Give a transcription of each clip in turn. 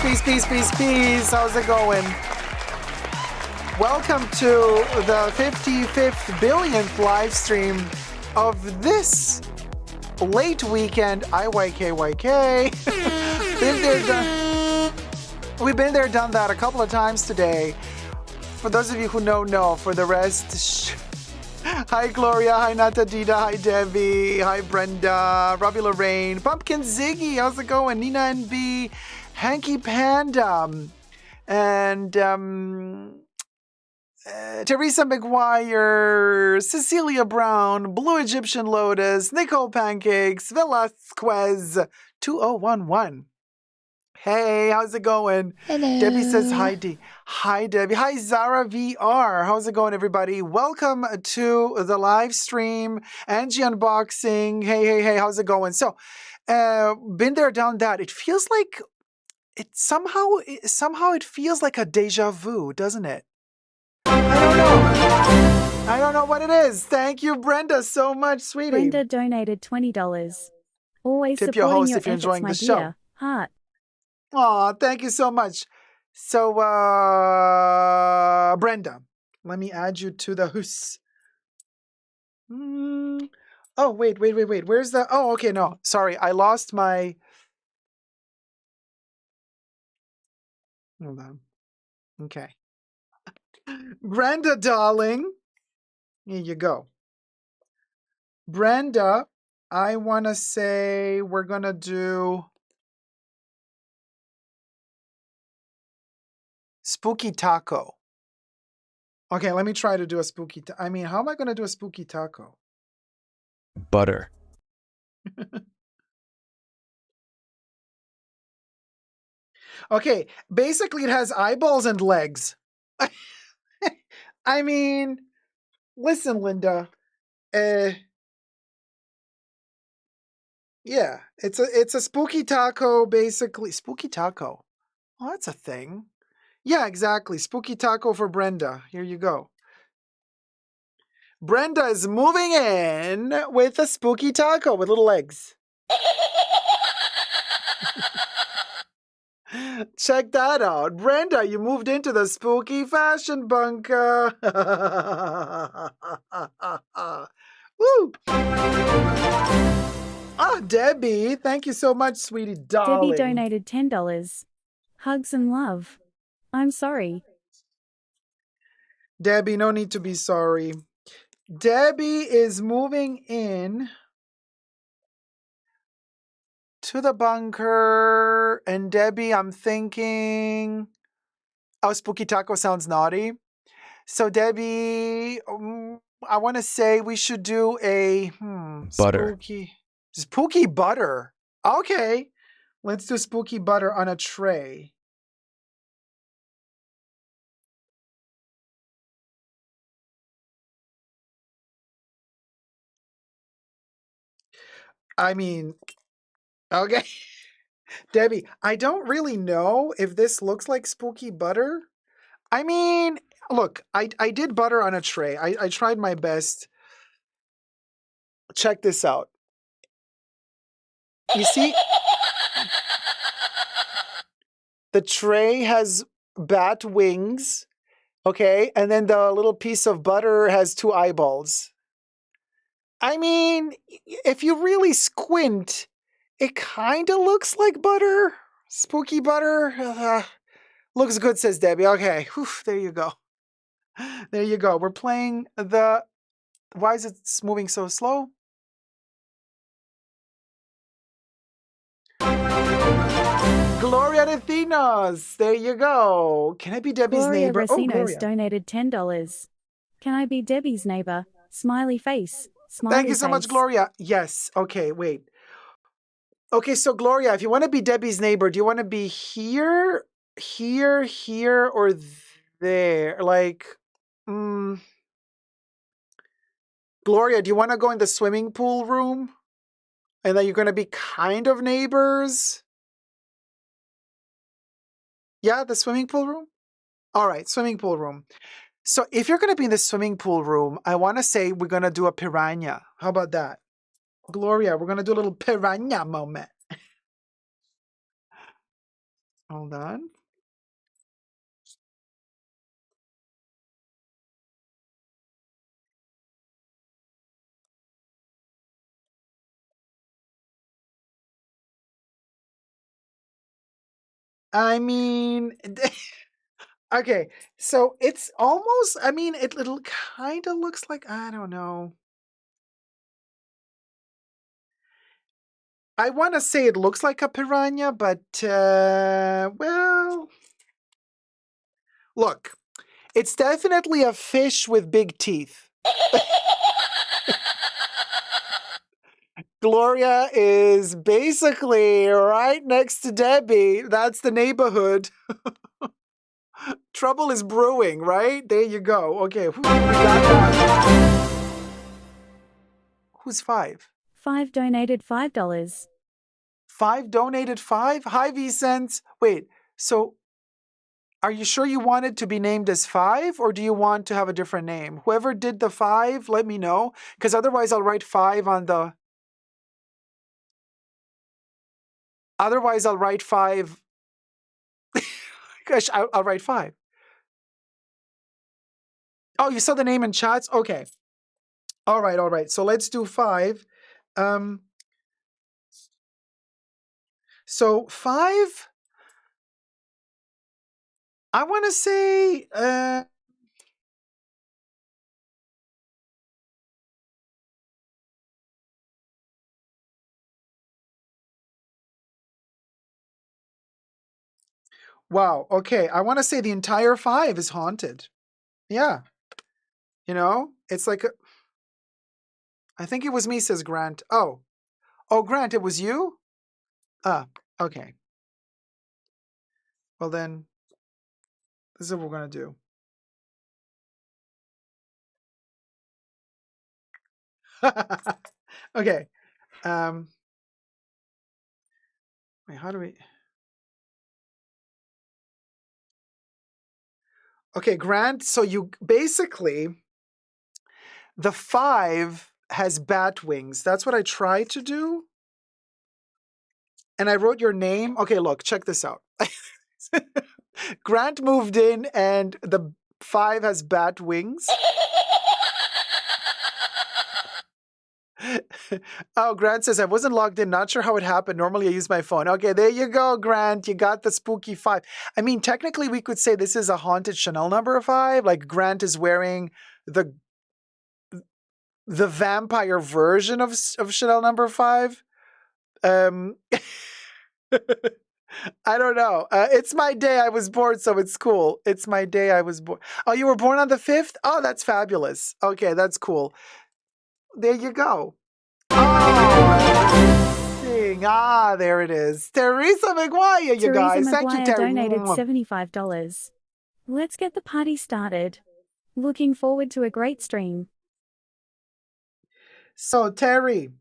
peace, peace, peace, peace. How's it going? Welcome to the 55th billionth live stream of this late weekend IYKYK. Been there, done. We've been there, done that a couple of times today. For those of you who know. For the rest, hi Gloria, hi Natadita, hi Debbie, hi Brenda, Robbie Lorraine, Pumpkin Ziggy, how's it going? Nina NB, Hanky Panda, and Teresa McGuire, Cecilia Brown, Blue Egyptian Lotus, Nicole Pancakes, Velasquez 2011. Hey, how's it going? Hello. Debbie says hi, D. Hi, Debbie. Hi, Zara VR. How's it going, everybody? Welcome to the live stream. Angie Unboxing. Hey. How's it going? So, been there, done that. It feels like it somehow it feels like a deja vu, doesn't it? I don't know what it is. Thank you, Brenda, so much, sweetie. Brenda donated $20. Always Tip your supporting host your if you're efforts, enjoying my the dear. show. Heart. Aw, thank you so much. So, Brenda, let me add you to the house. Oh, wait. Where's the... Oh, okay, no. Sorry, I lost my... Hold on. Okay. Brenda, darling. Here you go. Brenda, I want to say we're going to do... Spooky taco. Okay, let me try to do a spooky... how am I going to do a spooky taco? Butter. Okay, basically it has eyeballs and legs. I mean, listen, Linda. Yeah, it's a spooky taco, basically. Spooky taco. Oh, that's a thing. Yeah, exactly. Spooky taco for Brenda. Here you go. Brenda is moving in with a spooky taco with little legs. Check that out. Brenda, you moved into the spooky fashion bunker. Woo! Ah, Debbie, thank you so much, sweetie darling. Debbie donated $10. Hugs and love. I'm sorry. Debbie, no need to be sorry. Debbie is moving in to the bunker. And Debbie, I'm thinking... Oh, spooky taco sounds naughty. So, Debbie, I want to say we should do a... Butter. Spooky butter. Okay. Let's do spooky butter on a tray. Okay. Debbie, I don't really know if this looks like spooky butter. Look, I did butter on a tray. I tried my best. Check this out. You see? The tray has bat wings, okay? And then the little piece of butter has two eyeballs. If you really squint, it kind of looks like butter. Spooky butter. Looks good, says Debbie. Okay, whew, there you go. There you go. We're playing the... Why is it moving so slow? Gloria Recinos. There you go. Can I be Debbie's Gloria neighbor? Racinos Gloria. donated $10. Can I be Debbie's neighbor? Smiley face. Smiley Thank you so much, face. Gloria. Yes. Okay, wait. Okay, so Gloria, if you want to be Debbie's neighbor, do you want to be here, or there? Like, Gloria, do you want to go in the swimming pool room? And then you're going to be kind of neighbors? Yeah, the swimming pool room? All right, swimming pool room. So if you're going to be in the swimming pool room, I want to say we're going to do a piranha. How about that? Gloria, we're going to do a little piranha moment. Hold on. I mean, okay, so it's almost, I mean, it kind of looks like, I don't know. I want to say it looks like a piranha, but, well, look, it's definitely a fish with big teeth. Gloria is basically right next to Debbie. That's the neighborhood. Trouble is brewing, right? There you go. Okay, we got that. Who's 5? 5 donated $5. 5 donated 5? Hi, V-Cents. Wait, so are you sure you want it to be named as 5, or do you want to have a different name? Whoever did the 5, let me know, because otherwise I'll write 5 on the... Otherwise I'll write 5... Gosh, I'll write 5. Oh, you saw the name in chats? Okay. All right. So let's do 5. So 5, I want to say... Wow. Okay. I want to say the entire 5 is haunted. Yeah. You know, it's like, I think it was me, says Grant. Oh, Grant, it was you? Okay. Well, then, this is what we're going to do. Okay. Wait, how do we... Okay, Grant, so you basically, the 5 has bat wings. That's what I tried to do. And I wrote your name. Okay, look, check this out. Grant moved in and the 5 has bat wings. Oh, Grant says, I wasn't logged in. Not sure how it happened. Normally I use my phone. Okay, there you go, Grant. You got the spooky 5. I mean, technically we could say this is a haunted Chanel number 5. Like Grant is wearing the vampire version of Chanel number 5. I don't know. It's my day I was born, so it's cool. It's my day I was born. Oh, you were born on the 5th? Oh, that's fabulous. Okay, that's cool. There you go. Oh, there it is. Teresa McGuire, you guys. Thank you, Teresa. Donated $75. Let's get the party started. Looking forward to a great stream. So, Terry,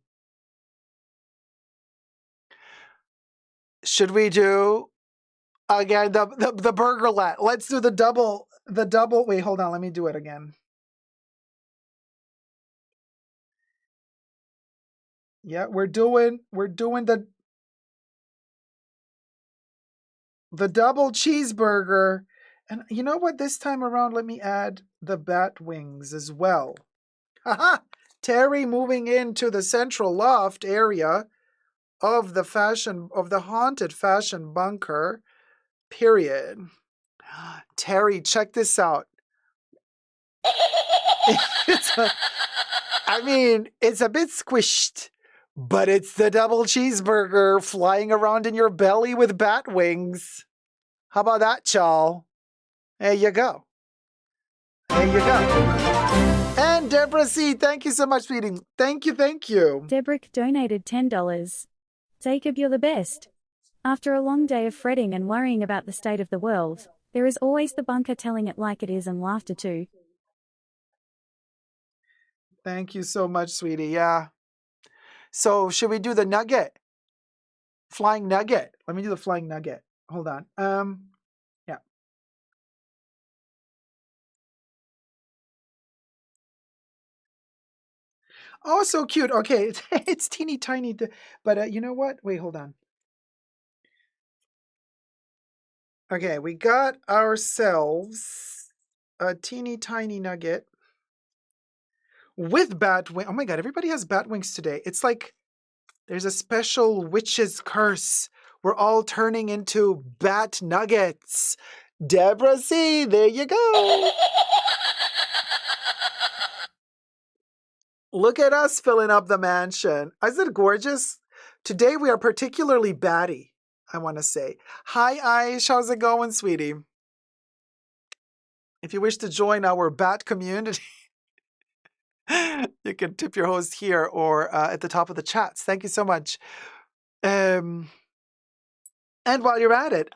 should we do again the burgerlet? Let's do the double. Wait, hold on. Let me do it again. Yeah, we're doing the double cheeseburger. And you know what? This time around, let me add the bat wings as well. Haha! Terry moving into the central loft area of the haunted fashion bunker. Period. Terry, check this out. It's a bit squished, but it's the double cheeseburger flying around in your belly with bat wings. How about that, y'all? There you go. And Deborah C., thank you so much for eating. Thank you. Debrick donated $10. Dacob, you're the best. After a long day of fretting and worrying about the state of the world, there is always the bunker telling it like it is and laughter too. Thank you so much, sweetie. Yeah. So should we do the nugget? Flying nugget. Let me do the flying nugget. Hold on. Yeah. Oh, so cute. Okay, it's teeny tiny, but you know what? Wait, hold on. Okay, we got ourselves a teeny tiny nugget with bat wing. Oh my god, everybody has bat wings today. It's like there's a special witch's curse. We're all turning into bat nuggets. Deborah C, there you go. Look at us filling up the mansion. Isn't it gorgeous? Today we are particularly batty, I want to say. Hi, Aish. How's it going, sweetie? If you wish to join our bat community, you can tip your host here or at the top of the chats. Thank you so much. And while you're at it,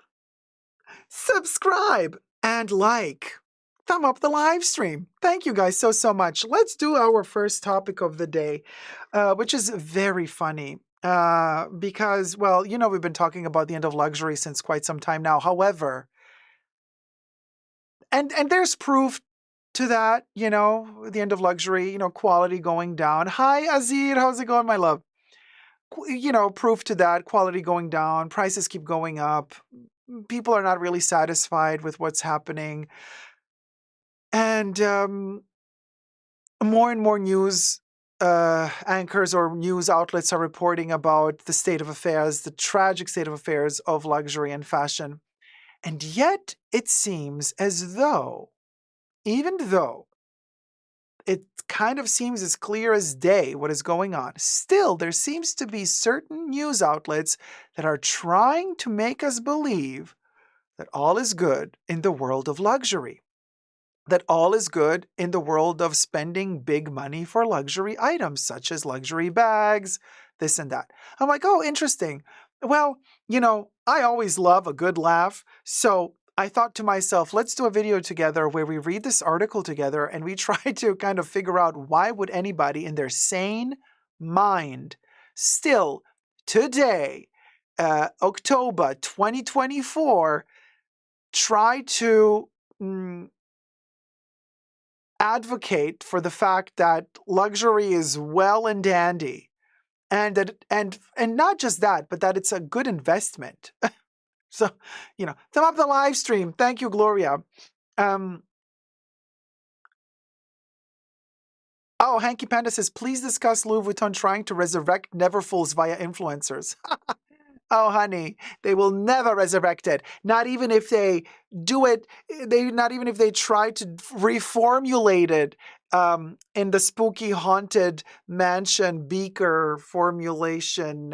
subscribe and like. Thumb up the live stream. Thank you guys so much. Let's do our first topic of the day, which is very funny. Because, well, you know, we've been talking about the end of luxury since quite some time now. However, and there's proof to that, you know, the end of luxury, you know, quality going down. Hi, Azir. How's it going, my love? You know, proof to that, quality going down, prices keep going up. People are not really satisfied with what's happening. And more and more news anchors or news outlets are reporting about the state of affairs, the tragic state of affairs of luxury and fashion. And yet it seems as though, even though it kind of seems as clear as day what is going on, still there seems to be certain news outlets that are trying to make us believe that all is good in the world of luxury. That all is good in the world of spending big money for luxury items, such as luxury bags, this and that. I'm like, oh, interesting. Well, you know, I always love a good laugh. So I thought to myself, let's do a video together where we read this article together and we try to kind of figure out why would anybody in their sane mind still today, October 2024, try to advocate for the fact that luxury is well and dandy, and that and not just that, but that it's a good investment. So, you know, thumb up the live stream. Thank you, Gloria. Oh, Hanky Panda says, please discuss Louis Vuitton trying to resurrect Neverfulls via influencers. Oh, honey, they will never resurrect it. Not even if they do it, not even if they try to reformulate it in the spooky haunted mansion beaker formulation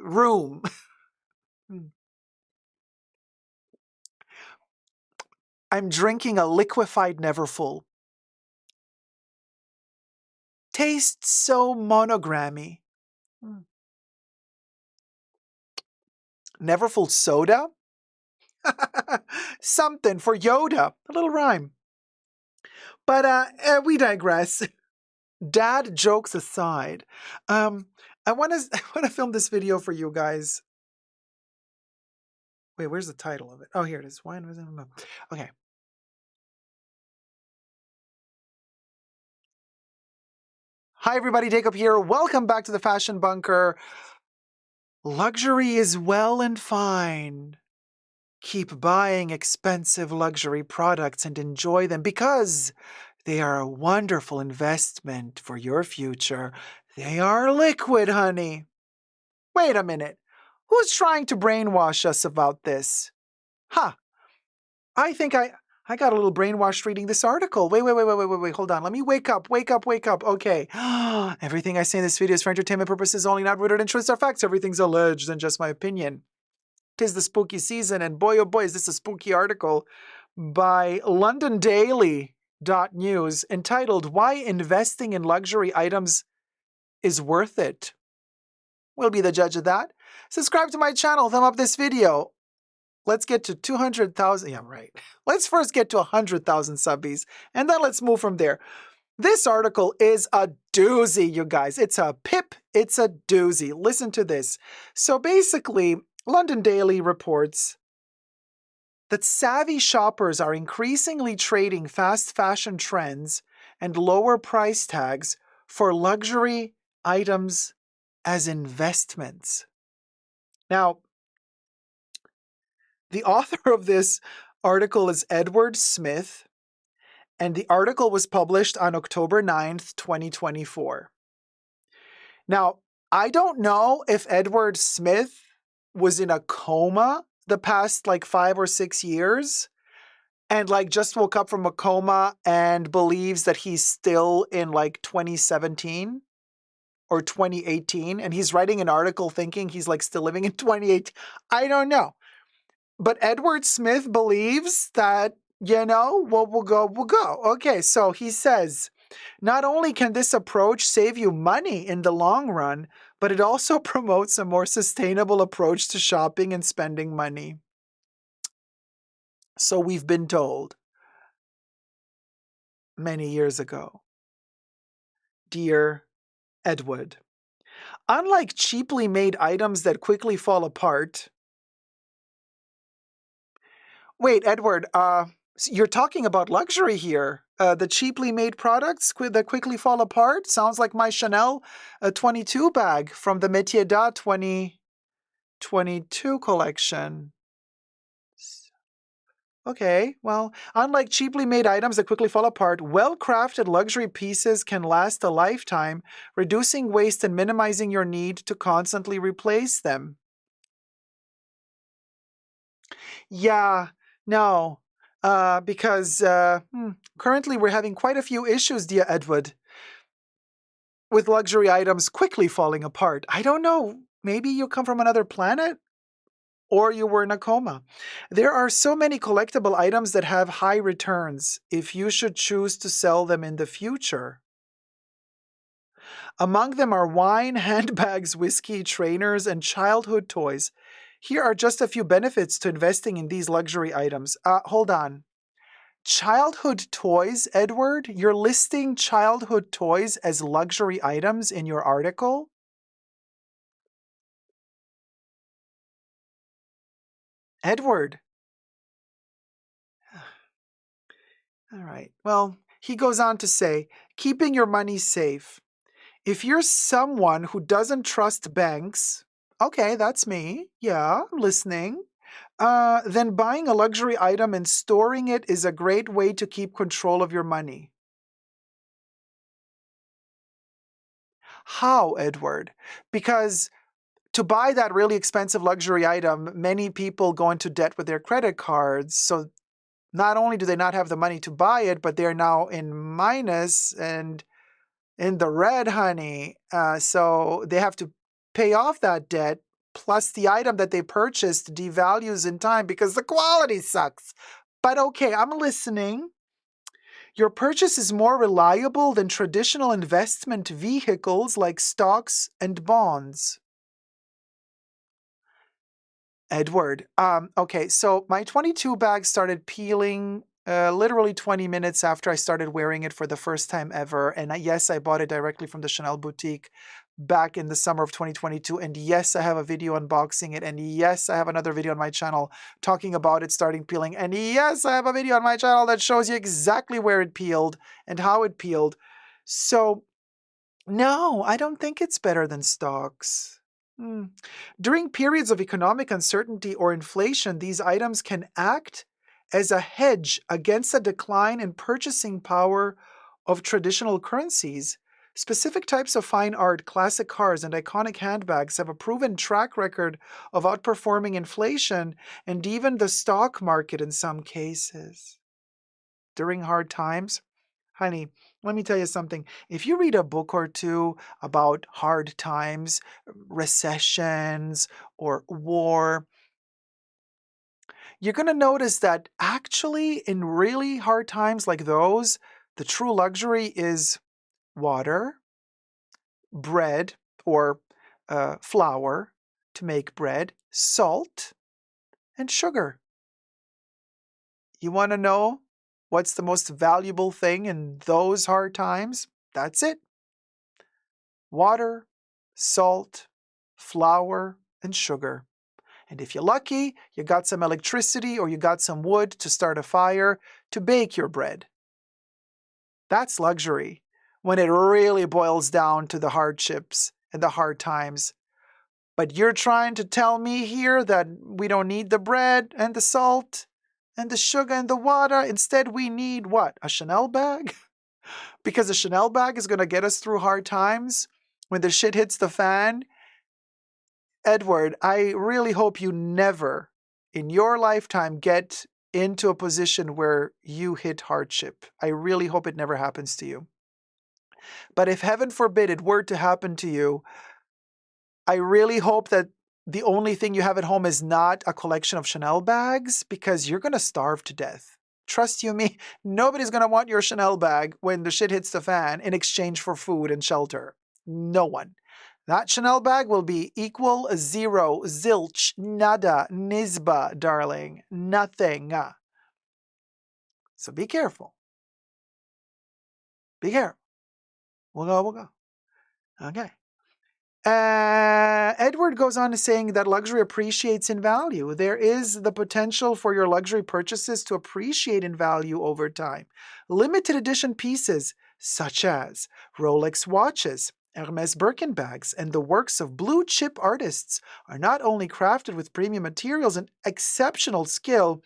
room. I'm drinking a liquefied Neverfull. Tastes so monogrammy. Neverfull soda? Something for Yoda. A little rhyme. But we digress. Dad jokes aside, I want to film this video for you guys. Wait, where's the title of it? Oh, here it is. Why? Okay. Hi, everybody. Dacob here. Welcome back to the Fashion Bunker. Luxury is well and fine. Keep buying expensive luxury products and enjoy them because they are a wonderful investment for your future. They are liquid, honey. Wait a minute. Who's trying to brainwash us about this? Huh. I think I got a little brainwashed reading this article. Wait. Hold on. Let me wake up. Okay. Everything I say in this video is for entertainment purposes only, not rooted in truths or facts. Everything's alleged and just my opinion. 'Tis the spooky season, and boy, oh boy, is this a spooky article by LondonDaily.News entitled, Why Investing in Luxury Items is Worth It. We'll be the judge of that. Subscribe to my channel, thumb up this video. Let's get to 200,000. Yeah, right. Let's first get to 100,000 subbies, and then let's move from there. This article is a doozy, you guys. It's a pip. It's a doozy. Listen to this. So basically, London Daily reports that savvy shoppers are increasingly trading fast fashion trends and lower price tags for luxury items as investments. Now, The author of this article is Edward Smith, and the article was published on October 9th, 2024. Now, I don't know if Edward Smith was in a coma the past like 5 or 6 years and like just woke up from a coma and believes that he's still in like 2017 or 2018 and he's writing an article thinking he's like still living in 2018. I don't know. But Edward Smith believes that, what will go, will go. Okay, so he says, not only can this approach save you money in the long run, but it also promotes a more sustainable approach to shopping and spending money. So we've been told many years ago. Dear Edward, unlike cheaply made items that quickly fall apart. Wait, Edward, you're talking about luxury here. The cheaply made products that quickly fall apart? Sounds like my Chanel 22 bag from the Métier d'Art 2022 collection. Okay, well, unlike cheaply made items that quickly fall apart, well-crafted luxury pieces can last a lifetime, reducing waste and minimizing your need to constantly replace them. Yeah, no, because currently we're having quite a few issues, dear Edward, with luxury items quickly falling apart. I don't know, maybe you come from another planet? Or you were in a coma. There are so many collectible items that have high returns if you should choose to sell them in the future. Among them are wine, handbags, whiskey, trainers, and childhood toys. Here are just a few benefits to investing in these luxury items. Hold on. Childhood toys, Edward? You're listing childhood toys as luxury items in your article? Edward. All right. Well, he goes on to say, keeping your money safe. If you're someone who doesn't trust banks, okay, that's me. Yeah, I'm listening. Then buying a luxury item and storing it is a great way to keep control of your money. How, Edward? Because to buy that really expensive luxury item, many people go into debt with their credit cards. So not only do they not have the money to buy it, but they're now in minus and in the red, honey. So they have to pay off that debt. Plus, the item that they purchased devalues in time because the quality sucks. But okay, I'm listening. Your purchase is more reliable than traditional investment vehicles like stocks and bonds. Edward. Okay, so my 22 bag started peeling literally 20 minutes after I started wearing it for the first time ever. And yes, I bought it directly from the Chanel boutique back in the summer of 2022. And yes, I have a video unboxing it. And yes, I have another video on my channel talking about it starting peeling. And yes, I have a video on my channel that shows you exactly where it peeled and how it peeled. So no, I don't think it's better than stocks. During periods of economic uncertainty or inflation, these items can act as a hedge against a decline in purchasing power of traditional currencies. Specific types of fine art, classic cars, and iconic handbags have a proven track record of outperforming inflation and even the stock market in some cases. During hard times, honey, let me tell you something. If you read a book or two about hard times, recessions, or war, you're going to notice that actually in really hard times like those, the true luxury is water, bread or flour to make bread, salt, and sugar. You want to know what's the most valuable thing in those hard times? That's it. Water, salt, flour, and sugar. And if you're lucky, you got some electricity or you got some wood to start a fire to bake your bread. That's luxury when it really boils down to the hardships and the hard times. But you're trying to tell me here that we don't need the bread and the salt and the sugar and the water. Instead, we need what? A Chanel bag? Because a Chanel bag is going to get us through hard times when the shit hits the fan. Edward, I really hope you never in your lifetime get into a position where you hit hardship. I really hope it never happens to you. But if heaven forbid it were to happen to you, I really hope that the only thing you have at home is not a collection of Chanel bags, because you're going to starve to death. Trust you me, nobody's going to want your Chanel bag when the shit hits the fan in exchange for food and shelter. No one. That Chanel bag will be equal, zero, zilch, nada, nisba, darling. Nothing. So be careful. Be careful. We'll go. Okay. Edward goes on to saying that luxury appreciates in value. There is the potential for your luxury purchases to appreciate in value over time. Limited edition pieces such as Rolex watches, Hermes Birkin bags, and the works of blue chip artists are not only crafted with premium materials and exceptional skill,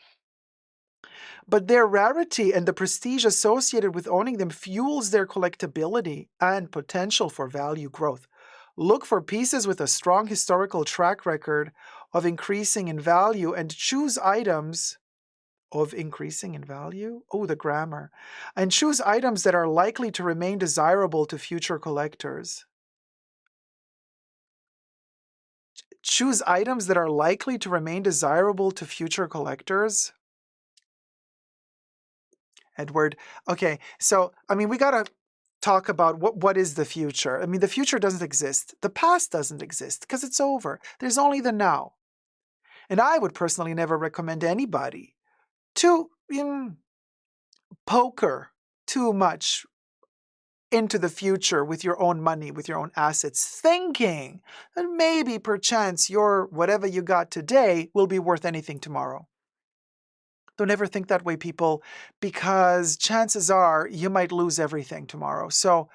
but their rarity and the prestige associated with owning them fuels their collectability and potential for value growth. Look for pieces with a strong historical track record of increasing in value and choose items of increasing in value? Oh, the grammar. And choose items that are likely to remain desirable to future collectors. Choose items that are likely to remain desirable to future collectors? Edward. Okay, so, we got to talk about what is the future. The future doesn't exist. The past doesn't exist because it's over. There's only the now. And I would personally never recommend anybody to poker too much into the future with your own money, with your own assets, thinking that maybe perchance your whatever you got today will be worth anything tomorrow. Don't ever think that way, people, because chances are you might lose everything tomorrow. So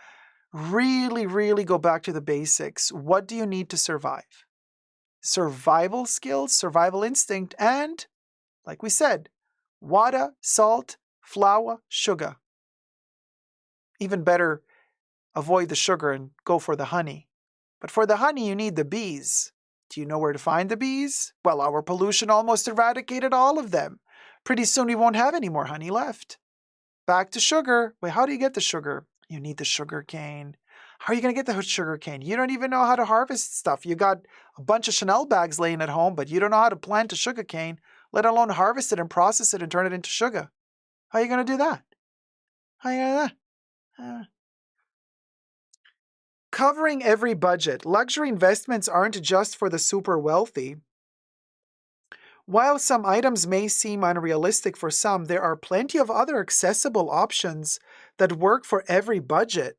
really, really go back to the basics. What do you need to survive? Survival skills, survival instinct, and, like we said, water, salt, flour, sugar. Even better, avoid the sugar and go for the honey. But for the honey, you need the bees. Do you know where to find the bees? Well, our pollution almost eradicated all of them. Pretty soon we won't have any more honey left. Back to sugar. Wait, how do you get the sugar? You need the sugar cane. How are you going to get the sugar cane? You don't even know how to harvest stuff. You got a bunch of Chanel bags laying at home, but you don't know how to plant a sugar cane, let alone harvest it and process it and turn it into sugar. How are you going to do that? How are you going to do that? Covering every budget. Luxury investments aren't just for the super wealthy. While some items may seem unrealistic for some, there are plenty of other accessible options that work for every budget.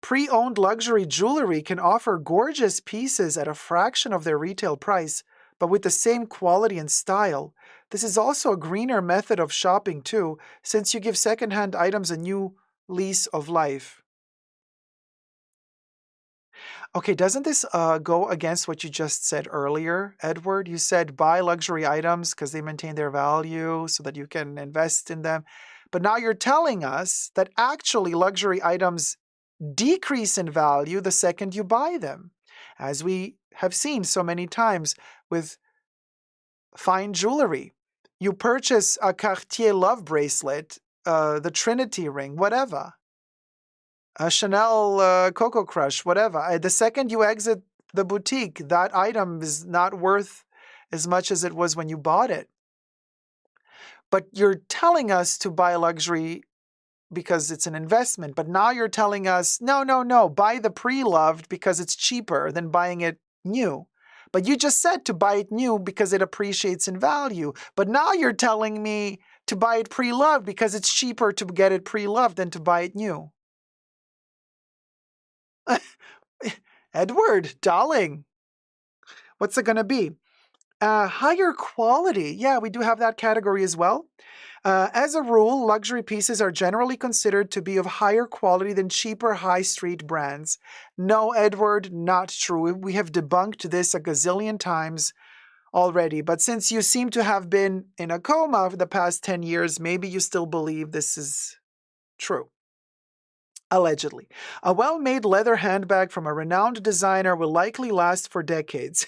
Pre-owned luxury jewelry can offer gorgeous pieces at a fraction of their retail price, but with the same quality and style. This is also a greener method of shopping too, since you give secondhand items a new lease of life. Okay, doesn't this go against what you just said earlier, Edward? You said buy luxury items because they maintain their value so that you can invest in them. But now you're telling us that actually luxury items decrease in value the second you buy them, as we have seen so many times with fine jewelry. You purchase a Cartier love bracelet, the Trinity ring, whatever. A Chanel Coco Crush, whatever. The second you exit the boutique, that item is not worth as much as it was when you bought it. But you're telling us to buy luxury because it's an investment. But now you're telling us, no, buy the pre-loved because it's cheaper than buying it new. But you just said to buy it new because it appreciates in value. But now you're telling me to buy it pre-loved because it's cheaper to get it pre-loved than to buy it new. Edward, darling, what's it going to be? Higher quality. Yeah, we do have that category as well. As a rule, luxury pieces are generally considered to be of higher quality than cheaper high street brands. No, Edward, not true. We have debunked this a gazillion times already. But since you seem to have been in a coma for the past 10 years, maybe you still believe this is true. Allegedly. A well-made leather handbag from a renowned designer will likely last for decades.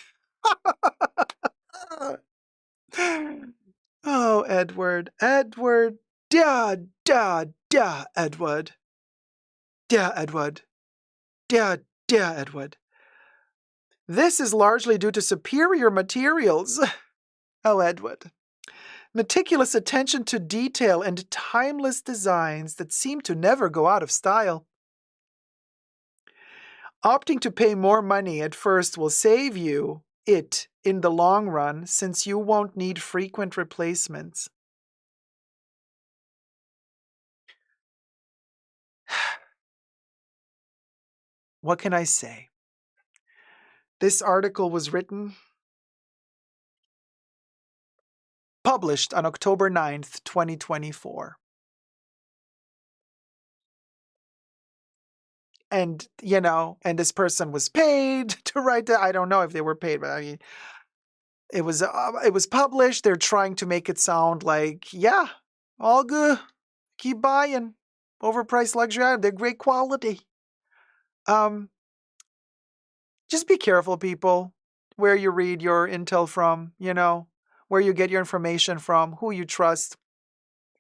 Oh, Edward, Edward, Edward, Edward, Edward, Edward. This is largely due to superior materials. Oh, Edward. Meticulous attention to detail and timeless designs that seem to never go out of style. Opting to pay more money at first will save you it in the long run, since you won't need frequent replacements. What can I say? This article was published on October 9th, 2024. And, and this person was paid to write that. I don't know if they were paid, but I mean, it was published. They're trying to make it sound like, yeah, all good. Keep buying. Overpriced luxury items. They're great quality. Just be careful, people, where you read your intel from, where you get your information from, who you trust.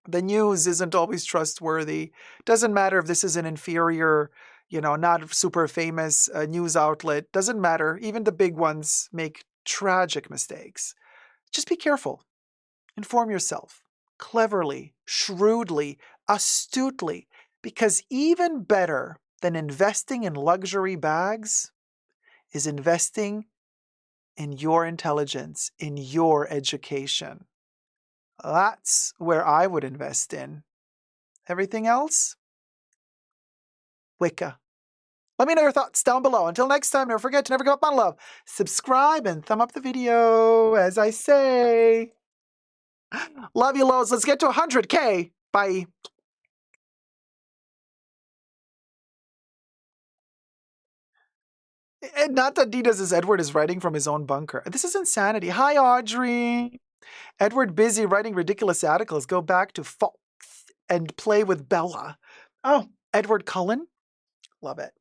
The news isn't always trustworthy. Doesn't matter if this is an inferior, not super famous news outlet. Doesn't matter. Even the big ones make tragic mistakes. Just be careful. Inform yourself cleverly, shrewdly, astutely, because even better than investing in luxury bags is investing in your intelligence, in your education. That's where I would invest in. Everything else? Wicca. Let me know your thoughts down below. Until next time, never forget to never give up on love. Subscribe and thumb up the video, as I say. Love you loads. Let's get to 100K. Bye. And not that D does as Edward is writing from his own bunker. This is insanity. Hi, Audrey. Edward busy writing ridiculous articles. Go back to Fox and play with Bella. Oh, Edward Cullen? Love it.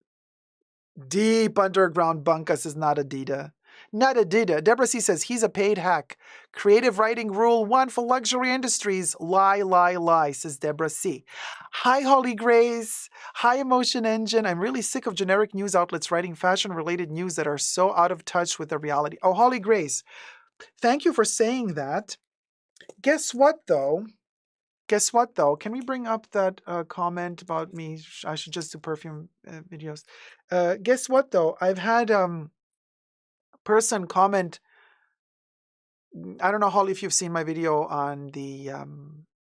Deep underground bunkus is not Adida. Not Adida. Deborah C says he's a paid hack. Creative writing rule 1 for luxury industries. Lie, lie, lie, says Deborah C. Hi, Holly Grace. Hi, Emotion Engine. I'm really sick of generic news outlets writing fashion-related news that are so out of touch with the reality. Oh, Holly Grace, thank you for saying that. Guess what, though? Can we bring up that comment about me? I should just do perfume videos. Guess what, though? I've had a person comment. I don't know, Holly, if you've seen my video on the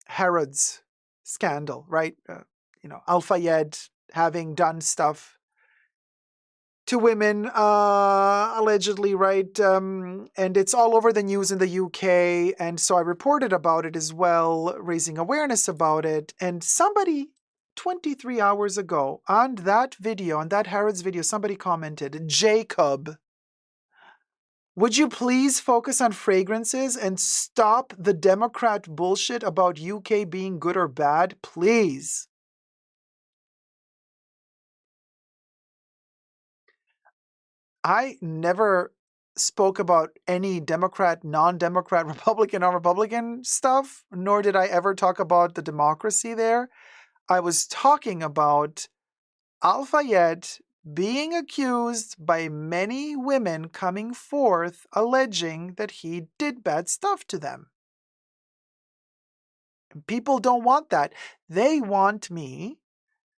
Harrods scandal, right? Al-Fayed having done stuff to women, allegedly, right? And it's all over the news in the UK. And so I reported about it as well, raising awareness about it. And somebody 23 hours ago on that video, on that Harrods video, somebody commented, Dacob, would you please focus on fragrances and stop the Democrat bullshit about UK being good or bad, please? I never spoke about any Democrat, non-Democrat, Republican, non-Republican stuff, nor did I ever talk about the democracy there. I was talking about Al-Fayed being accused by many women coming forth alleging that he did bad stuff to them. And people don't want that. They want me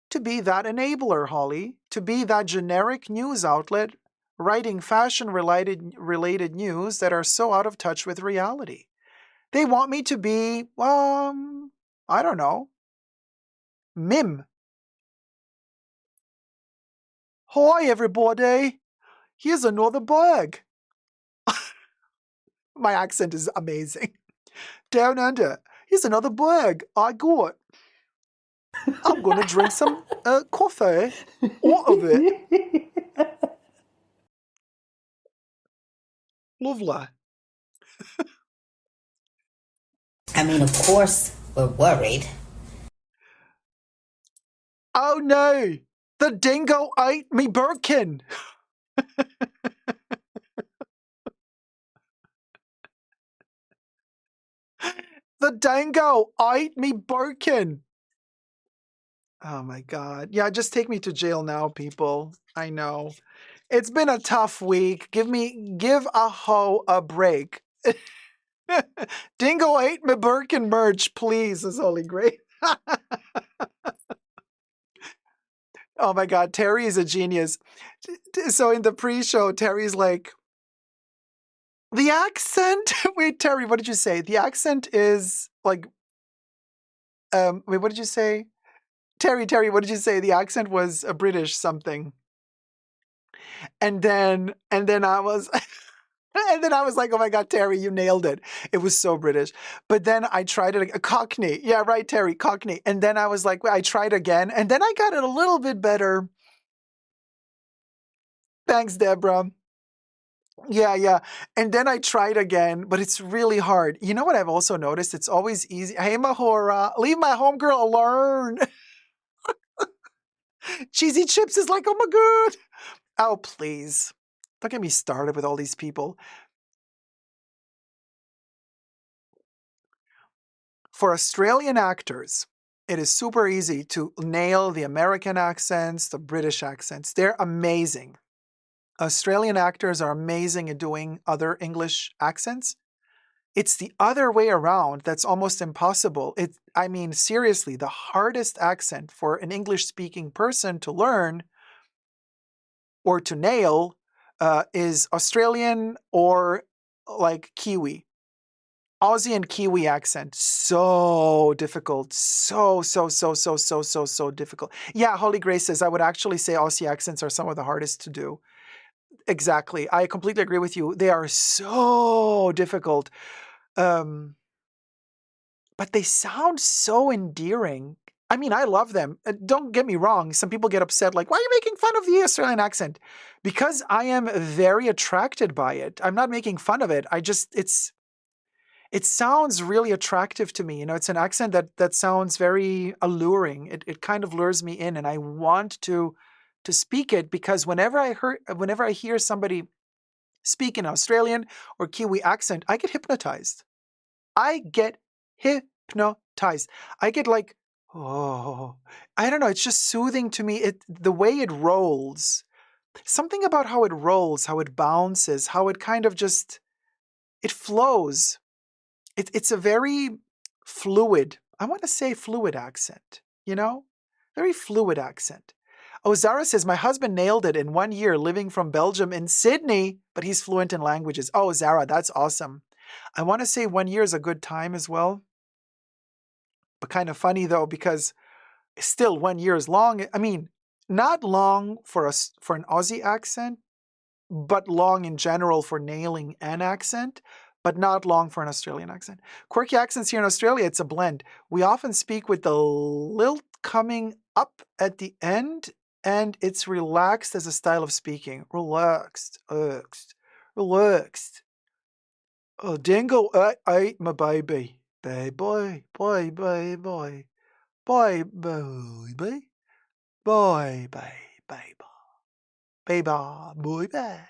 to be that enabler, Holly, to be that generic news outlet writing fashion-related news that are so out of touch with reality. They want me to be, I don't know, Mim. Hi, everybody. Here's another bag. My accent is amazing. Down under. Here's another bag I got. I'm gonna drink some coffee out of it. Lovely. I mean, of course, we're worried. Oh no! The dingo ate me Birkin! The dingo ate me Birkin! Oh my god. Yeah, just take me to jail now, people. I know. It's been a tough week. Give a hoe a break. Dingo ate me Birkin merch, please, is Holy Grace. Oh my god, Terry is a genius. So in the pre-show, Terry's like, the accent. Wait, Terry, what did you say? The accent is like, wait, what did you say? Terry, what did you say? The accent was a British something. And then I was, and then I was like, oh my god, Terry, you nailed it. It was so British. But then I tried it, a Cockney. Yeah, right, Terry, Cockney. And then I was like, I tried again, and then I got it a little bit better. Thanks, Deborah. Yeah. And then I tried again, but it's really hard. You know what I've also noticed? It's always easy. Hey, Mahora, leave my homegirl alone. Cheesy Chips is like, oh my god. Oh, please. Don't get me started with all these people. For Australian actors, it is super easy to nail the American accents, the British accents. They're amazing. Australian actors are amazing at doing other English accents. It's the other way around that's almost impossible. I mean, seriously, the hardest accent for an English-speaking person to learn or to nail is Australian or like Kiwi. Aussie and Kiwi accent, so difficult. So difficult. Yeah, Holy Grace says, I would actually say Aussie accents are some of the hardest to do. Exactly. I completely agree with you. They are so difficult. But they sound so endearing. I mean, I love them. Don't get me wrong. Some people get upset, like, why are you making fun of the Australian accent? Because I am very attracted by it. I'm not making fun of it. It sounds really attractive to me. You know, it's an accent that sounds very alluring. It kind of lures me in, and I want to speak it because whenever I hear somebody speak an Australian or Kiwi accent, I get hypnotized. I get hypnotized. I get like, oh, I don't know. It's just soothing to me. The way it rolls, something about how it rolls, how it bounces, how it kind of just, it flows. It's a very fluid, I want to say fluid accent, you know? Very fluid accent. Oh, Zara says, my husband nailed it in 1 year living from Belgium in Sydney, but he's fluent in languages. Oh, Zara, that's awesome. I want to say 1 year is a good time as well. But kind of funny though, because still 1 year is long. I mean, not long for an Aussie accent, but long in general for nailing an accent, but not long for an Australian accent. Quirky accents here in Australia, it's a blend. We often speak with the lilt coming up at the end, and it's relaxed as a style of speaking. Relaxed. Oh, dingo, I my baby. Bye, bye, bye, bye, bye. Bye, baby. Bye, bye, bye, bye, bye, bye, bye.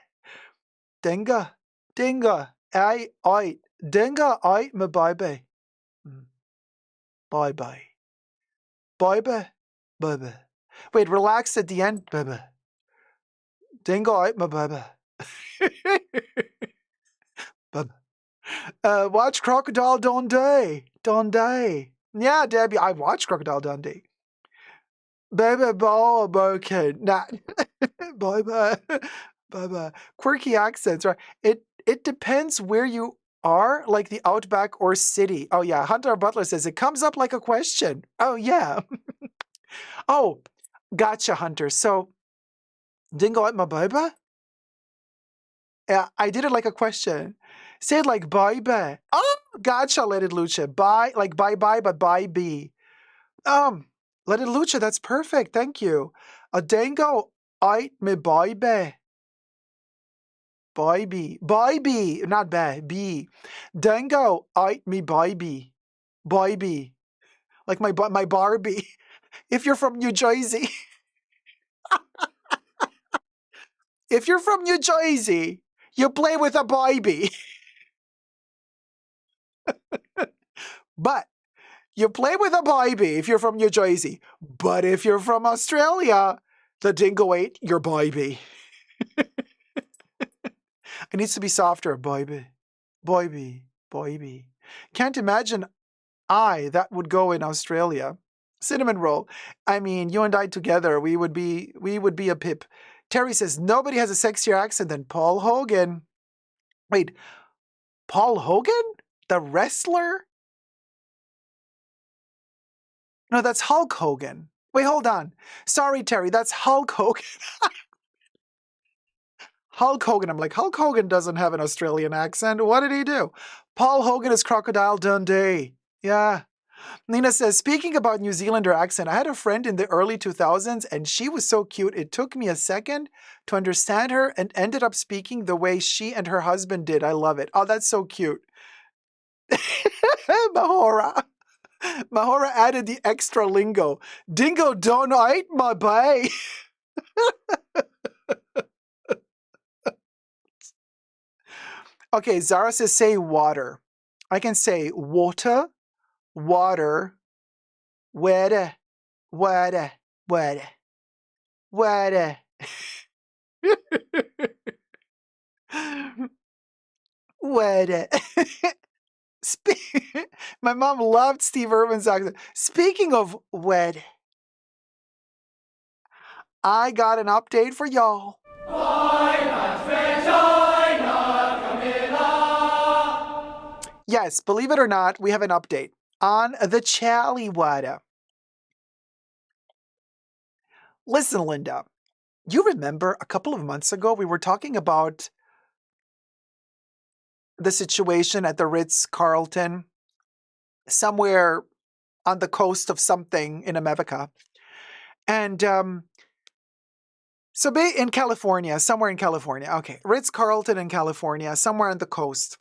Dinga, dinga, dinga, my baby. Bye bye. Bye bye. Bye bye. Wait, relax at the end, baby. Dinga, my baby. Watch Crocodile Dundee. Dundee. Yeah, Debbie, I watched Crocodile Dundee. Baby, bye, okay. Nah. Bye bye. Bye bye. Quirky accents, right? It depends where you are, like the outback or city. Oh yeah, Hunter Butler says it comes up like a question. Oh yeah. Oh, gotcha, Hunter. So, dingo at my baby? Yeah, I did it like a question. Say it like bye-bye. Oh, gotcha, Let It Lucha. Bye, like bye-bye, but bye-bee. Let It Lucha, that's perfect. Thank you. A dango ait me bye-bye. Bye-bee. Bye-bee. Not bye, bee. Dango ait me bye-bee. Bye-bee. Like my Barbie. If you're from New Jersey. If you're from New Jersey, you play with a Barbie. But you play with a Barbie if you're from New Jersey. But if you're from Australia, the dingo ate your Barbie. It needs to be softer. Barbie. Barbie. Barbie. Can't imagine that would go in Australia. Cinnamon roll. I mean, you and I together, we would be a pip. Terry says, nobody has a sexier accent than Paul Hogan. Wait, Paul Hogan? The wrestler? No, that's Hulk Hogan. Wait, hold on. Sorry, Terry, that's Hulk Hogan. Hulk Hogan. I'm like, Hulk Hogan doesn't have an Australian accent. What did he do? Paul Hogan is Crocodile Dundee. Yeah. Nina says, speaking about New Zealander accent, I had a friend in the early 2000s and she was so cute. It took me a second to understand her and ended up speaking the way she and her husband did. I love it. Oh, that's so cute. Mahora. Mahora added the extra lingo. Dingo don't eat my bay. Okay, Zara says say water. I can say water, water, water, water, water, water. Water. My mom loved Steve Irwin's accent. Speaking of wed, I got an update for y'all. Yes, believe it or not, we have an update on the Chally Wada. Listen, Linda, you remember a couple of months ago we were talking about the situation at the Ritz-Carlton somewhere on the coast of something in America. And so in California, somewhere in California. Okay, Ritz-Carlton in California, somewhere on the coast.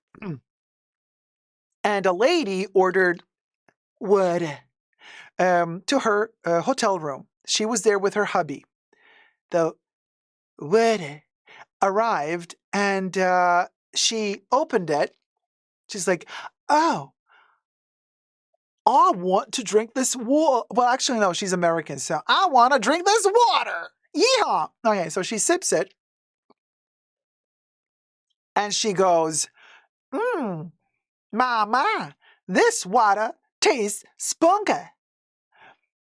And a lady ordered wood to her hotel room. She was there with her hubby. The wood arrived and she opened it. She's like, oh, I want to drink this water. Well, actually, no, she's American. So I want to drink this water. Yeah. Okay, so she sips it. And she goes, Mama, this water tastes spunky.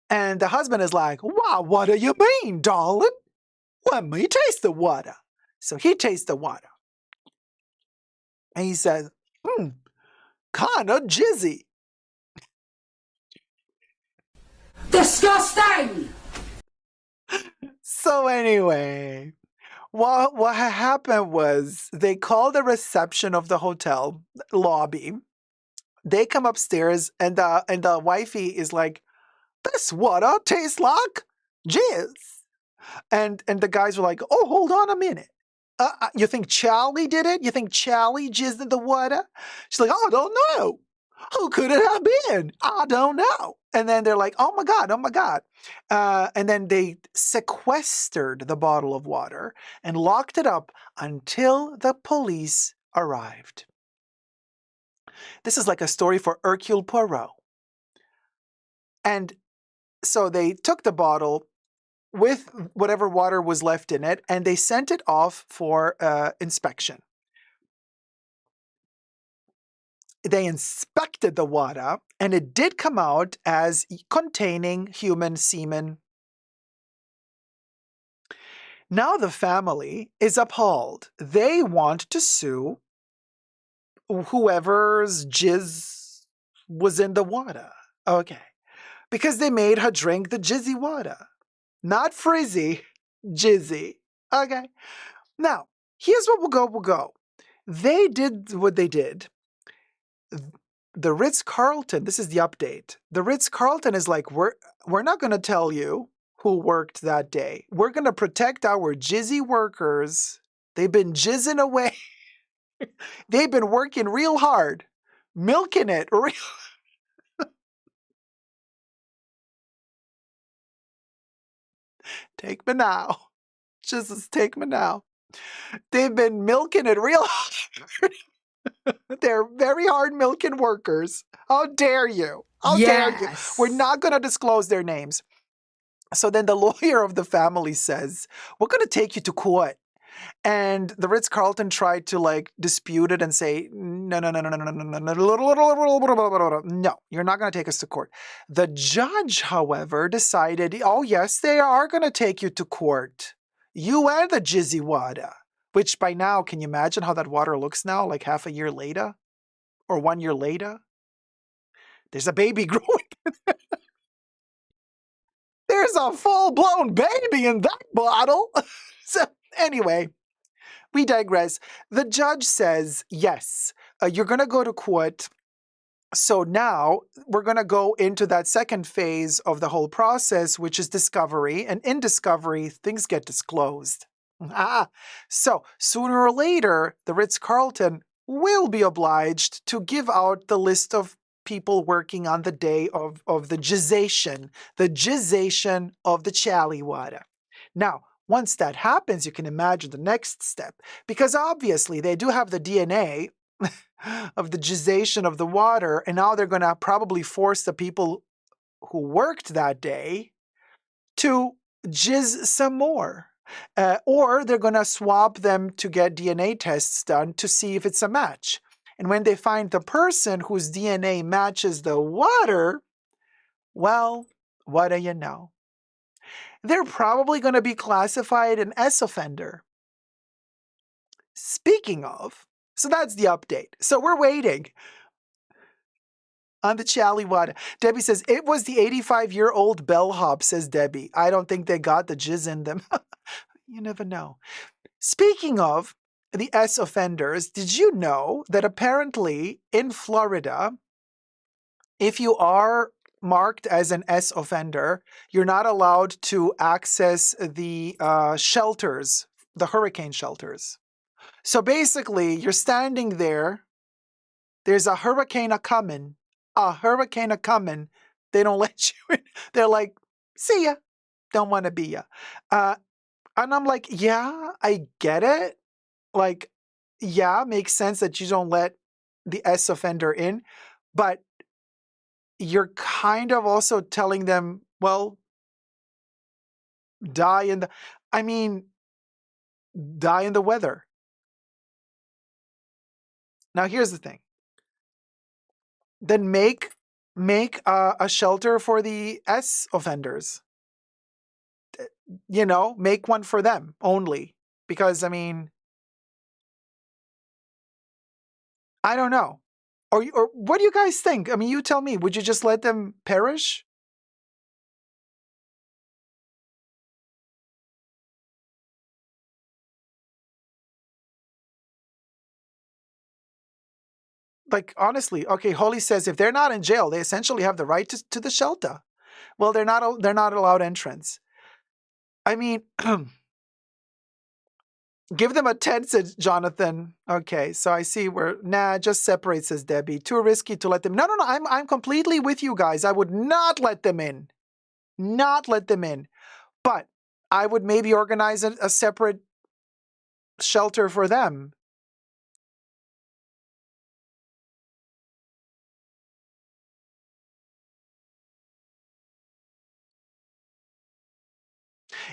And the husband is like, wow, what do you mean, darling? Let me taste the water. So he tastes the water. And he says, kind of jizzy. Disgusting! So anyway, what happened was they called the reception of the hotel lobby. They come upstairs and the wifey is like, this water tastes like jizz. And the guys were like, oh, hold on a minute. You think Charlie did it? You think Charlie jizzed in the water? She's like, oh, I don't know. Who could it have been? I don't know. And then they're like, oh my God, oh my God. And then they sequestered the bottle of water and locked it up until the police arrived. This is like a story for Hercule Poirot. And so they took the bottle with whatever water was left in it, and they sent it off for inspection. They inspected the water, and it did come out as containing human semen. Now the family is appalled. They want to sue whoever's jizz was in the water. Okay. Because they made her drink the jizzy water. Not frizzy, jizzy. Okay. Now, here's what we'll go. They did what they did. The Ritz-Carlton, this is the update. The Ritz-Carlton is like, we're not going to tell you who worked that day. We're going to protect our jizzy workers. They've been jizzing away. They've been working real hard, milking it. Take me now. Jesus, take me now. They've been milking it real hard. They're very hard milking workers. How dare you? How dare you? We're not going to disclose their names. So then the lawyer of the family says, we're going to take you to court. And the Ritz-Carlton tried to like dispute it and say, no, you're not going to take us to court. The judge, however, decided, oh yes, they are going to take you to court. You and the jizzy water. Which by now, can you imagine how that water looks now, like half a year later? Or 1 year later? There's a baby growing. There's a full-blown baby in that bottle. So anyway, we digress. The judge says, yes, you're going to go to court. So now we're going to go into that second phase of the whole process, which is discovery. And in discovery, things get disclosed. So sooner or later, the Ritz-Carlton will be obliged to give out the list of people working on the day of the jizzation of the chali water. Now, once that happens, you can imagine the next step, because obviously they do have the DNA of the jizzation of the water, and now they're going to probably force the people who worked that day to jizz some more. Or they're going to swap them to get DNA tests done to see if it's a match. And when they find the person whose DNA matches the water, well, what do you know? They're probably going to be classified an S offender. Speaking of, so that's the update. So we're waiting on the chali water. Debbie says, it was the 85-year-old bellhop, says Debbie. I don't think they got the jizz in them. You never know. Speaking of the S offenders, did you know that apparently in Florida, if you are marked as an S offender, you're not allowed to access the shelters, the hurricane shelters. So basically, you're standing there, there's a hurricane a-coming, they don't let you in. They're like, see ya, don't want to be ya. And I'm like, yeah, I get it. Like, yeah, makes sense that you don't let the S offender in, but you're kind of also telling them, well, die in the weather. Now, here's the thing. Then make a shelter for the S offenders. You know, make one for them only. Because, I don't know. Or what do you guys think? I mean, you tell me. Would you just let them perish? Like, honestly, okay, Holly says if they're not in jail, they essentially have the right to the shelter. Well, they're not allowed entrance. I mean, give them a 10, says Jonathan. Okay, so I see where, just separate, says Debbie. Too risky to let them. No, I'm completely with you guys. I would not let them in. Not let them in. But I would maybe organize a separate shelter for them.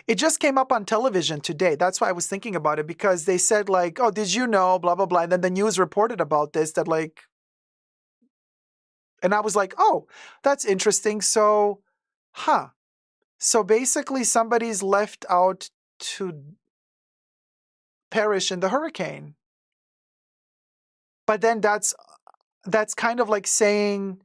It just came up on television today. That's why I was thinking about it, because they said like, oh, did you know, blah, blah, blah. And then the news reported about this, that like, and I was like, oh, that's interesting. So, so basically somebody's left out to perish in the hurricane. But then that's kind of like saying,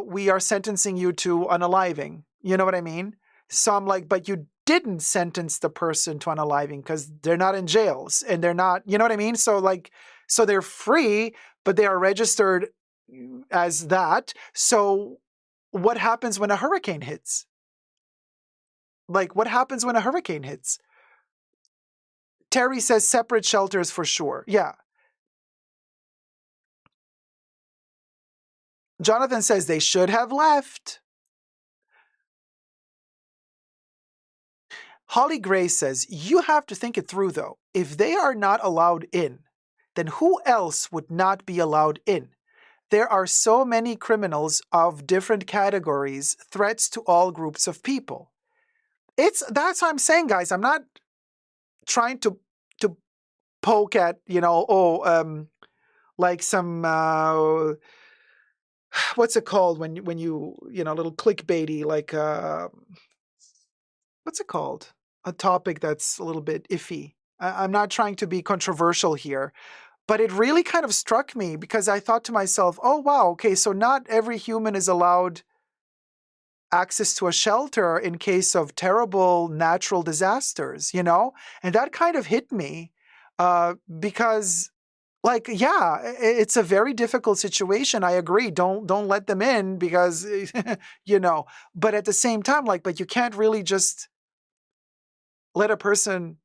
we are sentencing you to unaliving. You know what I mean? So I'm like, but you didn't sentence the person to unaliving because they're not in jails and they're not, you know what I mean? So like, so they're free, but they are registered as that. So what happens when a hurricane hits? Like, what happens when a hurricane hits? Terry says separate shelters for sure. Yeah. Jonathan says they should have left. Holly Gray says, you have to think it through though. If they are not allowed in, then who else would not be allowed in? There are so many criminals of different categories, threats to all groups of people. That's what I'm saying, guys. I'm not trying to poke at, like some what's it called when you little clickbaity, like what's it called? A topic that's a little bit iffy. I'm not trying to be controversial here, but it really kind of struck me because I thought to myself, oh wow, okay, so not every human is allowed access to a shelter in case of terrible natural disasters, and that kind of hit me because, like, yeah, it's a very difficult situation. I agree. Don't let them in because but at the same time, like, but you can't really just let a person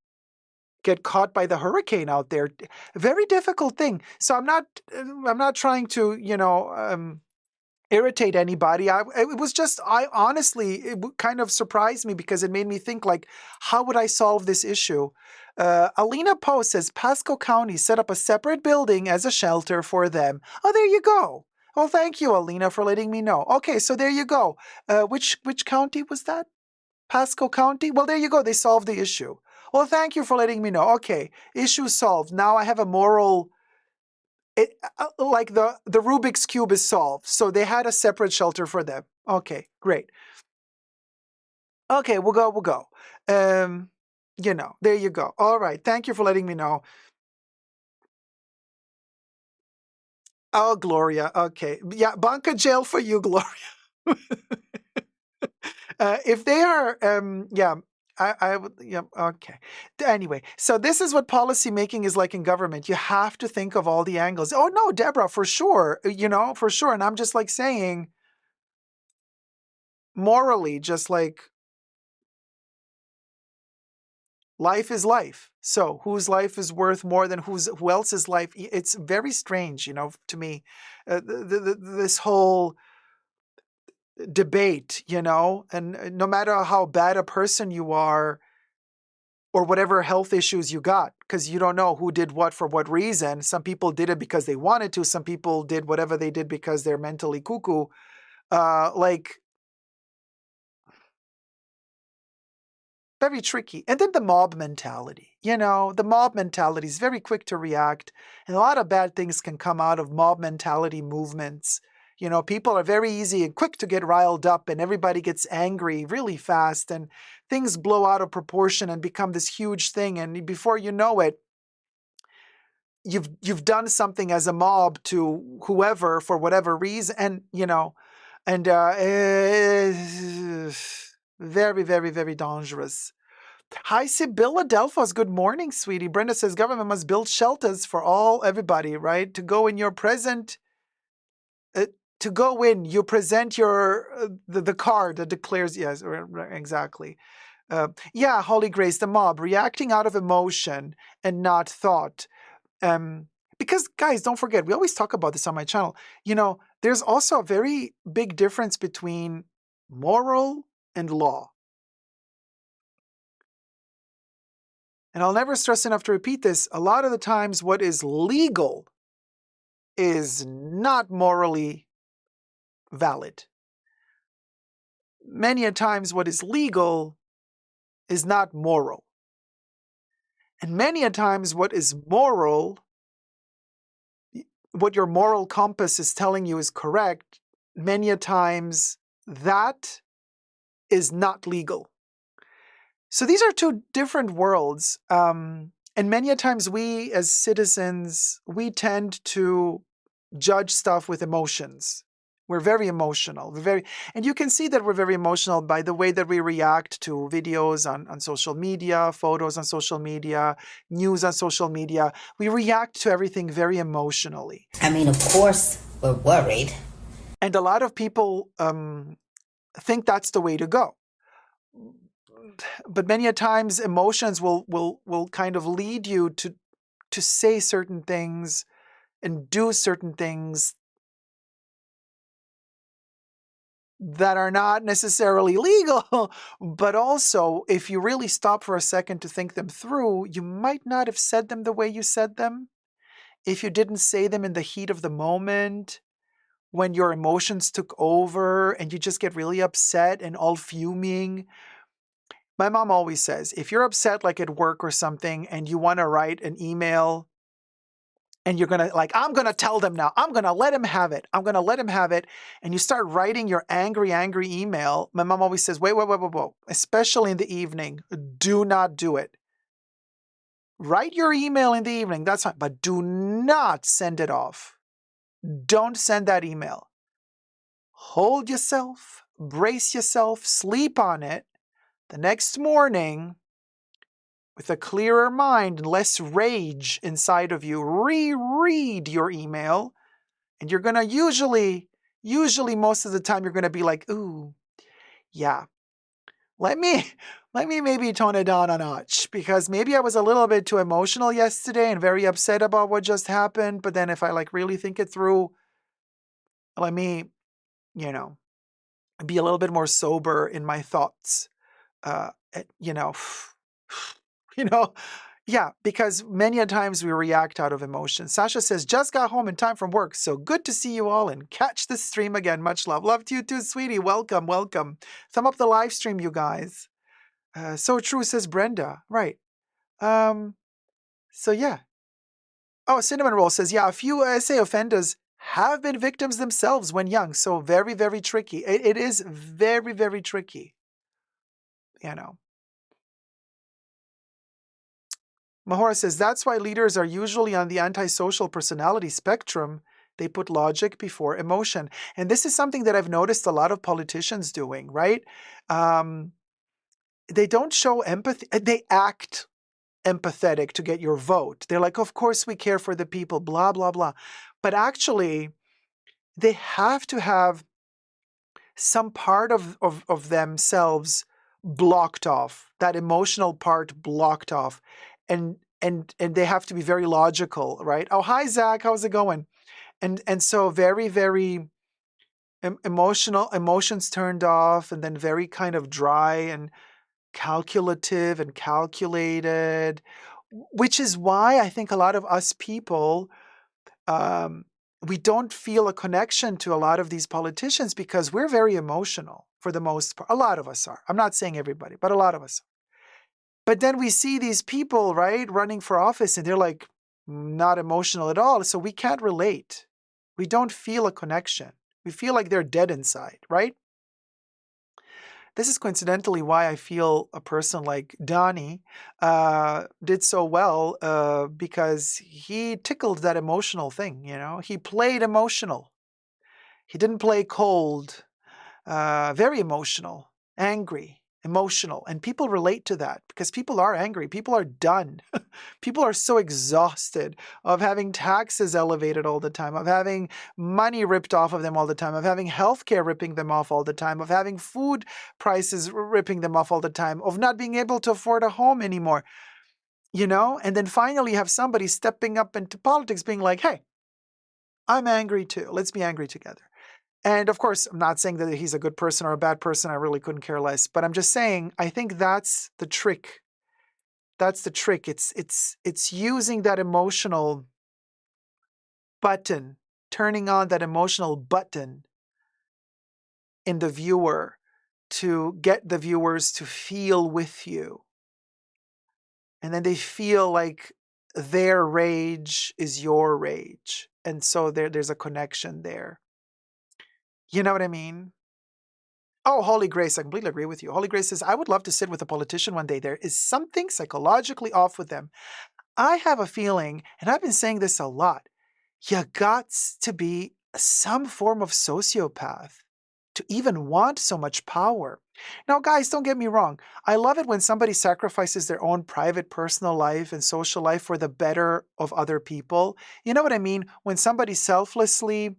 get caught by the hurricane out there. Very difficult thing. So I'm not trying to irritate anybody. It was just, I honestly, kind of surprised me because it made me think, like, how would I solve this issue? Alina Poe says Pasco County set up a separate building as a shelter for them. Oh, there you go. Well, thank you, Alina, for letting me know. Okay, so there you go. Which county was that? Pasco County? Well, there you go. They solved the issue. Well, thank you for letting me know. Okay, issue solved. Now I have a moral... like the Rubik's Cube is solved. So they had a separate shelter for them. Okay, great. Okay, we'll go. There you go. All right, thank you for letting me know. Oh, Gloria. Okay. Yeah, Banca jail for you, Gloria. If they are, yeah, I would, yeah, okay. Anyway, so this is what policy making is like in government. You have to think of all the angles. Oh, no, Deborah, for sure, for sure. And I'm just like saying, morally, just like, life is life. So whose life is worth more than who else's life? It's very strange, to me, this whole debate, and no matter how bad a person you are or whatever health issues you got, because you don't know who did what for what reason. Some people did it because they wanted to. Some people did whatever they did because they're mentally cuckoo. Like, very tricky. And then the mob mentality. The mob mentality is very quick to react. And a lot of bad things can come out of mob mentality movements. People are very easy and quick to get riled up, and everybody gets angry really fast, and things blow out of proportion and become this huge thing. And before you know it, you've done something as a mob to whoever for whatever reason, and very, very, very dangerous. Hi, Sibylla Delphos. Good morning, sweetie. Brenda says government must build shelters for everybody, right? To go in, you present your the card that declares, yes, exactly. Yeah, Holy Grace, the mob reacting out of emotion and not thought. Because, guys, don't forget, we always talk about this on my channel. There's also a very big difference between moral and law. And I'll never stress enough to repeat this. A lot of the times what is legal is not morally valid. Many a times what is legal is not moral. And many a times what is moral, what your moral compass is telling you is correct, many a times that is not legal. So these are two different worlds. And many a times we as citizens, we tend to judge stuff with emotions. We're very emotional. And you can see that we're very emotional by the way that we react to videos on social media, photos on social media, news on social media. We react to everything very emotionally. I mean, of course, we're worried. And a lot of people think that's the way to go. But many a times emotions will kind of lead you to say certain things and do certain things that are not necessarily legal, but also if you really stop for a second to think them through, you might not have said them the way you said them. If you didn't say them in the heat of the moment, when your emotions took over and you just get really upset and all fuming. My mom always says, if you're upset like at work or something and you want to write an email and you're going to I'm going to tell them now, I'm going to let him have it. I'm going to let him have it. And you start writing your angry email. My mom always says, wait, especially in the evening, do not do it. Write your email in the evening. That's fine, but do not send it off. Don't send that email. Hold yourself, brace yourself, sleep on it. The next morning, with a clearer mind and less rage inside of you, reread your email, and you're going to usually most of the time, you're going to be like, ooh, yeah, let me maybe tone it down a notch, because maybe I was a little bit too emotional yesterday and very upset about what just happened. But then if I really think it through, let me, be a little bit more sober in my thoughts. you know, you know, yeah, because many a times we react out of emotion. Sasha says, just got home in time from work. So good to see you all and catch the stream again. Much love. Love to you too, sweetie. Welcome, welcome. Thumb up the live stream, you guys. So true, says Brenda. Right. So yeah. Oh, Cinnamon Roll says, yeah, a few SA offenders have been victims themselves when young. So very, very tricky. It is very, very tricky. Mahora says, that's why leaders are usually on the antisocial personality spectrum. They put logic before emotion. And this is something that I've noticed a lot of politicians doing, right? They don't show empathy. They act empathetic to get your vote. They're like, of course we care for the people, blah, blah, blah. But actually, they have to have some part of themselves blocked off, that emotional part blocked off. And they have to be very logical, right? Oh, hi, Zach. How's it going? And so very, very emotions turned off, and then very kind of dry and calculative and calculated, which is why I think a lot of us people, we don't feel a connection to a lot of these politicians because we're very emotional for the most part. A lot of us are. I'm not saying everybody, but a lot of us. But then we see these people, right, running for office, and they're like not emotional at all. So we can't relate. We don't feel a connection. We feel like they're dead inside, right? This is coincidentally why I feel a person like Donnie did so well, because he tickled that emotional thing, He played emotional. He didn't play cold, very emotional, angry, emotional. And people relate to that because people are angry. People are done. People are so exhausted of having taxes elevated all the time, of having money ripped off of them all the time, of having healthcare ripping them off all the time, of having food prices ripping them off all the time, of not being able to afford a home anymore, And then finally you have somebody stepping up into politics being like, hey, I'm angry too. Let's be angry together. And of course, I'm not saying that he's a good person or a bad person. I really couldn't care less. But I'm just saying, I think that's the trick. That's the trick. It's using that emotional button, turning on that emotional button in the viewer to get the viewers to feel with you. And then they feel like their rage is your rage. And so there's a connection there. You know what I mean? Oh, Holy Grace, I completely agree with you. Holy Grace says, I would love to sit with a politician one day. There is something psychologically off with them. I have a feeling, and I've been saying this a lot, you got to be some form of sociopath to even want so much power. Now, guys, don't get me wrong. I love it when somebody sacrifices their own private personal life and social life for the better of other people. You know what I mean? When somebody selflessly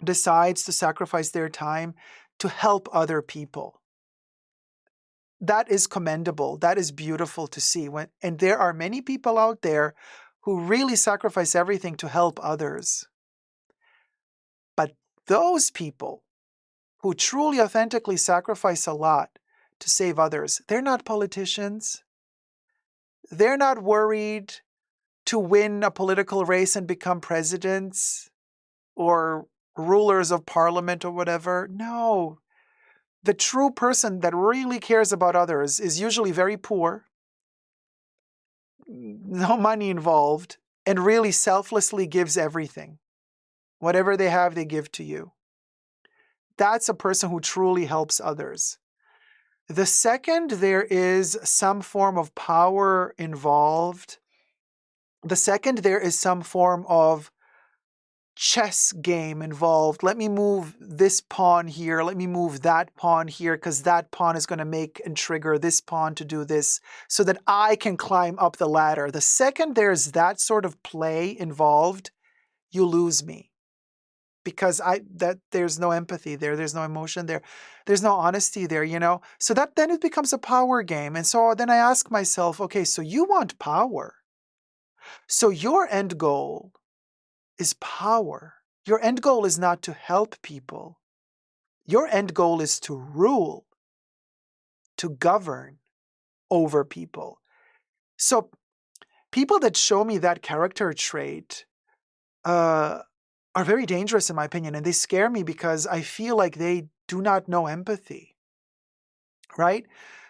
decides to sacrifice their time to help other people. That is commendable. That is beautiful to see. And there are many people out there who really sacrifice everything to help others. But those people who truly authentically sacrifice a lot to save others, they're not politicians. They're not worried to win a political race and become presidents or rulers of parliament or whatever. No. The true person that really cares about others is usually very poor, no money involved, and really selflessly gives everything. Whatever they have, they give to you. That's a person who truly helps others. The second there is some form of power involved, the second there is some form of chess game involved. Let me move this pawn here. Let me move that pawn here because that pawn is going to make and trigger this pawn to do this so that I can climb up the ladder. The second there's that sort of play involved, you lose me because there's no empathy there. There's no emotion there. There's no honesty there, you know? So that then it becomes a power game. And so then I ask myself, okay, so you want power. So your end goal is power. Your end goal is not to help people. Your end goal is to rule, to govern over people. So people that show me that character trait are very dangerous in my opinion, and they scare me because I feel like they do not know empathy, right?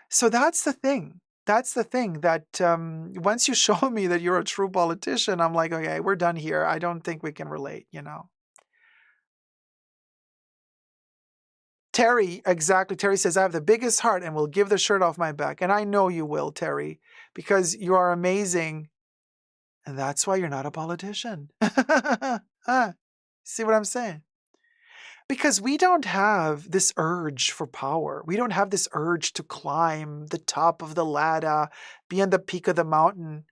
So that's the thing. That's the thing that once you show me that you're a true politician, I'm like, okay, we're done here. I don't think we can relate, you know? Terry, exactly. Terry says, I have the biggest heart and will give the shirt off my back. And I know you will, Terry, because you are amazing. And that's why you're not a politician. See what I'm saying? Because we don't have this urge for power. We don't have this urge to climb the top of the ladder, be on the peak of the mountain.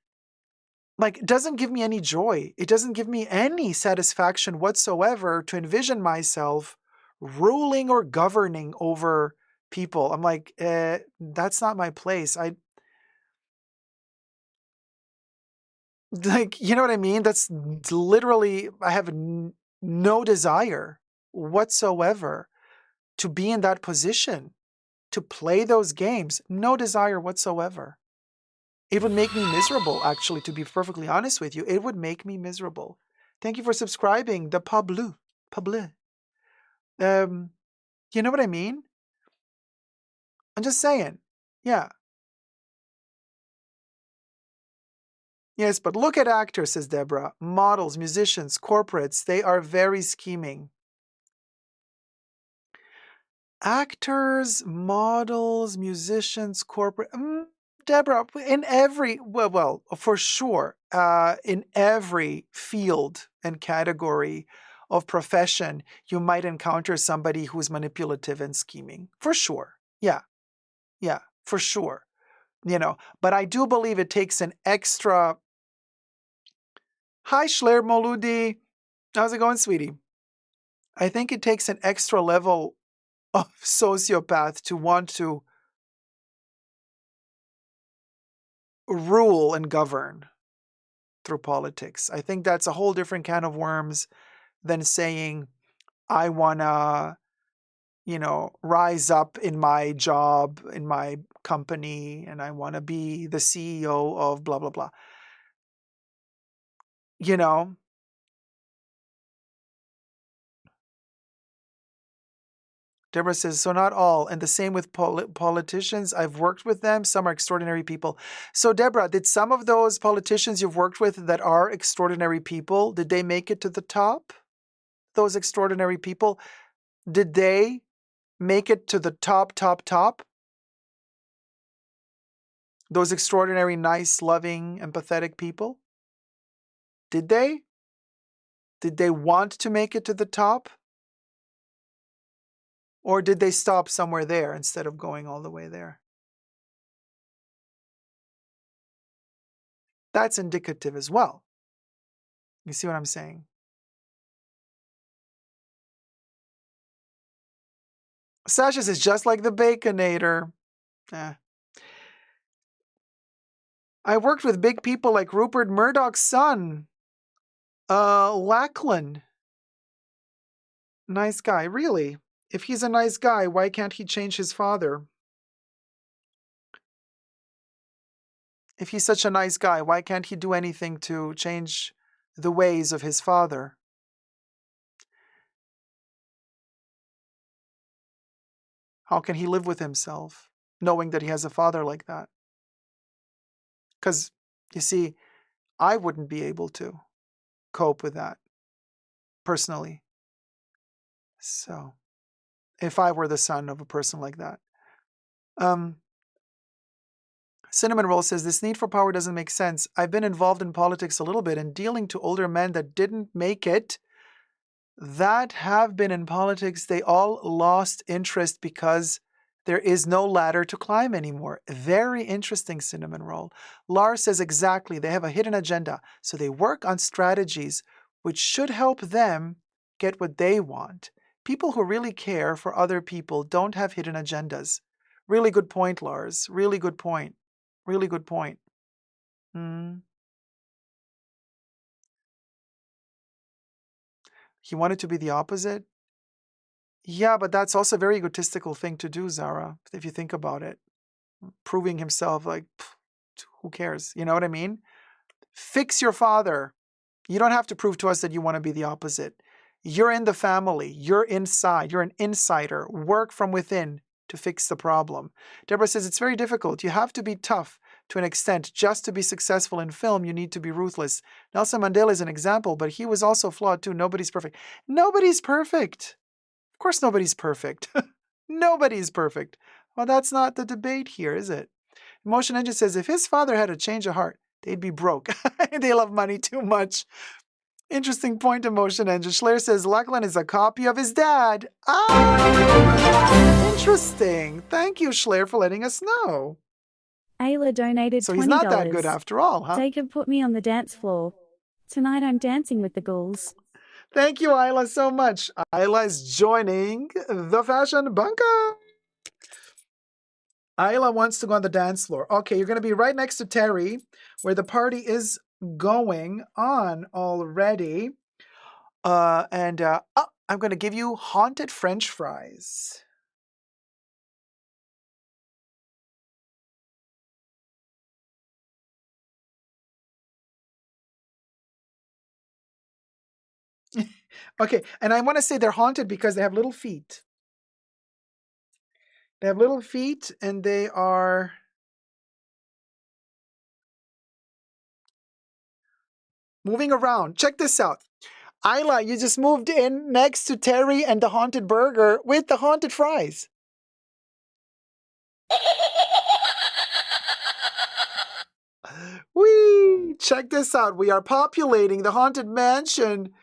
Like, it doesn't give me any joy. It doesn't give me any satisfaction whatsoever to envision myself ruling or governing over people. I'm like, that's not my place. Like, you know what I mean? That's literally, I have no desire whatsoever to be in that position, to play those games. No desire whatsoever. It would make me miserable, actually, to be perfectly honest with you. It would make me miserable. Thank you for subscribing, the Pablo. Pablo. You know what I mean? I'm just saying. Yeah. Yes, but look at actors, says Deborah. Models, musicians, corporates, they are very scheming. Actors, models, musicians, corporate. Deborah, in every, well, for sure, in every field and category of profession, you might encounter somebody who's manipulative and scheming. For sure. Yeah. Yeah, for sure. You know, but I do believe it takes an extra. Hi, Schler Moludi. How's it going, sweetie? I think it takes an extra level of sociopath to want to rule and govern through politics. I think that's a whole different can of worms than saying, I want to, rise up in my job, in my company, and I want to be the CEO of blah, blah, blah. You know, Deborah says, so not all. And the same with politicians. I've worked with them. Some are extraordinary people. So, Deborah, did some of those politicians you've worked with that are extraordinary people, did they make it to the top? Those extraordinary people, did they make it to the top, top, top? Those extraordinary, nice, loving, empathetic people? Did they? Did they want to make it to the top? Or did they stop somewhere there instead of going all the way there? That's indicative as well. You see what I'm saying? Sasha says, just like the Baconator. I worked with big people like Rupert Murdoch's son, Lachlan. Nice guy, really. If he's a nice guy, why can't he change his father? If he's such a nice guy, why can't he do anything to change the ways of his father? How can he live with himself, knowing that he has a father like that? Because, you see, I wouldn't be able to cope with that, personally. So, if I were the son of a person like that. Cinnamon Roll says, this need for power doesn't make sense. I've been involved in politics a little bit and dealing to older men that didn't make it, that have been in politics, they all lost interest because there is no ladder to climb anymore. Very interesting, Cinnamon Roll. Lars says exactly, they have a hidden agenda. So they work on strategies which should help them get what they want. People who really care for other people don't have hidden agendas. Really good point, Lars. Really good point. Really good point. He wanted to be the opposite? Yeah, but that's also a very egotistical thing to do, Zara, if you think about it. Proving himself, like, who cares? You know what I mean? Fix your father. You don't have to prove to us that you want to be the opposite. You're in the family. You're inside. You're an insider. Work from within to fix the problem. Deborah says it's very difficult. You have to be tough to an extent. Just to be successful in film, you need to be ruthless. Nelson Mandela is an example, but he was also flawed too. Nobody's perfect. Nobody's perfect. Of course nobody's perfect. Nobody's perfect. Well, that's not the debate here, is it? Emotion Engine says, if his father had a change of heart, they'd be broke. They love money too much. Interesting point, Emotion Engine. Schler says, Lachlan is a copy of his dad. Ah, interesting. Thank you, Schler, for letting us know. Ayla donated $20. So he's not that good after all, huh? Dacob put me on the dance floor. Tonight I'm dancing with the ghouls. Thank you, Ayla, so much. Ayla is joining the Fashion Bunker. Ayla wants to go on the dance floor. Okay, you're going to be right next to Terry, where the party is going on already. I'm going to give you haunted French fries. Okay, and I want to say they're haunted because they have little feet. They have little feet and they are moving around. Check this out. Ayla, you just moved in next to Terry and the haunted burger with the haunted fries. Whee! Check this out. We are populating the Haunted Mansion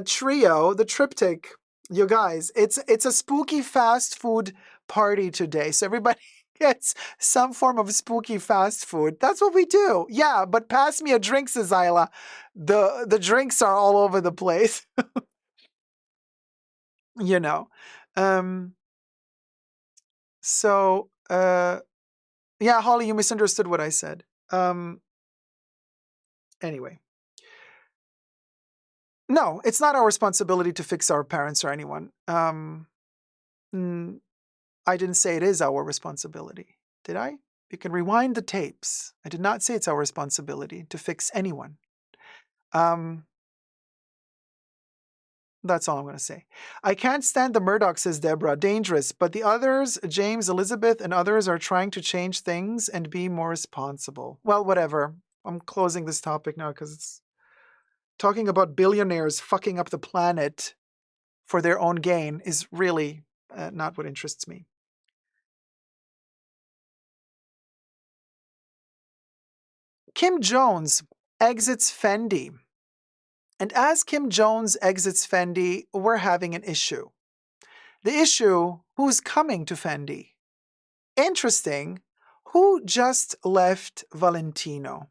trio, the triptych. You guys, it's a spooky fast food party today. So everybody gets some form of spooky fast food. That's what we do. Yeah, but pass me a drink, says Ayla. The drinks are all over the place. You know. Yeah, Holly, you misunderstood what I said. Anyway. No, it's not our responsibility to fix our parents or anyone. I didn't say it is our responsibility, did I? You can rewind the tapes. I did not say it's our responsibility to fix anyone. That's all I'm going to say. I can't stand the Murdoch, says Deborah. Dangerous. But the others, James, Elizabeth, and others are trying to change things and be more responsible. Well, whatever. I'm closing this topic now because it's talking about billionaires fucking up the planet for their own gain is really not what interests me. Kim Jones exits Fendi And as Kim Jones exits Fendi, we're having an issue. The issue, who's coming to Fendi? Interesting, who just left Valentino?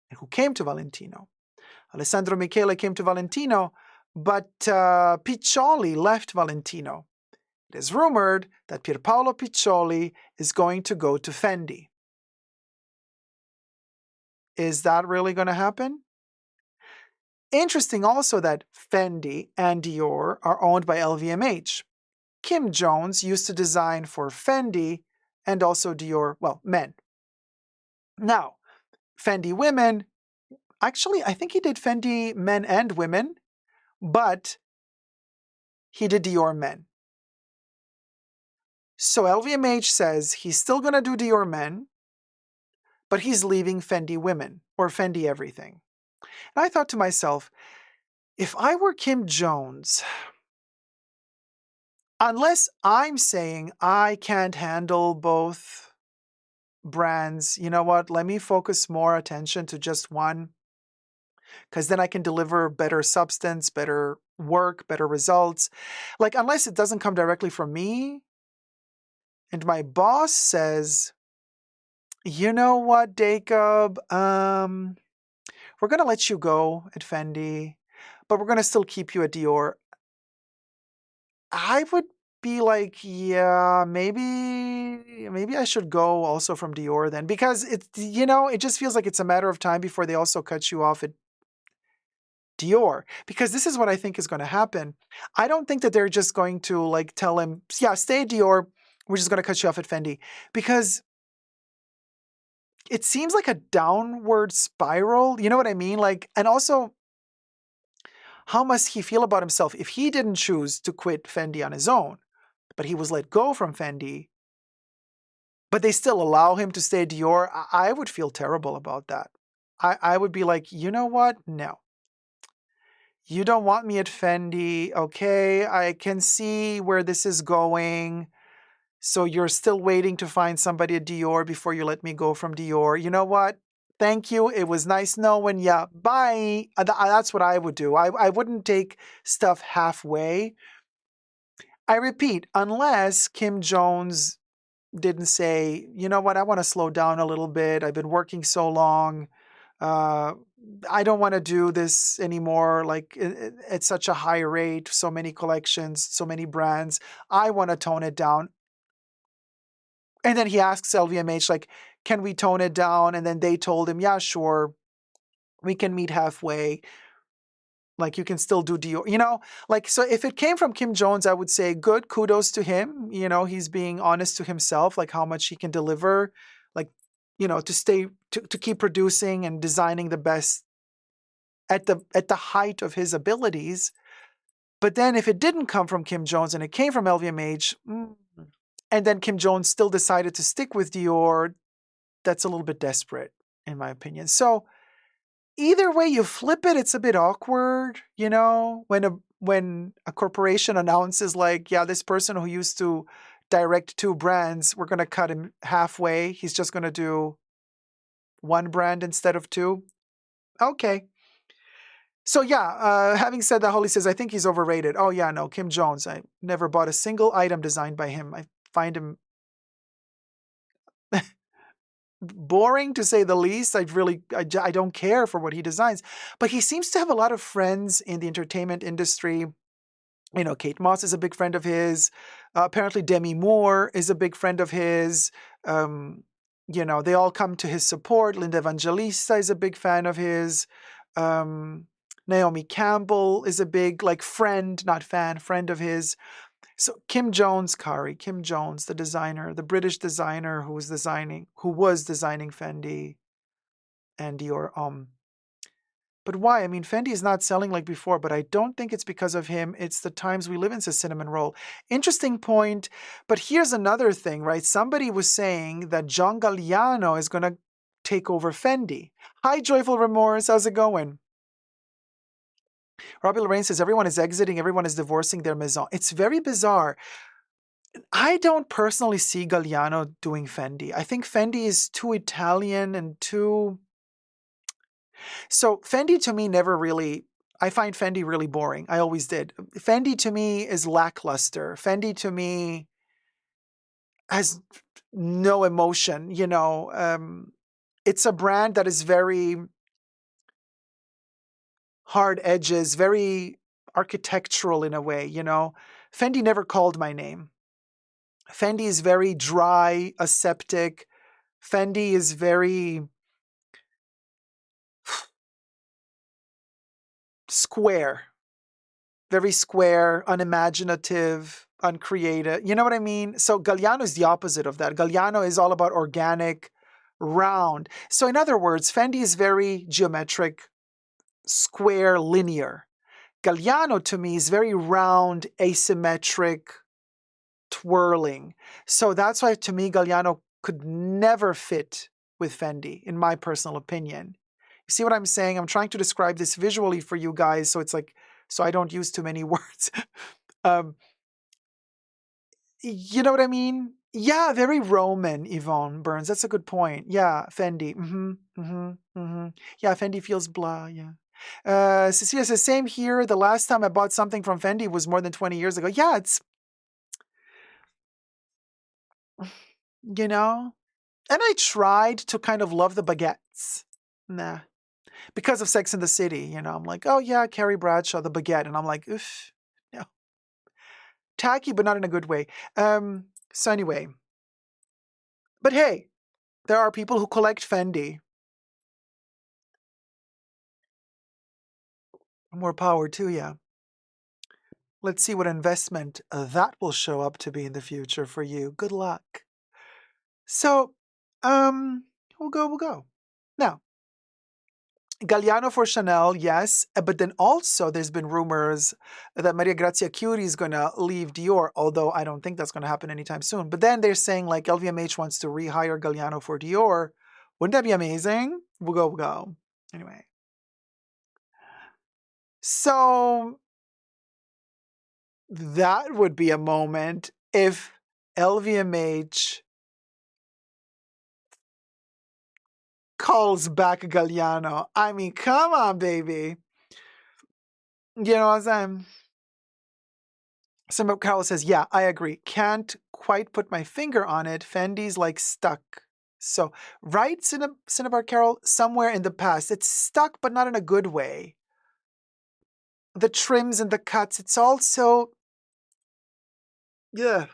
And who came to Valentino? Alessandro Michele came to Valentino, but Piccioli left Valentino. It is rumored that Pierpaolo Piccioli is going to go to Fendi. Is that really going to happen? Interesting also that Fendi and Dior are owned by LVMH. Kim Jones used to design for Fendi and also Dior, well, men. Now, Fendi women, actually, I think he did Fendi men and women, but he did Dior men. So LVMH says he's still going to do Dior men, but he's leaving Fendi women or Fendi everything. And I thought to myself, if I were Kim Jones, unless I'm saying I can't handle both brands, you know what, let me focus more attention to just one, because then I can deliver better substance, better work, better results. Like, unless it doesn't come directly from me, and my boss says, you know what, Dacob, we're going to let you go at Fendi, but we're going to still keep you at Dior. I would be like, yeah, maybe I should go also from Dior then, because it, you know, it just feels like it's a matter of time before they also cut you off at Dior, because this is what I think is going to happen. I don't think that they're just going to like tell him, yeah, stay at Dior, we're just going to cut you off at Fendi, because it seems like a downward spiral. You know what I mean? Like, and also, how must he feel about himself if he didn't choose to quit Fendi on his own, but he was let go from Fendi, but they still allow him to stay at Dior? I would feel terrible about that. I would be like, you know what? No. You don't want me at Fendi. Okay, I can see where this is going. So you're still waiting to find somebody at Dior before you let me go from Dior. You know what? Thank you. It was nice knowing ya. Bye. That's what I would do. I wouldn't take stuff halfway. I repeat, unless Kim Jones didn't say, you know what, I want to slow down a little bit. I've been working so long. I don't want to do this anymore, like at such a high rate, so many collections, so many brands. I want to tone it down. And then he asks LVMH, like, can we tone it down? And then they told him, yeah, sure, we can meet halfway. Like, you can still do Dior, you know? Like, so if it came from Kim Jones, I would say, good, kudos to him. You know, he's being honest to himself, like how much he can deliver, like, you know, to keep producing and designing the best at the height of his abilities. But then if it didn't come from Kim Jones and it came from LVMH, and then Kim Jones still decided to stick with Dior, that's a little bit desperate, in my opinion. So either way you flip it, it's a bit awkward, you know, when a corporation announces like, yeah, this person who used to direct two brands, we're going to cut him halfway. He's just going to do one brand instead of two. Okay. So yeah, having said that, Holly says, I think he's overrated. Oh yeah, no, Kim Jones. I never bought a single item designed by him. I find him boring, to say the least. I don't care for what he designs. But he seems to have a lot of friends in the entertainment industry. You know, Kate Moss is a big friend of his. Apparently Demi Moore is a big friend of his. You know, they all come to his support. Linda Evangelista is a big fan of his. Naomi Campbell is a big, like, friend, not fan, friend of his. So Kim Jones, Kim Jones, the designer, the British designer who was designing Fendi and Dior. But why? I mean, Fendi is not selling like before, but I don't think it's because of him. It's the times we live in, says Cinnamon Roll. Interesting point. But here's another thing, right? Somebody was saying that John Galliano is going to take over Fendi. Hi, Joyful Remorse. How's it going? Robbie Lorraine says, everyone is exiting, everyone is divorcing their maison. It's very bizarre. I don't personally see Galliano doing Fendi. I think Fendi is too Italian and too... So Fendi to me never really... I find Fendi really boring. I always did. Fendi to me is lackluster. Fendi to me has no emotion, you know. It's a brand that is very hard edges, very architectural in a way, you know. Fendi never called my name. Fendi is very dry, aseptic. Fendi is very square, unimaginative, uncreative. You know what I mean? So Galliano is the opposite of that. Galliano is all about organic, round. So in other words, Fendi is very geometric, square, linear. Galliano to me is very round, asymmetric, twirling. So that's why to me Galliano could never fit with Fendi, in my personal opinion. You see what I'm saying? I'm trying to describe this visually for you guys, so it's like, so I don't use too many words. um, you know what I mean? Yeah, very Roman, Yvonne Burns. That's a good point. Yeah, Fendi. Yeah, Fendi feels blah, yeah. Cecilia says, same here. The last time I bought something from Fendi was more than 20 years ago. Yeah, it's, you know, and I tried to kind of love the baguettes. Nah. Because of Sex in the City, you know, I'm like, oh yeah, Carrie Bradshaw, the baguette. And I'm like, oof, no. Tacky, but not in a good way. So anyway. But hey, there are people who collect Fendi. More power to you. Let's see what investment that will show up to be in the future for you. Good luck. So, we'll go. Now, Galliano for Chanel, yes, but then also there's been rumors that Maria Grazia Chiuri is going to leave Dior, although I don't think that's going to happen anytime soon. But then they're saying like LVMH wants to rehire Galliano for Dior. Wouldn't that be amazing? We'll go. Anyway. So that would be a moment if LVMH calls back Galliano. I mean, come on, baby. You know what I'm saying? Some Carol says, yeah, I agree. Can't quite put my finger on it. Fendi's like stuck. So, right, Cinnabar Carol, somewhere in the past. It's stuck, but not in a good way. The trims and the cuts, it's also, yeah,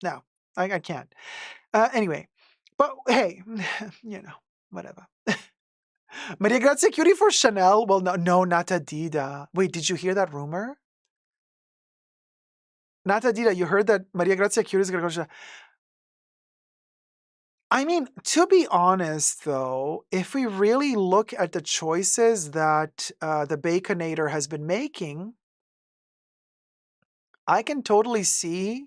no, I can't. Anyway, but hey, you know, whatever. Maria Grazia Chiuri for Chanel? Well, no, not Adidas. Wait, did you hear that rumor? Not Adidas. You heard that Maria Grazia Chiuri is going to go to Chanel. I mean, to be honest, though, if we really look at the choices that the Baconator has been making, I can totally see,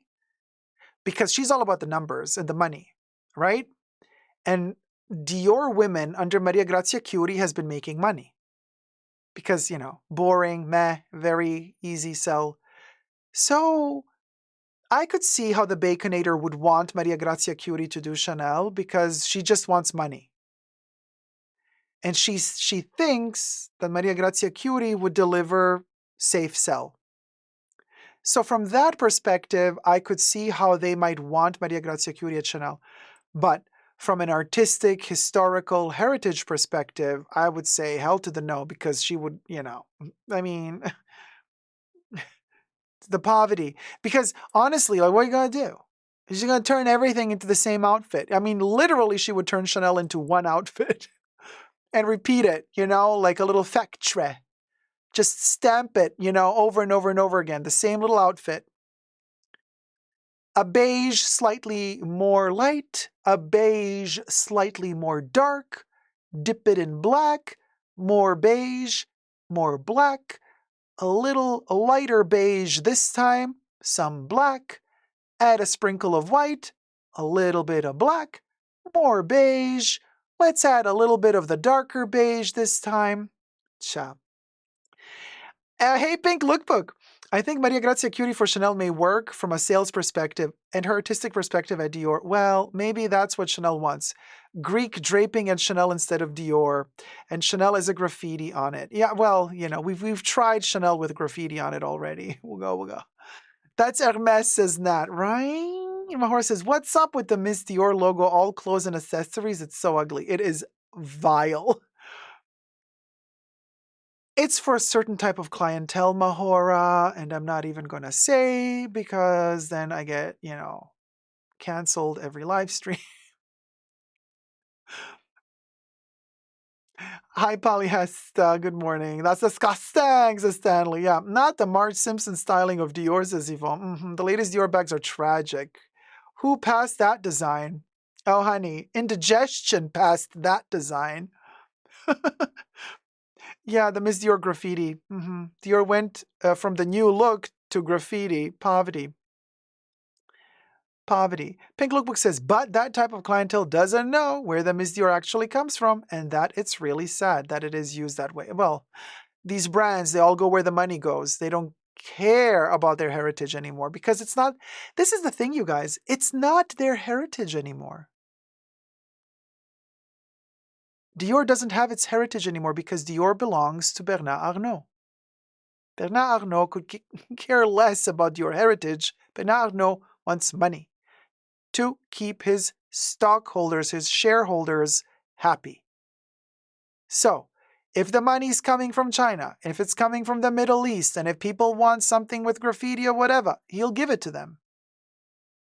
because she's all about the numbers and the money, right? And Dior women under Maria Grazia Chiuri has been making money because, you know, boring, meh, very easy sell. So I could see how the Baconator would want Maria Grazia Chiuri to do Chanel because she just wants money. And she thinks that Maria Grazia Chiuri would deliver safe sell. So from that perspective, I could see how they might want Maria Grazia Chiuri at Chanel. But from an artistic, historical, heritage perspective, I would say hell to the no, because she would, you know, I mean, the poverty. Because honestly, like, what are you going to do? She's going to turn everything into the same outfit. I mean, literally, she would turn Chanel into one outfit and repeat it, you know, like a little factory. Just stamp it, you know, over and over and over again. The same little outfit. A beige slightly more light, a beige slightly more dark, dip it in black, more beige, more black, a little lighter beige this time, some black, add a sprinkle of white, a little bit of black, more beige, let's add a little bit of the darker beige this time. Cha. Hey, Pink Lookbook. I think Maria Grazia Curie for Chanel may work from a sales perspective and her artistic perspective at Dior. Well, maybe that's what Chanel wants. Greek draping at Chanel instead of Dior, and Chanel is a graffiti on it. Yeah, well, we've tried Chanel with graffiti on it already. We'll go. That's Hermes, says Nat, right? Mahor says, what's up with the Miss Dior logo, all clothes and accessories? It's so ugly. It is vile. It's for a certain type of clientele, Mahora, and I'm not even going to say because then I get, canceled every live stream. Hi, Polyhesta. Good morning. That's disgusting, says Stanley. Yeah, not the Marge Simpson styling of Dior, says Yvonne. The latest Dior bags are tragic. Who passed that design? Oh, honey, indigestion passed that design. Yeah, the Miss Dior graffiti. Dior went from the new look to graffiti. Poverty. Pink Lookbook says, but that type of clientele doesn't know where the Miss Dior actually comes from, and that it's really sad that it is used that way. Well, these brands, they all go where the money goes. They don't care about their heritage anymore because it's not, this is the thing, you guys, it's not their heritage anymore. Dior doesn't have its heritage anymore because Dior belongs to Bernard Arnault. Bernard Arnault could care less about Dior heritage. Bernard Arnault wants money to keep his stockholders, his shareholders happy. So, if the money's coming from China, if it's coming from the Middle East, and if people want something with graffiti or whatever, he'll give it to them.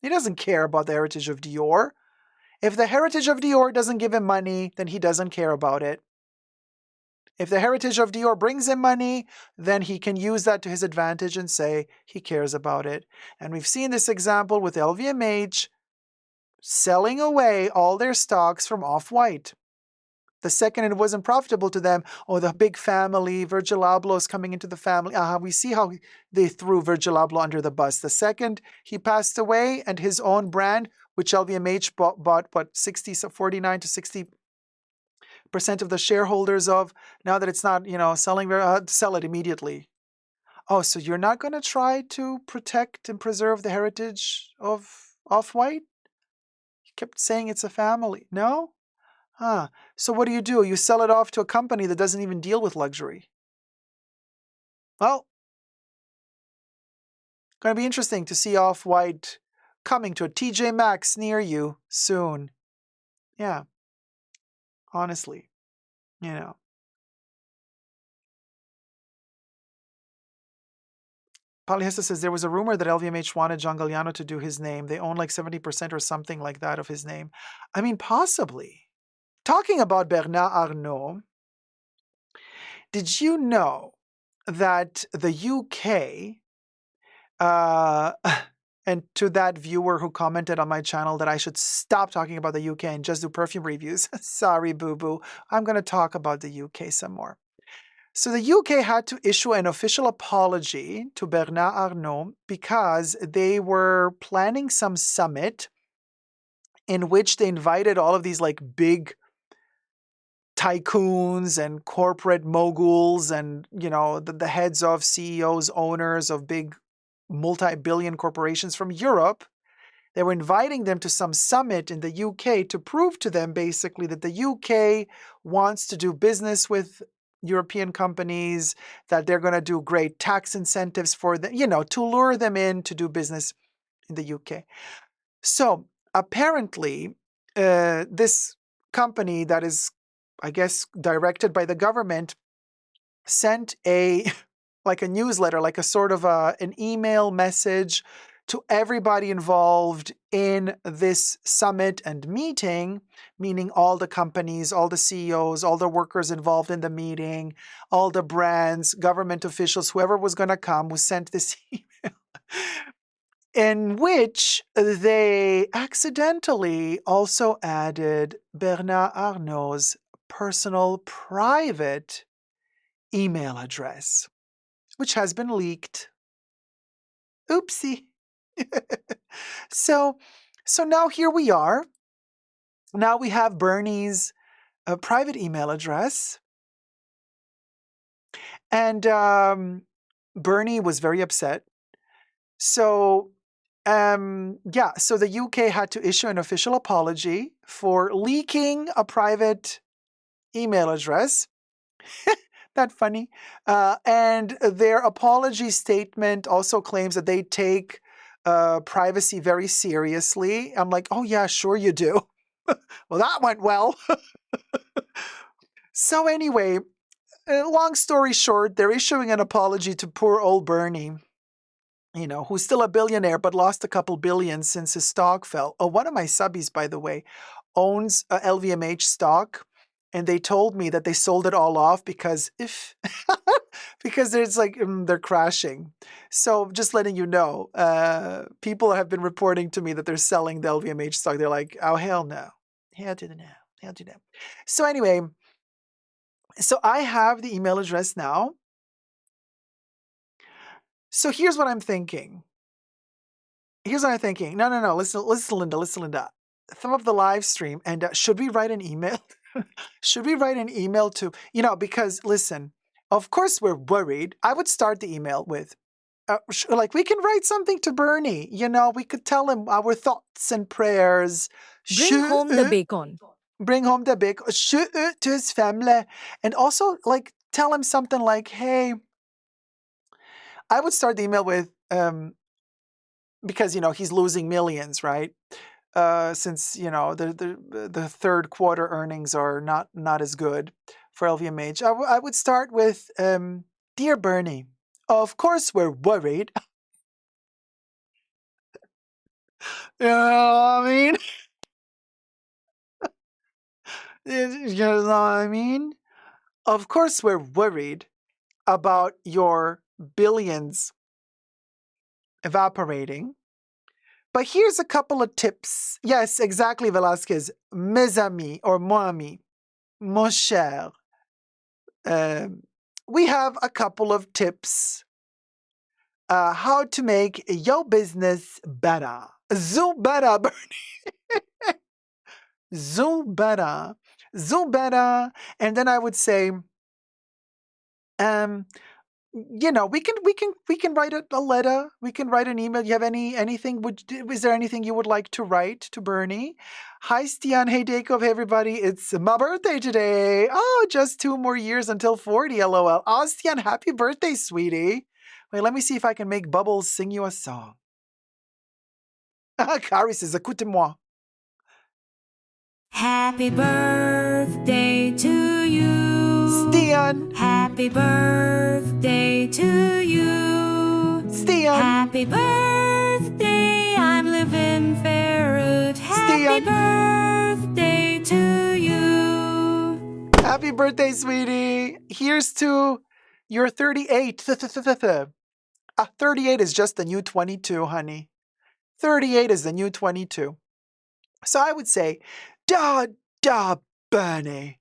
He doesn't care about the heritage of Dior. If the heritage of Dior doesn't give him money, then he doesn't care about it. If the heritage of Dior brings him money, then he can use that to his advantage and say he cares about it. And we've seen this example with LVMH selling away all their stocks from Off-White. The second it wasn't profitable to them, the big family, Virgil Abloh is coming into the family. We see how they threw Virgil Abloh under the bus. The second he passed away and his own brand, which LVMH bought 49 to 60% of the shareholders of, now that it's not, selling, sell it immediately. Oh, so you're not going to try to protect and preserve the heritage of Off-White? You kept saying it's a family. No? So what do? You sell it off to a company that doesn't even deal with luxury. Well, going to be interesting to see Off-White coming to a TJ Maxx near you soon. Yeah, honestly, Polyhesta says there was a rumor that LVMH wanted John Galliano to do his name. They own like 70% or something like that of his name. I mean, possibly. Talking about Bernard Arnault, did you know that the UK, and to that viewer who commented on my channel that I should stop talking about the UK and just do perfume reviews, sorry, boo-boo, I'm going to talk about the UK some more. So the UK had to issue an official apology to Bernard Arnault because they were planning some summit in which they invited all of these like big tycoons and corporate moguls and, the heads of CEOs, owners of big multi-billion corporations from Europe. They were inviting them to some summit in the UK to prove to them basically that the UK wants to do business with European companies, that they're going to do great tax incentives for them, to lure them in to do business in the UK. So apparently, this company that is, I guess, directed by the government sent a newsletter, like a sort of an email message to everybody involved in this summit and meeting, meaning all the companies, all the CEOs, all the workers involved in the meeting, all the brands, government officials, whoever was going to come was sent this email in which they accidentally also added Bernard Arnault's personal private email address, which has been leaked. Oopsie. So now here we are. Now we have Bernie's private email address. And Bernie was very upset. So, so the UK had to issue an official apology for leaking a private email address. That funny. And their apology statement also claims that they take privacy very seriously. I'm like, oh yeah, sure you do. Well, that went well. So anyway, long story short, they're issuing an apology to poor old Bernie, who's still a billionaire but lost a couple billion since his stock fell. Oh, one of my subbies, by the way, owns LVMH stock, and they told me that they sold it all off because because there's they're crashing. So just letting you know, people have been reporting to me that they're selling the LVMH stock. They're like, oh hell no, hell to the no, hell to no. So anyway, so I have the email address now. So here's what I'm thinking. No. Listen, Linda. Thumb up the live stream, and should we write an email? Should we write an email to, because listen, of course we're worried. I would start the email with, we can write something to Bernie. We could tell him our thoughts and prayers. Bring home the bacon. Bring home the bacon to his family. And also, tell him something like, hey, I would start the email with, because, he's losing millions, right? Since, the third quarter earnings are not as good for LVMH. I would start with, Dear Bernie, of course we're worried. You know what I mean? You know what I mean? Of course we're worried about your billions evaporating. But here's a couple of tips. Yes, exactly, Velasquez. Mes amis, or mon ami, mon cher. We have a couple of tips. How to make your business better. Zoom better, Bernie. Zoom better. Zoom better. And then I would say, we can write a letter. We can write an email. You have anything? Is there anything you would like to write to Bernie? Hi, Stian. Hey, Dacob. Hey, everybody. It's my birthday today. Oh, just 2 more years until 40. LOL. Oh, Stian, happy birthday, sweetie. Wait, let me see if I can make Bubbles sing you a song. Kari says, écoutez-moi. Happy birthday to you. Stian. Happy birthday to you. Stian. Happy birthday, I'm living Ferret. Happy birthday to you. Happy birthday, sweetie. Here's to your 38. 38 is just the new 22, honey. 38 is the new 22. So I would say, da Bernie.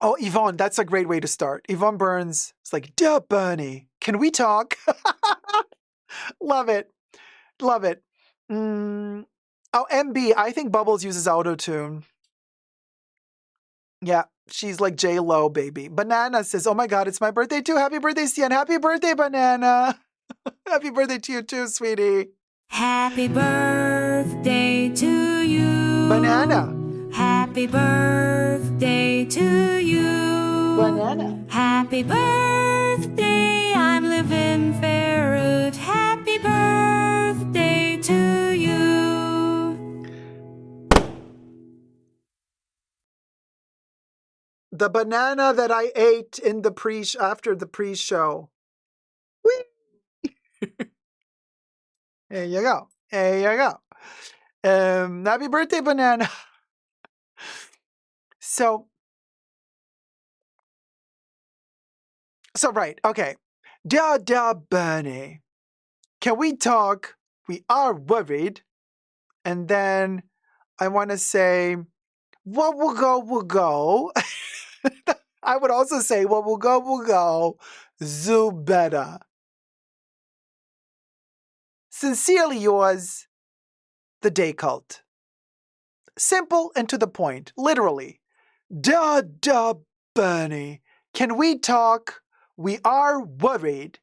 Oh, Yvonne, that's a great way to start. Yvonne Burns, it's like, da Bernie, can we talk? Love it. Love it. Oh, MB, I think Bubbles uses auto-tune. Yeah, she's like J-Lo, baby. Banana says, oh my God, it's my birthday too. Happy birthday, Stian. Happy birthday, Banana. Happy birthday to you too, sweetie. Happy birthday to you. Banana. Happy birthday to you. Banana. Happy birthday, I'm living Ferret. Happy birthday to you. The banana that I ate in the after the pre-show. Whee! There you go. There you go. Happy birthday, banana. So right, okay. Da Bernie. Can we talk? We are worried. And then I want to say, what will go, will go. I would also say, what will go, will go. Zoo better. Sincerely yours, the Day Cult. Simple and to the point, literally. Da Bernie. Can we talk? we are worried.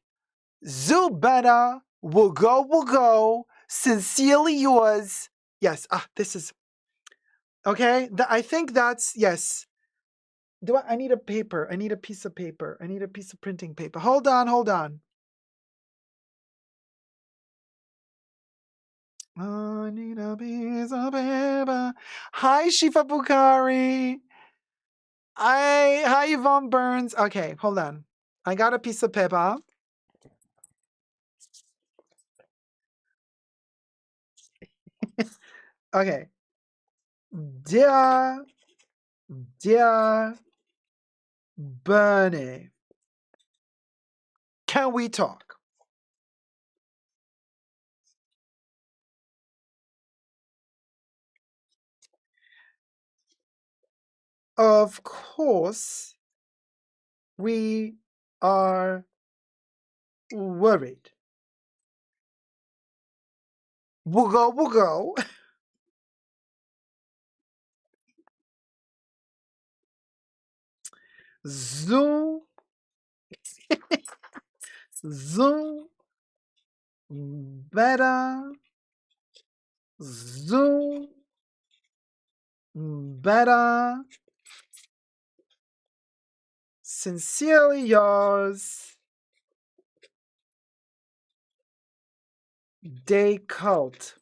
Zubeda will go. Sincerely yours. Yes, this is okay. I think that's yes. I need a paper. I need a piece of paper. I need a piece of printing paper. Hold on. I need a piece of paper. Hi, Shifa Bukhari. Hi, Yvonne Burns. Okay, hold on. I got a piece of paper. Okay. Dear Bernie, can we talk? Of course, we are worried. We'll go. Zoom. Zoom. Better. Zoom. Better. Sincerely yours, Dacob.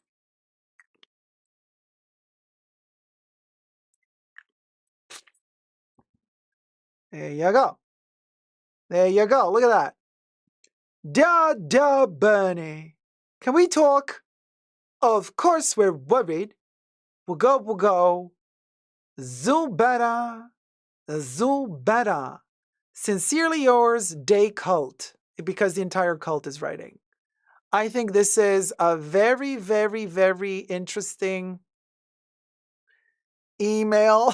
There you go. Look at that. Dear Bernie, can we talk? Of course we're worried. We'll go. Zubeda. Sincerely yours, Dacob. Because the entire cult is writing. I think this is a very, very, very interesting email.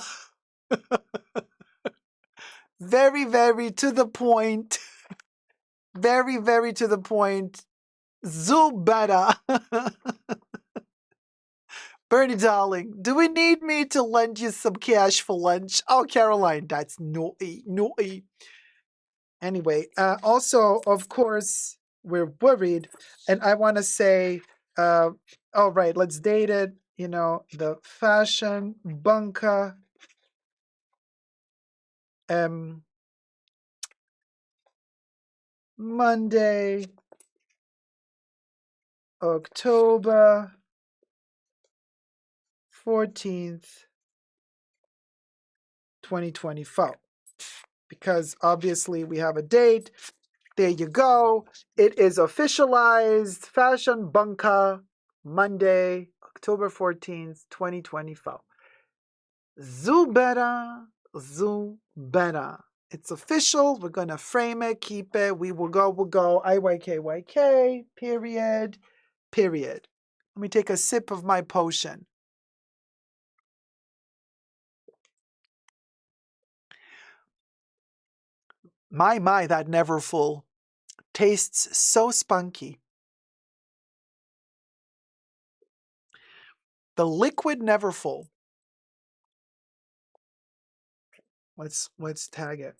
Very, very to the point. Very, very to the point. Zubeda. Bernie, darling, do we need me to lend you some cash for lunch? Oh, Caroline, that's naughty. Anyway, also, of course, we're worried. And I want to say, all right, let's date it. You know, the fashion bunker. Monday, October 14th, 2024. Because obviously we have a date. There you go. It is officialized. Fashion Bunker, Monday, October 14th, 2024. Zubeda. It's official. We're going to frame it, keep it. We'll go. IYKYK, period. Let me take a sip of my potion. My, that neverfull tastes so spunky. The liquid neverfull. Let's tag it.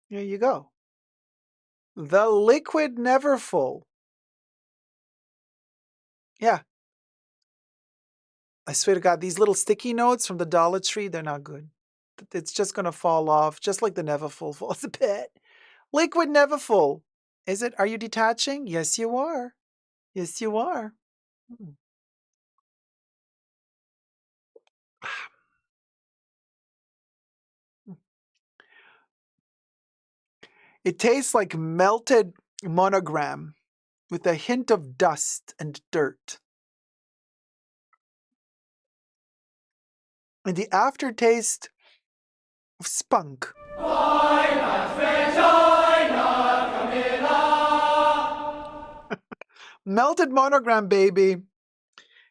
There you go. The liquid neverfull. Yeah. I swear to God, these little sticky notes from the Dollar Tree, they're not good. It's just going to fall off, just like the neverfull falls a bit. Liquid neverfull. Is it? Are you detaching? Yes, you are. Yes, you are. It tastes like melted monogram with a hint of dust and dirt. And the aftertaste of spunk. Melted monogram, baby.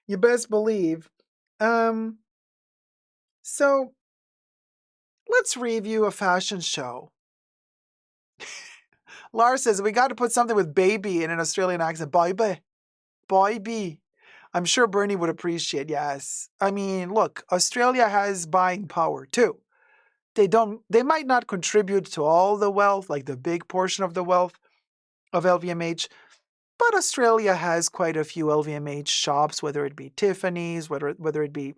You best believe. So let's review a fashion show. Lars says we got to put something with baby in an Australian accent. Baby. Baby. I'm sure Bernie would appreciate, yes. I mean, look, Australia has buying power too. They might not contribute to all the wealth, like the big portion of the wealth of LVMH, but Australia has quite a few LVMH shops, whether it be Tiffany's, whether it be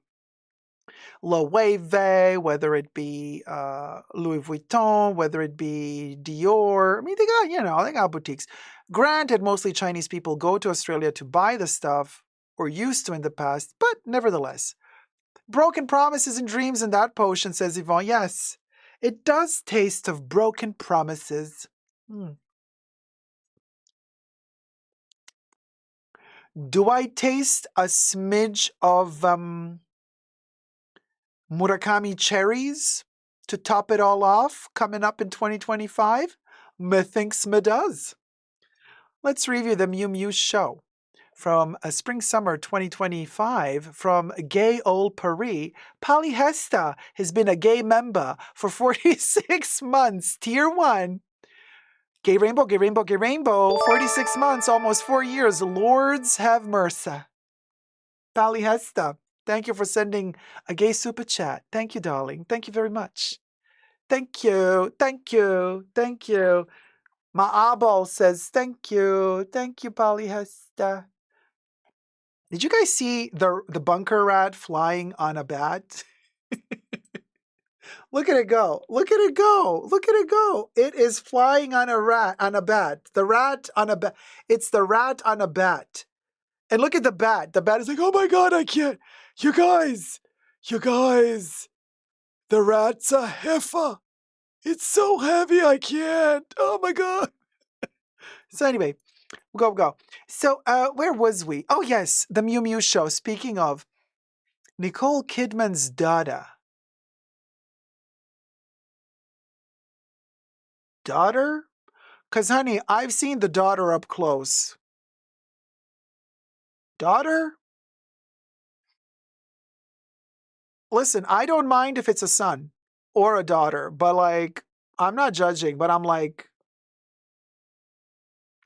Loewe, whether it be Louis Vuitton, whether it be Dior. I mean, they got boutiques. Granted, mostly Chinese people go to Australia to buy the stuff, or used to in the past, but nevertheless. Broken promises and dreams in that potion, says Yvonne. Yes, it does taste of broken promises. Do I taste a smidge of Murakami cherries to top it all off coming up in 2025? Methinks me does. Let's review the Miu Miu show from Spring-Summer 2025 from Gay Old Paris. Pali Hesta has been a gay member for 46 months. Tier 1. Gay Rainbow, Gay Rainbow, Gay Rainbow. 46 months, almost 4 years. Lords have mercy. Pali Hesta, thank you for sending a gay super chat. Thank you, darling. Thank you very much. Thank you. Thank you. Thank you. Maabal says, thank you. Thank you, Pali Hesta. Did you guys see the bunker rat flying on a bat? Look at it go. Look at it go. Look at it go. It is flying on a bat. The rat on a bat. It's the rat on a bat. And look at the bat. The bat is like, oh my God, I can't. You guys. The rat's a heifer. It's so heavy, I can't. Oh my God. So anyway, go. So where was we? Oh yes, the Miu Miu show. Speaking of, Nicole Kidman's daughter. Daughter? Because honey, I've seen the daughter up close. Daughter? Listen, I don't mind if it's a son or a daughter, but like, I'm not judging, but I'm like,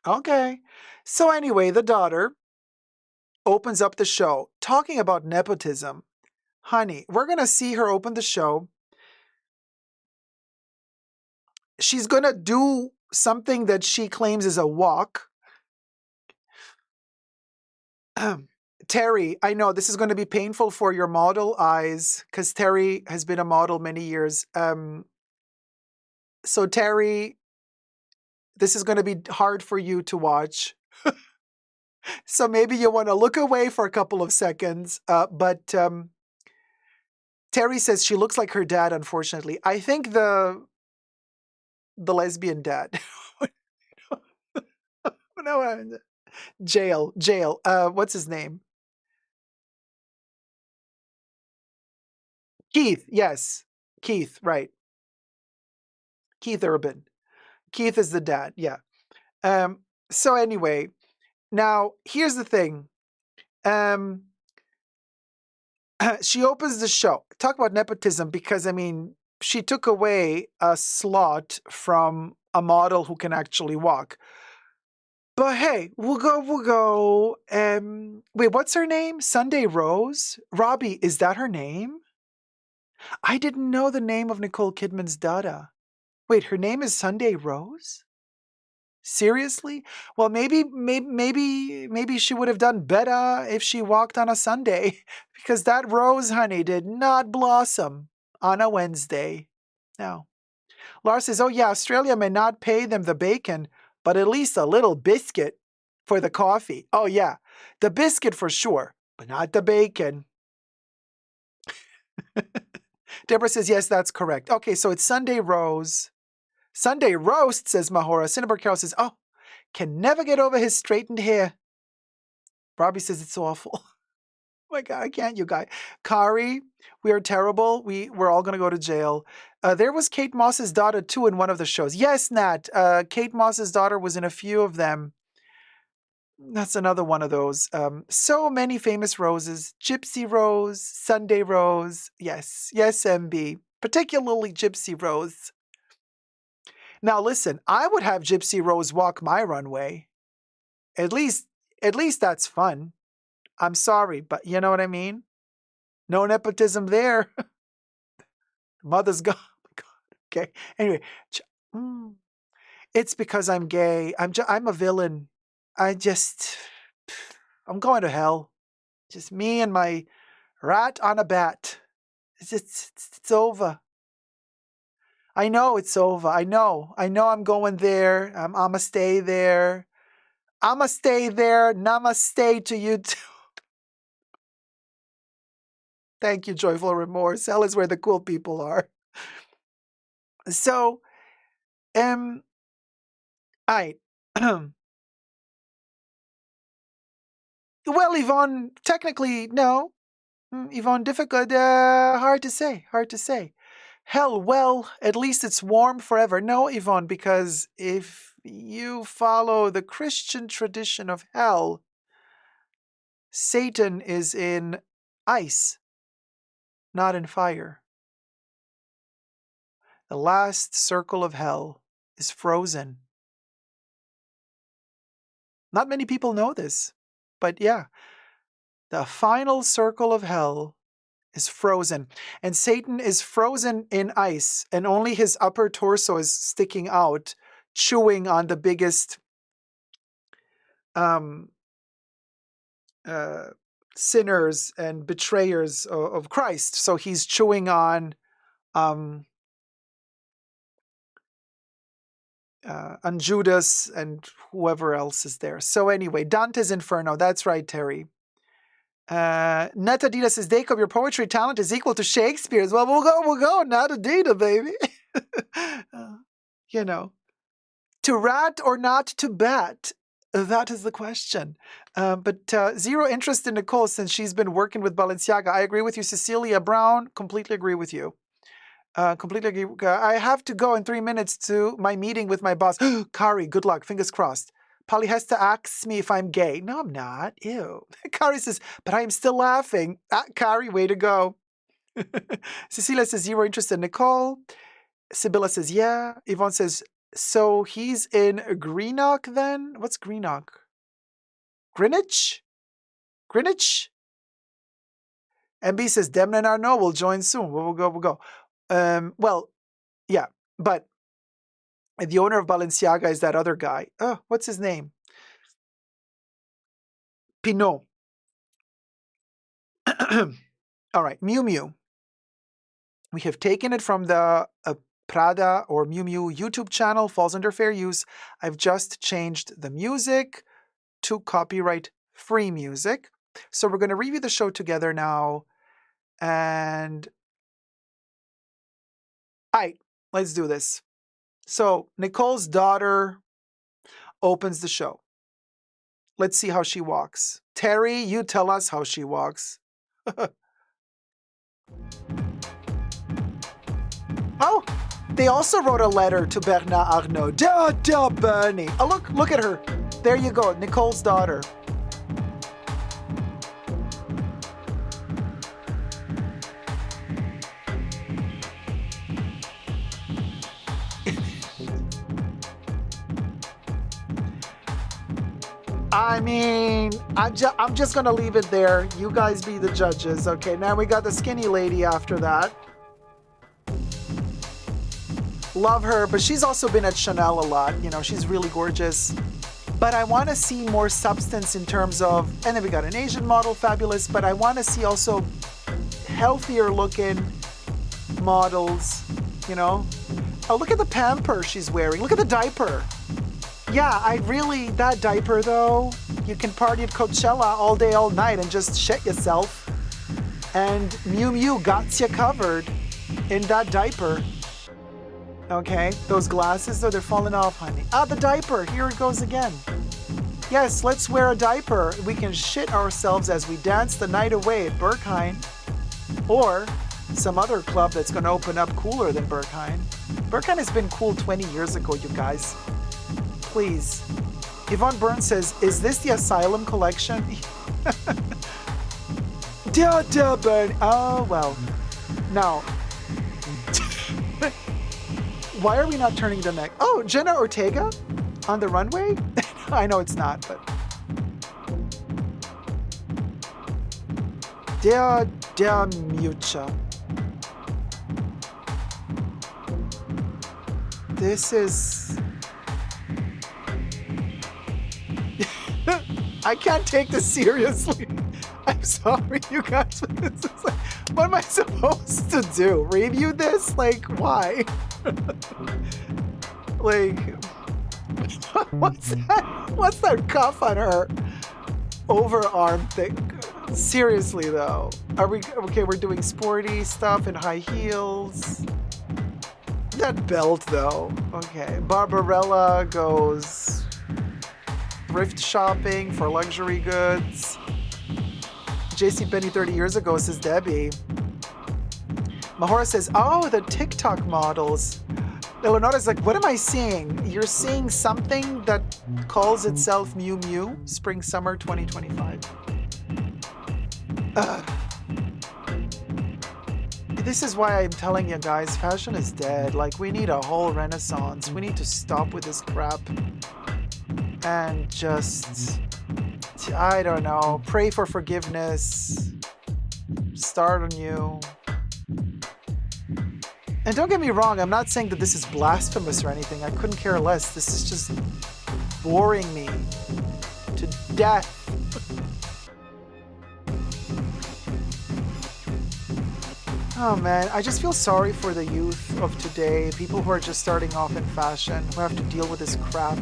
okay. So anyway, the daughter opens up the show talking about nepotism. Honey, we're going to see her open the show. She's going to do something that she claims is a walk. Terry, I know this is going to be painful for your model eyes because Terry has been a model many years. So Terry, this is going to be hard for you to watch. So maybe you want to look away for a couple of seconds. But Terry says she looks like her dad, unfortunately. I think the lesbian dad. No, jail. What's his name? Keith, yes. Keith, right. Keith Urban. Keith is the dad, yeah. So anyway, now here's the thing. She opens the show. Talk about nepotism because, I mean, she took away a slot from a model who can actually walk. But hey, we'll go. Wait, what's her name? Sunday Rose? Robbie, is that her name? I didn't know the name of Nicole Kidman's daughter. Wait, her name is Sunday Rose? Seriously? Well, maybe she would have done better if she walked on a Sunday, because that rose, honey, did not blossom on a Wednesday. No. Lars says, oh yeah, Australia may not pay them the bacon, but at least a little biscuit for the coffee. Oh yeah, the biscuit for sure, but not the bacon. Deborah says, yes, that's correct. Okay, so it's Sunday Rose. Sunday Roast, says Mahora. Cinnabar Carol says, oh, can never get over his straightened hair. Robbie says it's awful. Oh my God, I can't, you guys. Kari, we are terrible. We're all going to go to jail. There was Kate Moss's daughter, too, in one of the shows. Yes, Nat. Kate Moss's daughter was in a few of them. That's another one of those. So many famous roses. Gypsy Rose, Sunday Rose. Yes, yes, MB. Particularly Gypsy Rose. Now listen, I would have Gypsy Rose walk my runway. At least that's fun. I'm sorry, but you know what I mean? No nepotism there. Mother's gone. Okay. Anyway, it's because I'm gay. I'm a villain. I'm going to hell. Just me and my rat on a bat. It's over. I know it's over. I know I'm going there. I'ma stay there. I'ma stay there. Namaste to you too. Thank you, Joyful Remorse. Hell is where the cool people are. So, I well, Yvonne, technically, no. Yvonne, difficult, hard to say, Hell, well, at least it's warm forever. No, Yvonne, because if you follow the Christian tradition of hell, Satan is in ice, not in fire. The last circle of hell is frozen. Not many people know this, but yeah, the final circle of hell is frozen, and Satan is frozen in ice, and only his upper torso is sticking out, chewing on the biggest sinners and betrayers of Christ. So he's chewing on Judas and whoever else is there. So anyway, Dante's Inferno. That's right, Terry. Netadita says, Dacob, your poetry talent is equal to Shakespeare's. Well, we'll go. Netadita, baby. You know, to rat or not to bat? That is the question. But zero interest in Nicole since she's been working with Balenciaga. I agree with you, Cecilia Brown. Completely agree with you. Completely agree. I have to go in 3 minutes to my meeting with my boss. Kari, good luck. Fingers crossed. Polly has to ask me if I'm gay. No, I'm not. Ew. Kari says, but I am still laughing. Kari, way to go. Cecilia says, zero interest in Nicole. Sibylla says, yeah. Yvonne says, so he's in Greenock then? What's Greenock? Greenwich? MB says, Demna and Arno will join soon. We'll go. Well, yeah, but the owner of Balenciaga is that other guy. Oh, what's his name? Pinot. All right, Miu Miu. We have taken it from the Prada or Miu Miu YouTube channel, falls under fair use. I've just changed the music to copyright-free music. So we're going to review the show together now. And all right, let's do this. So Nicole's daughter opens the show. Let's see how she walks. Terry, you tell us how she walks. Oh, they also wrote a letter to Bernard Arnault. Duh, Bernie. Oh, look at her. There you go, Nicole's daughter. I mean, I'm just gonna leave it there. You guys be the judges. Okay, now we got the skinny lady after that. Love her, but she's also been at Chanel a lot. You know, she's really gorgeous. But I want to see more substance in terms of, and then we got an Asian model, fabulous, but I want to see also healthier looking models, you know. Oh, look at the pamper she's wearing. Look at the diaper. Yeah, that diaper though, you can party at Coachella all day, all night and just shit yourself. And Miu Miu got you covered in that diaper. Okay, those glasses though, they're falling off, honey. The diaper, here it goes again. Yes, let's wear a diaper. We can shit ourselves as we dance the night away at Berghain. Or some other club that's gonna open up cooler than Berghain. Berghain has been cool 20 years ago, you guys. Please, Yvonne Burns says, is this the Asylum collection? Dear Burn. Oh, well. Now, why are we not turning the neck? Oh, Jenna Ortega on the runway? I know it's not, but. Dear Mucha. This is... I can't take this seriously. I'm sorry, you guys. This is like, what am I supposed to do? Review this? Like, why? Like, what's that? What's that cuff on her overarm thing? Seriously, though. Are we okay? We're doing sporty stuff and high heels. That belt, though. Okay. Barbarella goes thrift shopping for luxury goods. JCPenney 30 years ago, says Debbie. Mahora says, oh, the TikTok models. Eleonora's like, what am I seeing? You're seeing something that calls itself Miu Miu, Spring Summer 2025. This is why I'm telling you guys, fashion is dead. Like, we need a whole renaissance. We need to stop with this crap. And just, I don't know, pray for forgiveness. Start anew. And don't get me wrong, I'm not saying that this is blasphemous or anything. I couldn't care less. This is just boring me to death. Oh man, I just feel sorry for the youth of today, people who are just starting off in fashion, who have to deal with this crap.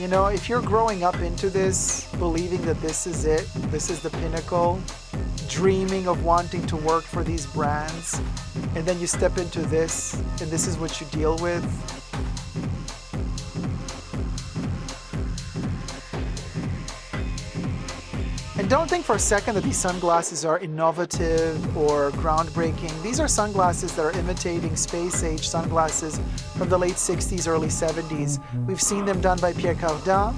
You know, if you're growing up into this, believing that this is it, this is the pinnacle, dreaming of wanting to work for these brands, and then you step into this, and this is what you deal with. And don't think for a second that these sunglasses are innovative or groundbreaking. These are sunglasses that are imitating space-age sunglasses from the late 60s, early 70s. We've seen them done by Pierre Cardin.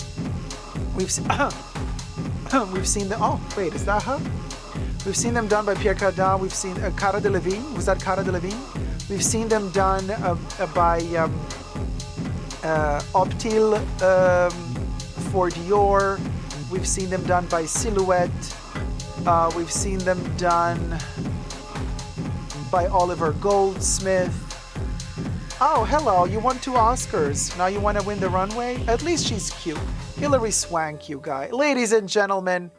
We've seen them, oh, wait, is that her? We've seen them done by Pierre Cardin. We've seen Cara Delevingne. Was that Cara Delevingne? We've seen them done by Optil for Dior. We've seen them done by Silhouette. We've seen them done by Oliver Goldsmith. Oh, hello, you won 2 Oscars. Now you want to win the runway? At least she's cute. Hilary Swank, you guys. Ladies and gentlemen,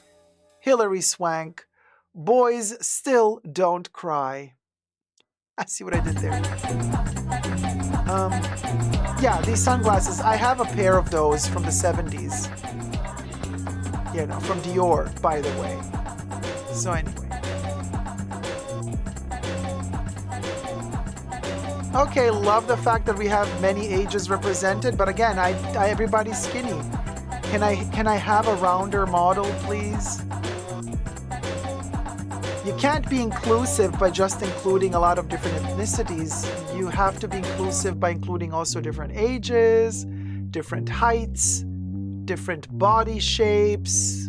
Hilary Swank. Boys still don't cry. I see what I did there. Yeah, these sunglasses, I have a pair of those from the 70s. You know, from Dior, by the way. So anyway. Okay, love the fact that we have many ages represented, but again, everybody's skinny. Can I have a rounder model, please? You can't be inclusive by just including a lot of different ethnicities. You have to be inclusive by including also different ages, different heights, different body shapes.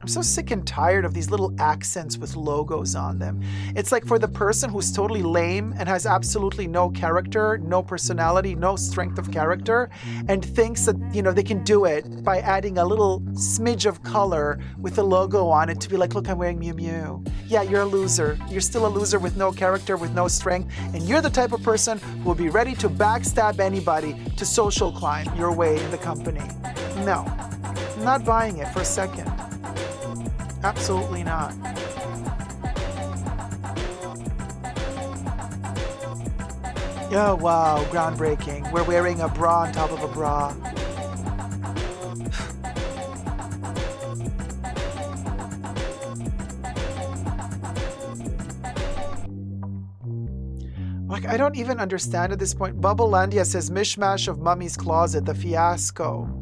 I'm so sick and tired of these little accents with logos on them. It's like for the person who's totally lame and has absolutely no character, no personality, no strength of character, and thinks that, you know, they can do it by adding a little smidge of color with a logo on it to be like, look, I'm wearing Miu Miu. Yeah, you're a loser. You're still a loser with no character, with no strength, and you're the type of person who will be ready to backstab anybody to social climb your way in the company. No, I'm not buying it for a second. Absolutely not. Oh, wow, groundbreaking. We're wearing a bra on top of a bra. Like, I don't even understand at this point. Bubblelandia says, mishmash of Mummy's Closet, the fiasco.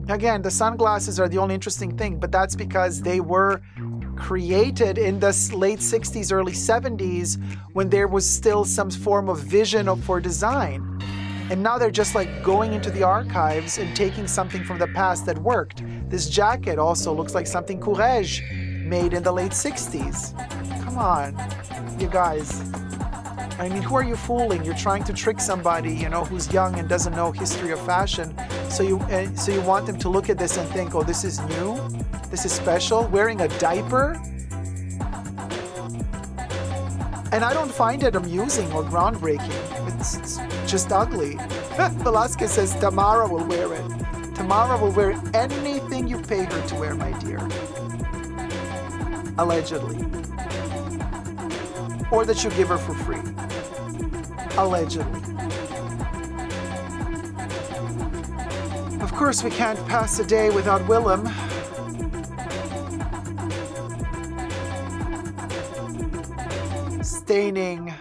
Again, the sunglasses are the only interesting thing, but that's because they were created in the late 60s, early 70s, when there was still some form of vision for design. And now they're just like going into the archives and taking something from the past that worked. This jacket also looks like something Courrèges made in the late 60s. Come on, you guys. I mean, who are you fooling? You're trying to trick somebody, you know, who's young and doesn't know history of fashion. So you want them to look at this and think, oh, this is new? This is special? Wearing a diaper? And I don't find it amusing or groundbreaking. It's just ugly. Velasquez says Tamara will wear it. Tamara will wear anything you pay her to wear, my dear. Allegedly. Or that you give her for free. Allegedly. Of course, we can't pass a day without Willem. Staining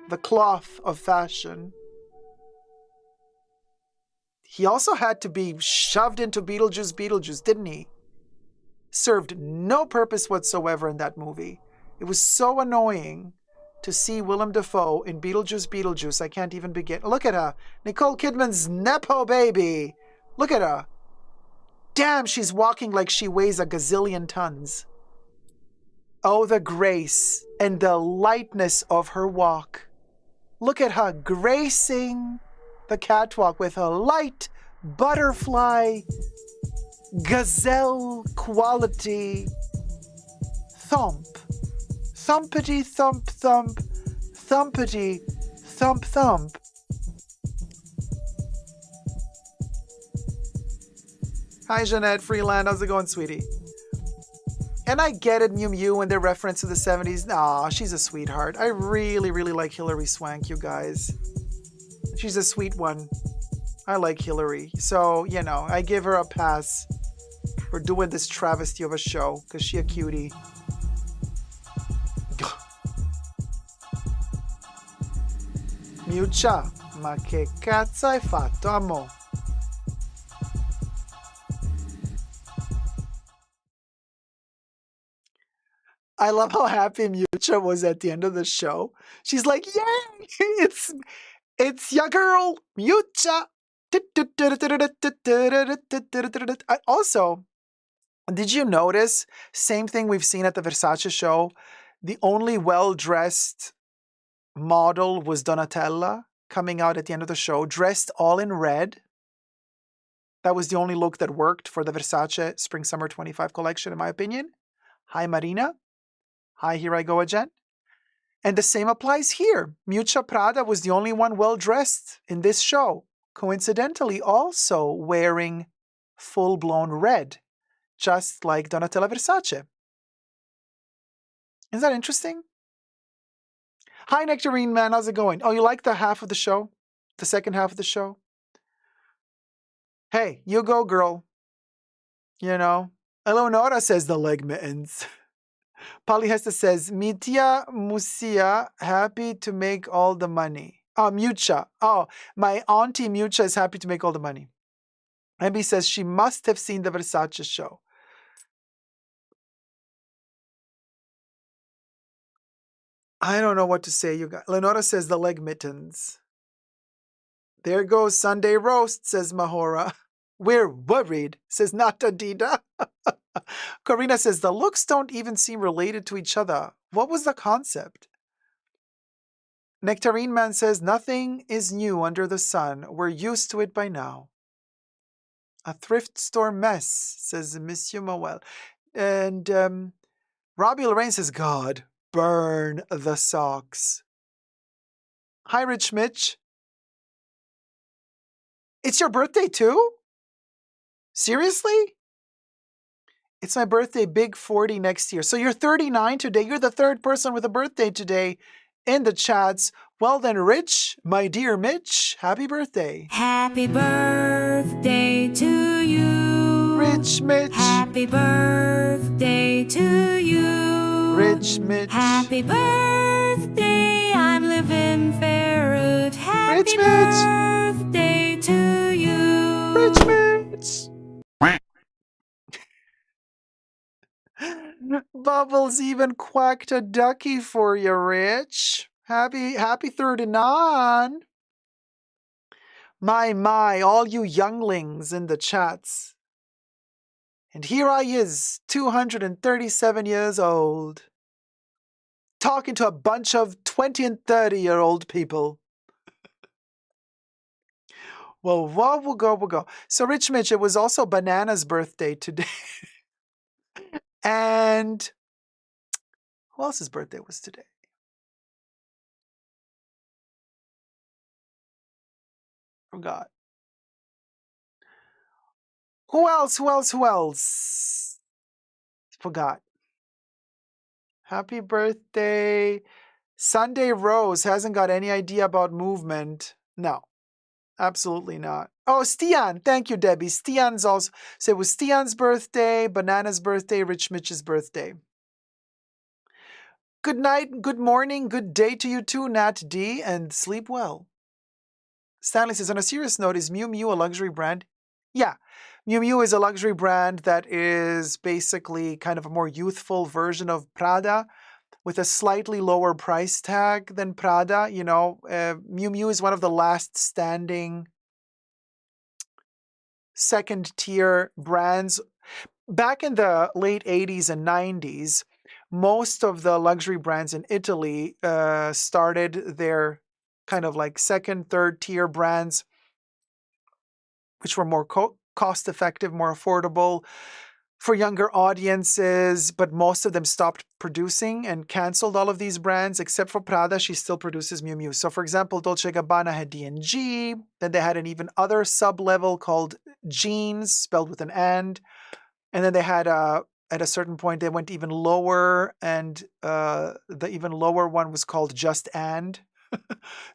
the cloth of fashion. He also had to be shoved into Beetlejuice, didn't he? Served no purpose whatsoever in that movie. It was so annoying to see Willem Dafoe in Beetlejuice. I can't even begin. Look at her. Nicole Kidman's Nepo baby. Look at her. Damn, she's walking like she weighs a gazillion tons. Oh, the grace and the lightness of her walk. Look at her gracing the catwalk with a light butterfly, gazelle quality thump. Thumpity thump thump, thumpity thump thump. Hi Jeanette Freeland, how's it going, sweetie? And I get it, Miu Miu, and their reference to the 70s. Aw, she's a sweetheart. I really, really like Hilary Swank, you guys. She's a sweet one. I like Hilary. So, you know, I give her a pass for doing this travesty of a show, because she a cutie. Miuccia, ma che cazzo hai fatto, amo? I love how happy Miuccia was at the end of the show. She's like, yay! It's your girl, Miuccia. Also, did you notice, same thing we've seen at the Versace show, the only well-dressed model was Donatella coming out at the end of the show, dressed all in red. That was the only look that worked for the Versace Spring-Summer 25 collection, in my opinion. Hi, Marina. Hi, here I go again. And the same applies here. Miuccia Prada was the only one well-dressed in this show, coincidentally also wearing full-blown red, just like Donatella Versace. Isn't that interesting? Hi, Nectarine Man, how's it going? Oh, you like the half of the show? The second half of the show? Hey, you go, girl. You know. Eleonora says the leg mittens. Polyhesta says, Mitia Musia, happy to make all the money. Oh, Miuccia. Oh, my auntie Miuccia is happy to make all the money. Emmy says she must have seen the Versace show. I don't know what to say, you guys. Lenora says the leg mittens. There goes Sunday roast, says Mahora. We're worried, says Natadida. Karina says the looks don't even seem related to each other. What was the concept? Nectarine Man says nothing is new under the sun. We're used to it by now. A thrift store mess, says Monsieur Moel. And Robbie Lorraine says, God, burn the socks. Hi, Rich Mitch. It's your birthday too? Seriously? It's my birthday, big 40 next year. So you're 39 today. You're the third person with a birthday today in the chats. Well then, Rich, my dear Mitch, happy birthday. Happy birthday to you. Rich Mitch. Happy birthday to you. Rich Mitch. Happy birthday, I'm living Fairwood. Happy Rich Mitch. birthday to you. Rich Mitch. Bubbles even quacked a ducky for you, Rich. Happy 39. My, all you younglings in the chats. And here I is, 237 years old, talking to a bunch of 20 and 30-year-old people. Well, we'll go. So, Rich Mitch, it was also Banana's birthday today. And who else's birthday was today? Forgot. Who else? Forgot. Happy birthday. Sunday Rose hasn't got any idea about movement. No, absolutely not. Oh, Stian. Thank you, Debbie. Stian's also. So it was Stian's birthday, Banana's birthday, Rich Mitch's birthday. Good night, good morning, good day to you too, Nat D, and sleep well. Stanley says, on a serious note, is Miu Miu a luxury brand? Yeah. Miu Miu is a luxury brand that is basically kind of a more youthful version of Prada with a slightly lower price tag than Prada. You know, Miu Miu is one of the last standing second-tier brands. Back in the late 80s and 90s, most of the luxury brands in Italy started their kind of like second, third-tier brands, which were more cost-effective, more affordable for younger audiences, but most of them stopped producing and canceled all of these brands, except for Prada. She still produces Miu Miu. So, for example, Dolce & Gabbana had D&G. Then they had an even other sub-level called Jeans, spelled with an and. And then they had at a certain point, they went even lower, and the even lower one was called Just And.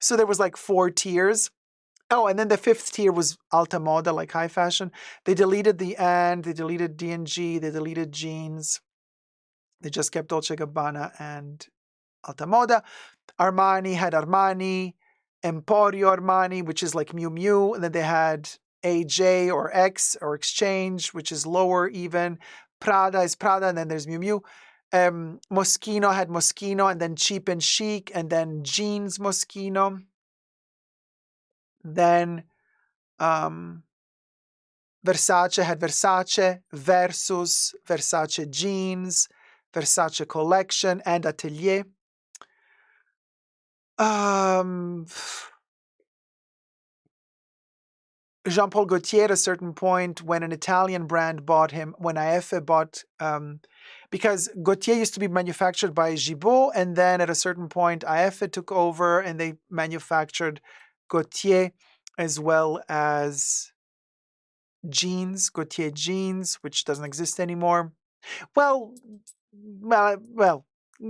So there was like 4 tiers. Oh, and then the 5th tier was Alta Moda, like high fashion. They deleted the and, they deleted D&G, they deleted Jeans. They just kept Dolce & Gabbana and Alta Moda. Armani had Armani, Emporio Armani, which is like Miu Miu. And then they had AJ or X or Exchange, which is lower even. Prada is Prada, and then there's Miu Miu. Moschino had Moschino, and then Cheap and Chic, and then Jeans Moschino. Then Versace had Versace, Versus, Versace Jeans, Versace Collection, and Atelier. Jean-Paul Gaultier at a certain point, when an Italian brand bought him, when AF bought, because Gaultier used to be manufactured by Gibault, and then at a certain point, AF took over and they manufactured Gaultier as well as Jeans, Gaultier Jeans, which doesn't exist anymore. Well,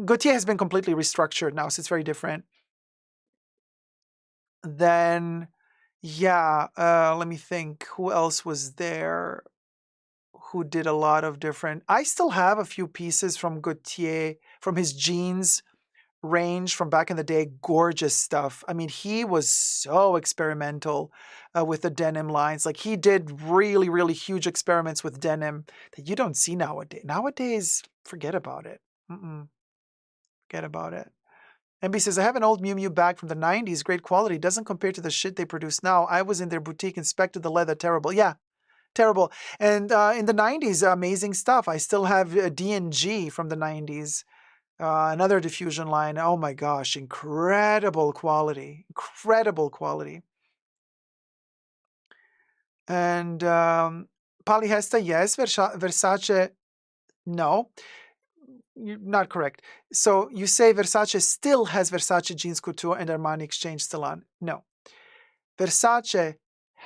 Gaultier has been completely restructured now, so it's very different. Then, yeah, let me think. Who else was there who did a lot of different... I still have a few pieces from Gaultier, from his jeans range from back in the day. Gorgeous stuff. I mean, he was so experimental with the denim lines. Like, he did really, really huge experiments with denim that you don't see nowadays. Nowadays, forget about it. Forget about it. MB says, I have an old Miu Miu bag from the 90s, great quality, doesn't compare to the shit they produce now. I was in their boutique, inspected the leather, terrible. Yeah, terrible. And in the 90s, amazing stuff. I still have D&G from the 90s, another diffusion line. Oh my gosh, incredible quality, incredible quality. And polyester, yes. Versace, no. You're not correct. So you say Versace still has Versace Jeans Couture and Armani Exchange still on. No. Versace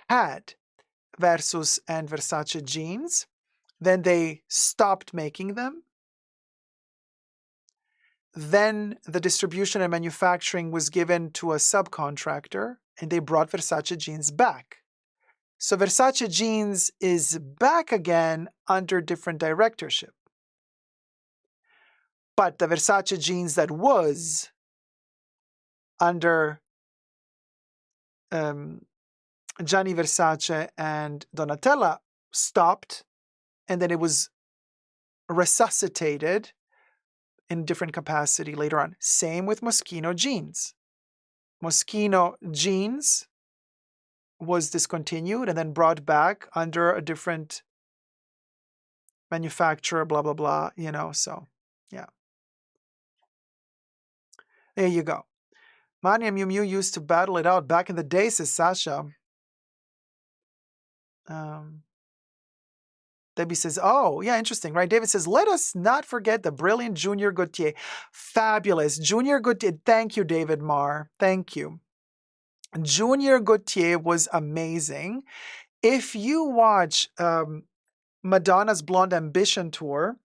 had Versus and Versace Jeans. Then they stopped making them. Then the distribution and manufacturing was given to a subcontractor, and they brought Versace Jeans back. So Versace Jeans is back again under different directorship. But the Versace Jeans that was under Gianni Versace and Donatella stopped, and then it was resuscitated in different capacity later on. Same with Moschino jeans. Moschino jeans was discontinued and then brought back under a different manufacturer, blah, blah, blah, so yeah. There you go. Mani and Miu Miu used to battle it out back in the day, says Sasha. Debbie says, oh, yeah, interesting, right? David says, let us not forget the brilliant Junior Gautier. Fabulous. Junior Gautier. Thank you, David Marr. Thank you. Junior Gautier was amazing. If you watch Madonna's Blonde Ambition tour,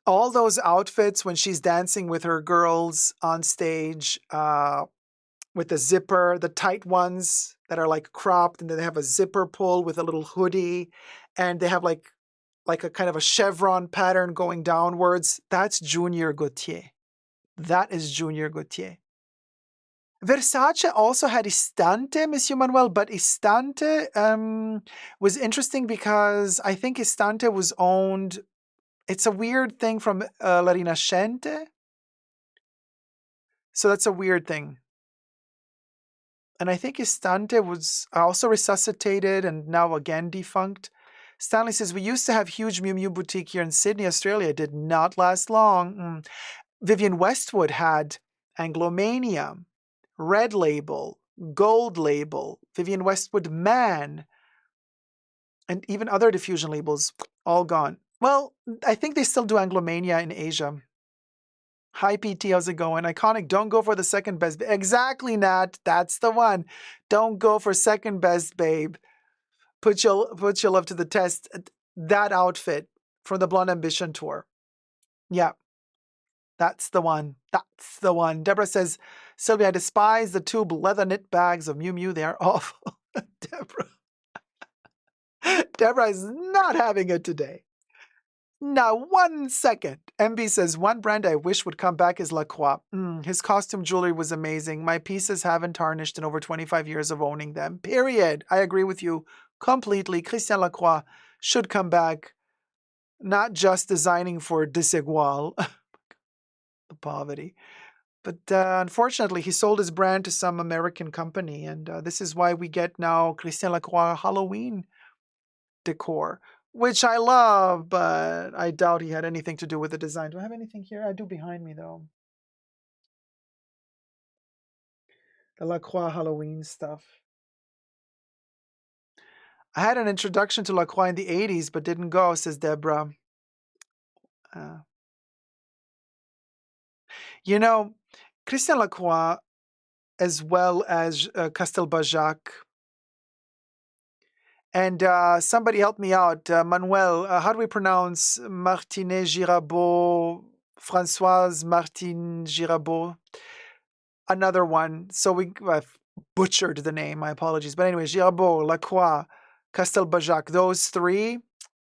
all those outfits when she's dancing with her girls on stage with the zipper, the tight ones that are like cropped, and then they have a zipper pull with a little hoodie, and they have like a kind of a chevron pattern going downwards. That's Junior Gautier. That is Junior Gautier. Versace also had Istante, Monsieur Manuel, but Istante was interesting because I think Istante was owned. It's a weird thing from La Rinascente. So that's a weird thing. And I think Istante was also resuscitated and now again defunct. Stanley says, we used to have huge Miu Miu boutique here in Sydney, Australia. It did not last long. Vivienne Westwood had Anglomania, Red Label, Gold Label, Vivienne Westwood Man, and even other diffusion labels, all gone. Well, I think they still do Anglomania in Asia. Hi, PT, how's it going? Iconic, don't go for the second best. Exactly, Nat. That's the one. Don't go for second best, babe. Put your love to the test. That outfit from the Blonde Ambition tour. Yeah, that's the one. That's the one. Deborah says, Sylvia, I despise the tube leather knit bags of Miu Miu. They are awful. Deborah is not having it today. Now, 1 second. MB says, one brand I wish would come back is Lacroix. His costume jewelry was amazing. My pieces haven't tarnished in over 25 years of owning them. Period. I agree with you completely. Christian Lacroix should come back, not just designing for Desigual, the poverty. But unfortunately, he sold his brand to some American company. And this is why we get now Christian Lacroix Halloween decor, which I love, but I doubt he had anything to do with the design. Do I have anything here? I do behind me, though. The Lacroix Halloween stuff. I had an introduction to Lacroix in the 80s, but didn't go, says Deborah. Christian Lacroix, as well as Castelbajac, and somebody help me out. Manuel, how do we pronounce Martinet Girabeau, Françoise Martin Girabeau? Another one. So I've butchered the name. My apologies. But anyway, Girabeau, Lacroix, Castelbajac, those three,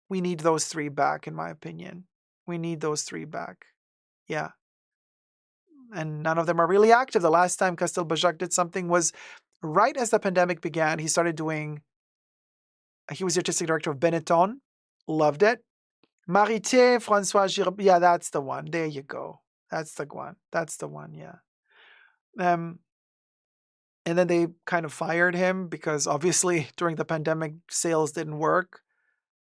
we need those three back, in my opinion. We need those three back. Yeah. And none of them are really active. The last time Castelbajac did something was right as the pandemic began. He was the artistic director of Benetton. Loved it. Marité, François Girabeau. Yeah, that's the one. There you go. That's the one. That's the one, yeah. And then they kind of fired him because obviously during the pandemic, sales didn't work.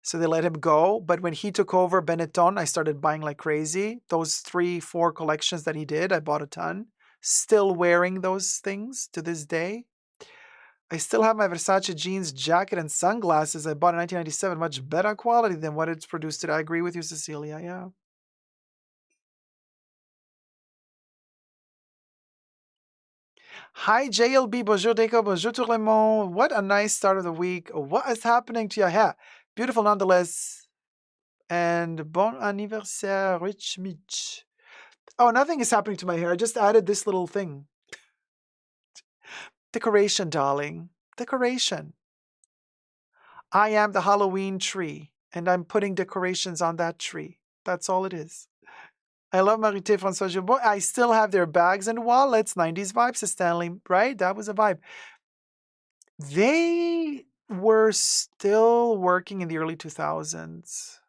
So they let him go. But when he took over Benetton, I started buying like crazy. Those 3-4 collections that he did, I bought a ton. Still wearing those things to this day. I still have my Versace jeans jacket and sunglasses I bought in 1997. Much better quality than what it's produced today. I agree with you, Cecilia. Yeah. Hi, JLB. Bonjour, Dacob. Bonjour, tout le monde. What a nice start of the week. What is happening to your hair? Beautiful nonetheless. And bon anniversaire, Rich Mitch. Oh, nothing is happening to my hair. I just added this little thing. Decoration, darling. Decoration. I am the Halloween tree, and I'm putting decorations on that tree. That's all it is. I love Marité François Girabeau. I still have their bags and wallets. 90s vibes, says Stanley. Right? That was a vibe. They were still working in the early 2000s.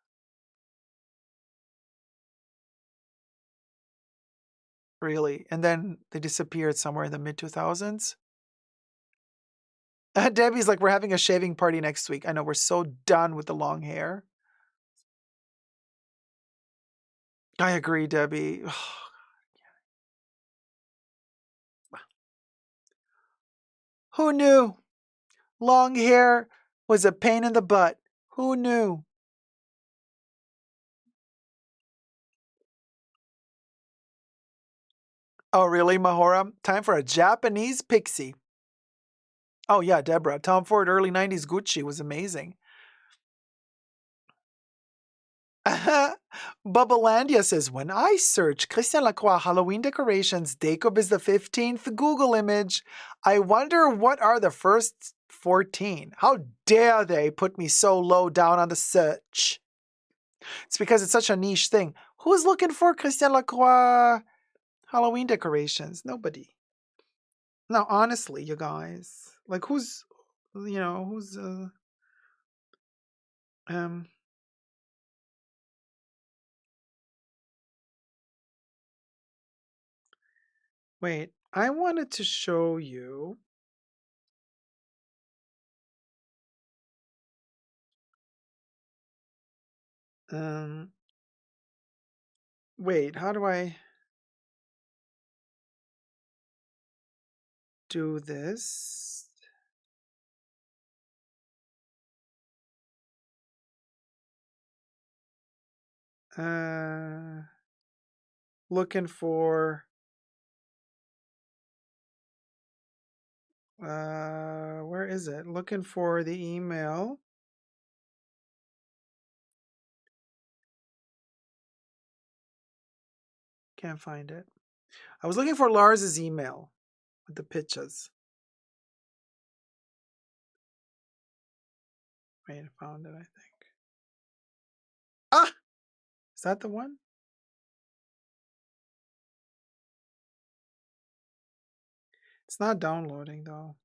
Really. And then they disappeared somewhere in the mid 2000s. Debbie's like, we're having a shaving party next week. I know, we're so done with the long hair. I agree, Debbie. Who knew? Long hair was a pain in the butt. Who knew? Oh, really, Mahora? Time for a Japanese pixie. Oh, yeah, Deborah. Tom Ford, early 90s Gucci was amazing. Bubbalandia says, when I search Christian Lacroix Halloween decorations, Dacob is the 15th Google image. I wonder what are the first 14. How dare they put me so low down on the search? It's because it's such a niche thing. Who's looking for Christian Lacroix Halloween decorations? Nobody. No, honestly, you guys. Like, who's wait, I wanted to show you. Wait, how do I do this? Looking for where is it? Looking for the email. Can't find it. I was looking for Lars's email with the pictures. Wait, I found it, I think. Ah! Is that the one? It's not downloading though.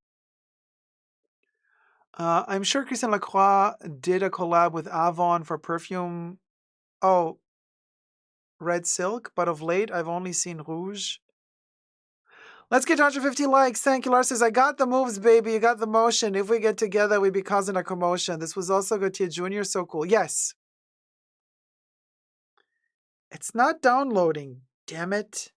I'm sure Christian Lacroix did a collab with Avon for perfume. Oh, Red Silk, but of late I've only seen Rouge. Let's get 150 likes. Thank you. Lars says, I got the moves, baby. You got the motion. If we get together, we'd be causing a commotion. This was also Gautier Jr. So cool. Yes. It's not downloading. Damn it.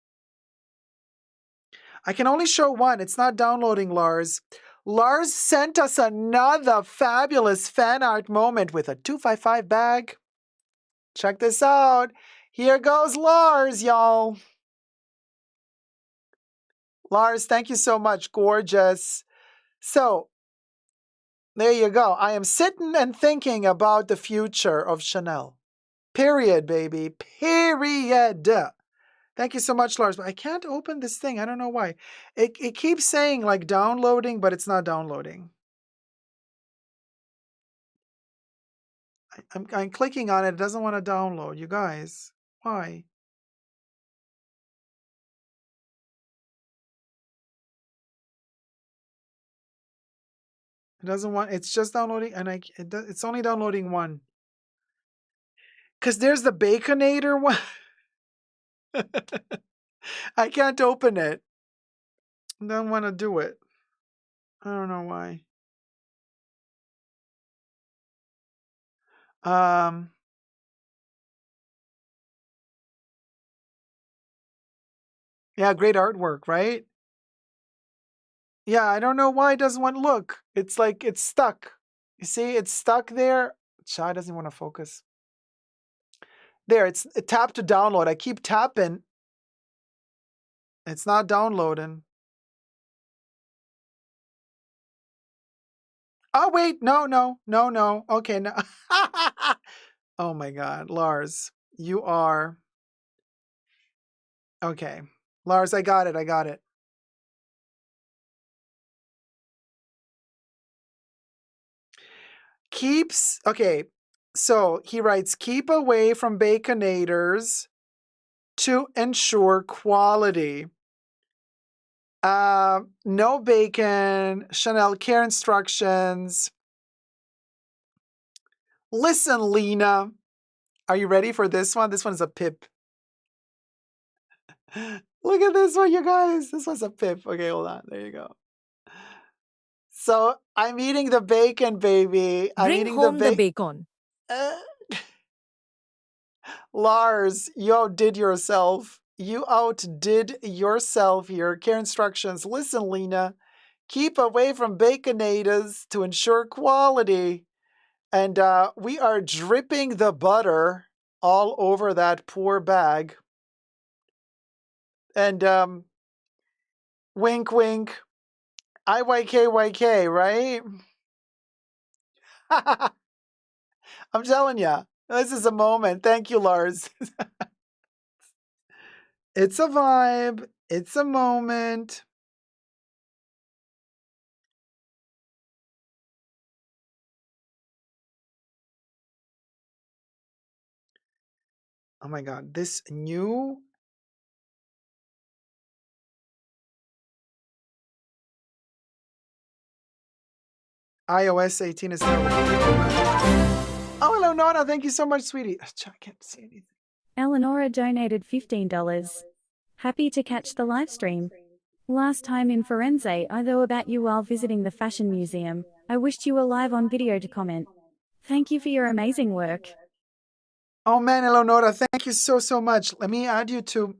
I can only show one. It's not downloading, Lars. Lars sent us another fabulous fan art moment with a 255 bag. Check this out. Here goes Lars, y'all. Lars, thank you so much. Gorgeous. So, there you go. I am sitting and thinking about the future of Chanel. Period, baby. Period. Thank you so much, Lars. But I can't open this thing. I don't know why. It keeps saying like downloading, but it's not downloading. I'm clicking on it. It doesn't want to download. You guys, why? It doesn't want. It's just downloading, and it's only downloading one. Cause there's the Baconator one. I can't open it. Don't want to do it. I don't know why. Yeah, great artwork, right? Yeah, I don't know why it doesn't want to look. It's like it's stuck. You see, it's stuck there. Chai doesn't want to focus. There, it's tap to download. I keep tapping. It's not downloading. Oh, wait. No. Okay, no. Oh my God. Lars, you are. Okay. Lars, I got it. Okay. So he writes, keep away from Baconators to ensure quality. No bacon, Chanel care instructions. Listen, Lena. Are you ready for this one? This one's a pip. Look at this one, you guys. This one's a pip. Okay, hold on. There you go. So I'm eating the bacon, baby. I'm Bring eating the home the bacon. bacon. Lars, you outdid yourself. You outdid yourself here. Care instructions. Listen, Lena. Keep away from baconators to ensure quality. And we are dripping the butter all over that poor bag. And wink, wink. IYKYK, right? I'm telling you, this is a moment. Thank you, Lars. It's a vibe. It's a moment. Oh my God, this new iOS 18 is terrible. Oh, hello, Nona. Thank you so much, sweetie. I can't see anything. Eleonora donated $15. Happy to catch the live stream. Last time in Firenze, I thought about you while visiting the fashion museum. I wished you were live on video to comment. Thank you for your amazing work. Oh man, Eleonora, thank you so, so much. Let me add you to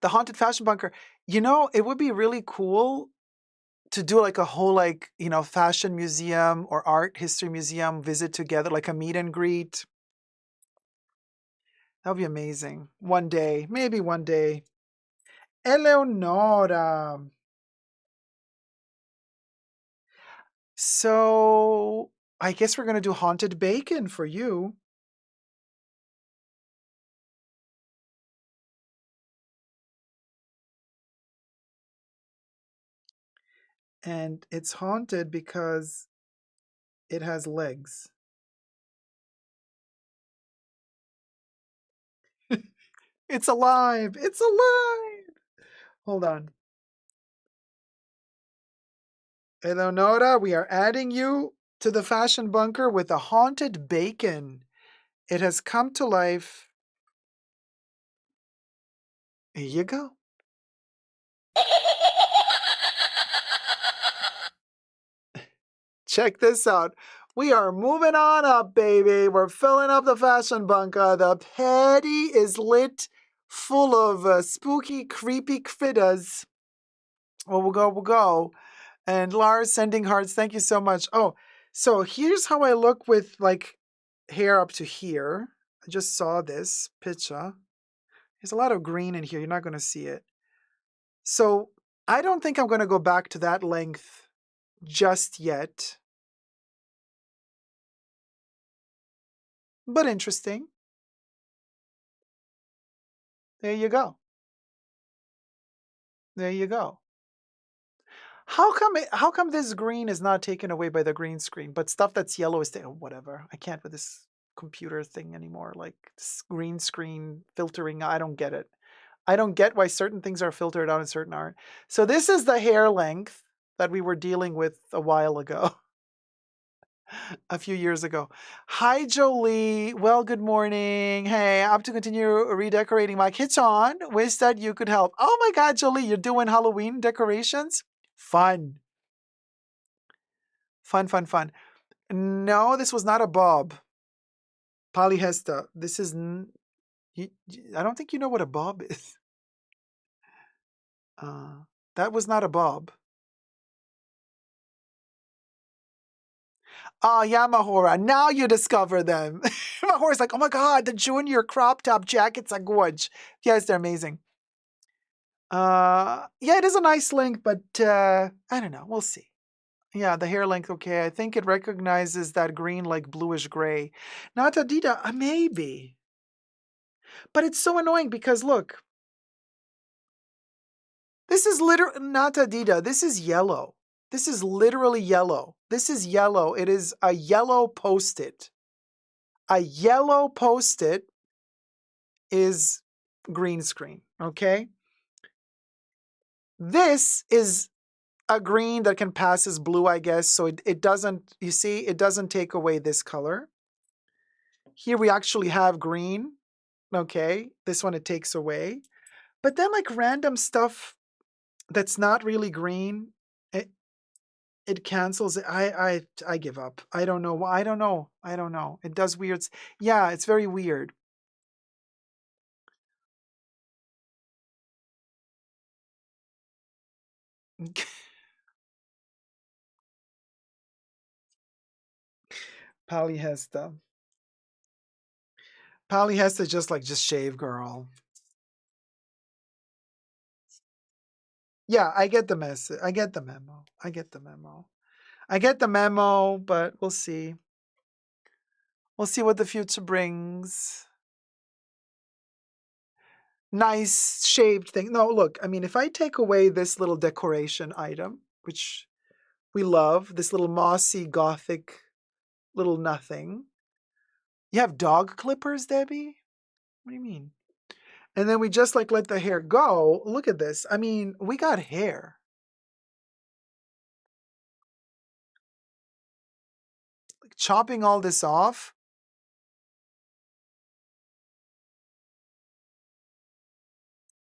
the Haunted Fashion Bunker. You know, it would be really cool to do like a whole fashion museum or art history museum visit together, like a meet and greet. That would be amazing. One day, maybe one day. Eleonora. So I guess we're going to do haunted bacon for you. And it's haunted because it has legs. It's alive. It's alive. Hold on. Eleonora, we are adding you to the fashion bunker with a haunted bacon. It has come to life. Here you go. Check this out. We are moving on up, baby. We're filling up the fashion bunker. The paddy is lit full of spooky, creepy critters. Well, we'll go. And Lars sending hearts. Thank you so much. Oh, so here's how I look with like hair up to here. I just saw this picture. There's a lot of green in here. You're not going to see it. So I don't think I'm going to go back to that length just yet. But interesting. There you go. There you go. How come this green is not taken away by the green screen, but stuff that's yellow is taken? Whatever. I can't with this computer thing anymore. Like this green screen filtering. I don't get it. I don't get why certain things are filtered out and certain aren't. So this is the hair length that we were dealing with a while ago. A few years ago. Hi, Jolie. Well, good morning. Hey, I have to continue redecorating my kitchen. Wish that you could help. Oh my God, Jolie, you're doing Halloween decorations? Fun. Fun, fun, fun. No, this was not a bob. Polyhesta. This is... I don't think you know what a bob is. That was not a bob. Oh, yeah, Mahora. Now you discover them. Mahora's like, oh my God, the junior crop top jackets are gorge. Yes, they're amazing. Yeah, it is a nice length, but I don't know. We'll see. Yeah, the hair length, okay. I think it recognizes that green like bluish gray. Not Adida, maybe. But it's so annoying because look. This is literally not Adida. This is yellow. This is literally yellow. This is yellow. It is a yellow Post-it. A yellow Post-it is green screen, okay? This is a green that can pass as blue, I guess. So it doesn't, you see, it doesn't take away this color. Here we actually have green. Okay, this one it takes away. But then like random stuff that's not really green, it cancels it. I give up. I don't know. I don't know. I don't know. It does weird. Yeah, it's very weird. Polyhesta. Polyhesta just shave, girl. Yeah, I get the message. I get the memo. I get the memo. I get the memo, but we'll see. We'll see what the future brings. Nice shaved thing. No, look, I mean, if I take away this little decoration item, which we love, this little mossy gothic little nothing. You have dog clippers, Debbie? What do you mean? And then we just like let the hair go. Look at this. I mean, we got hair. Like chopping all this off.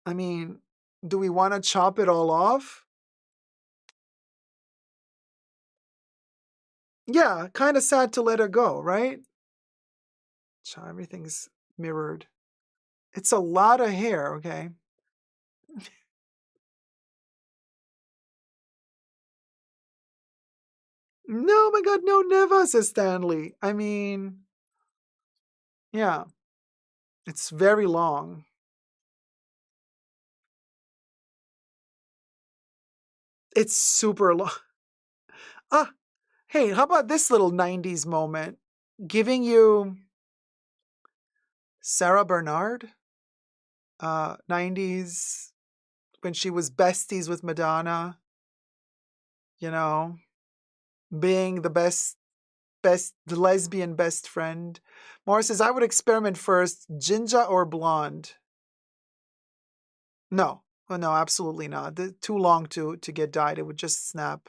I mean, do we want to chop it all off? Yeah, kind of sad to let it go, right? So everything's mirrored. It's a lot of hair, okay? No, my God, no, never, says Stanley. I mean, yeah, it's very long. It's super long. Ah, hey, how about this little 90s moment? Giving you Sarah Bernard, 90s, when she was besties with Madonna, you know, being the the lesbian best friend. Morris says, I would experiment first, ginger or blonde. No, oh, no, absolutely not. Too long to get dyed. It would just snap.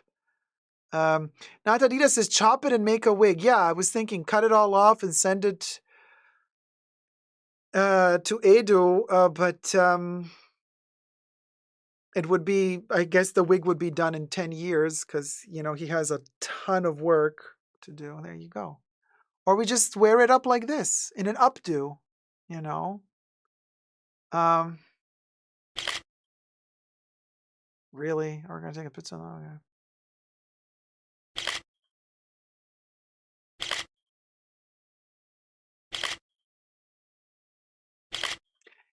Natadita says, chop it and make a wig. Yeah, I was thinking, cut it all off and send it to Edu, but it would be, I guess the wig would be done in 10 years because, you know, he has a ton of work to do. There you go. Or we just wear it up like this in an updo, you know. Really? We're going to take a picture of that?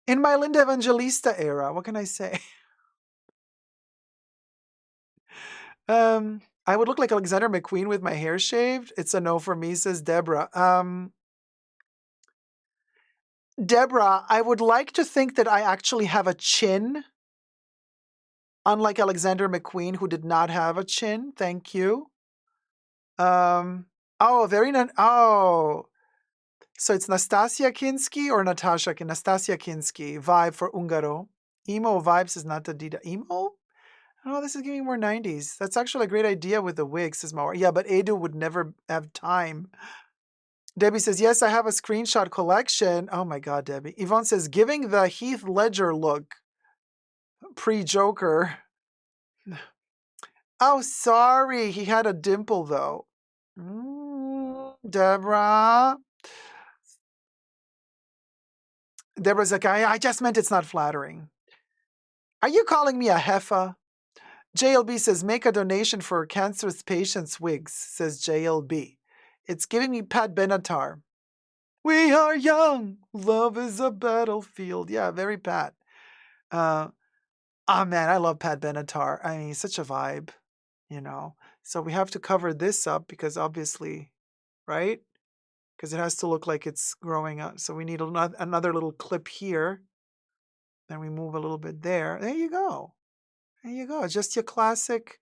In my Linda Evangelista era, what can I say? I would look like Alexander McQueen with my hair shaved. It's a no for me, says Deborah. Deborah, I would like to think that I actually have a chin, unlike Alexander McQueen, who did not have a chin. Thank you. Oh, very nice. Oh, so it's Nastasia Kinski or Natasha? Nastasia Kinski. Vibe for Ungaro. Emo vibes is not Dida. Emo? Oh, this is giving me more 90s. That's actually a great idea with the wig, says Mauer. Yeah, but Edu would never have time. Debbie says, yes, I have a screenshot collection. Oh my God, Debbie. Yvonne says, giving the Heath Ledger look. Pre-Joker. Oh, sorry. He had a dimple, though. Deborah. Deborah's like, I just meant it's not flattering. Are you calling me a heifer? JLB says, make a donation for cancerous patients' wigs, says JLB. It's giving me Pat Benatar. We are young. Love is a battlefield. Yeah, very Pat. Man, I love Pat Benatar. I mean, he's such a vibe, you know. So we have to cover this up because obviously, right? Because it has to look like it's growing up. So we need another little clip here. Then we move a little bit there. There you go. There you go. Just your classic,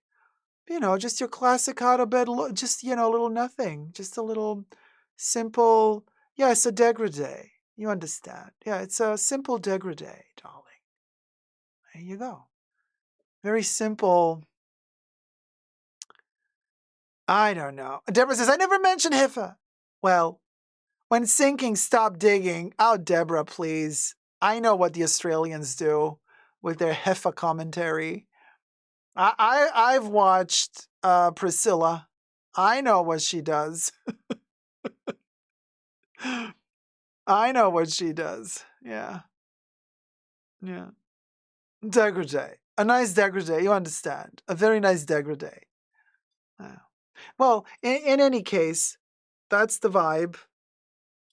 you know, just your classic out of bed look. Just, you know, a little nothing. Just a little simple. Yeah, it's a dégradé. You understand. Yeah, it's a simple dégradé, darling. There you go. Very simple. I don't know. Deborah says, I never mentioned Hiffa. Well, when sinking, stop digging. Oh, Deborah, please. I know what the Australians do. with their Heffa commentary. I've watched Priscilla. I know what she does. I know what she does. Yeah. Yeah. Degradé. A nice degradé, you understand. A very nice degradé. Yeah. Well, in any case, that's the vibe.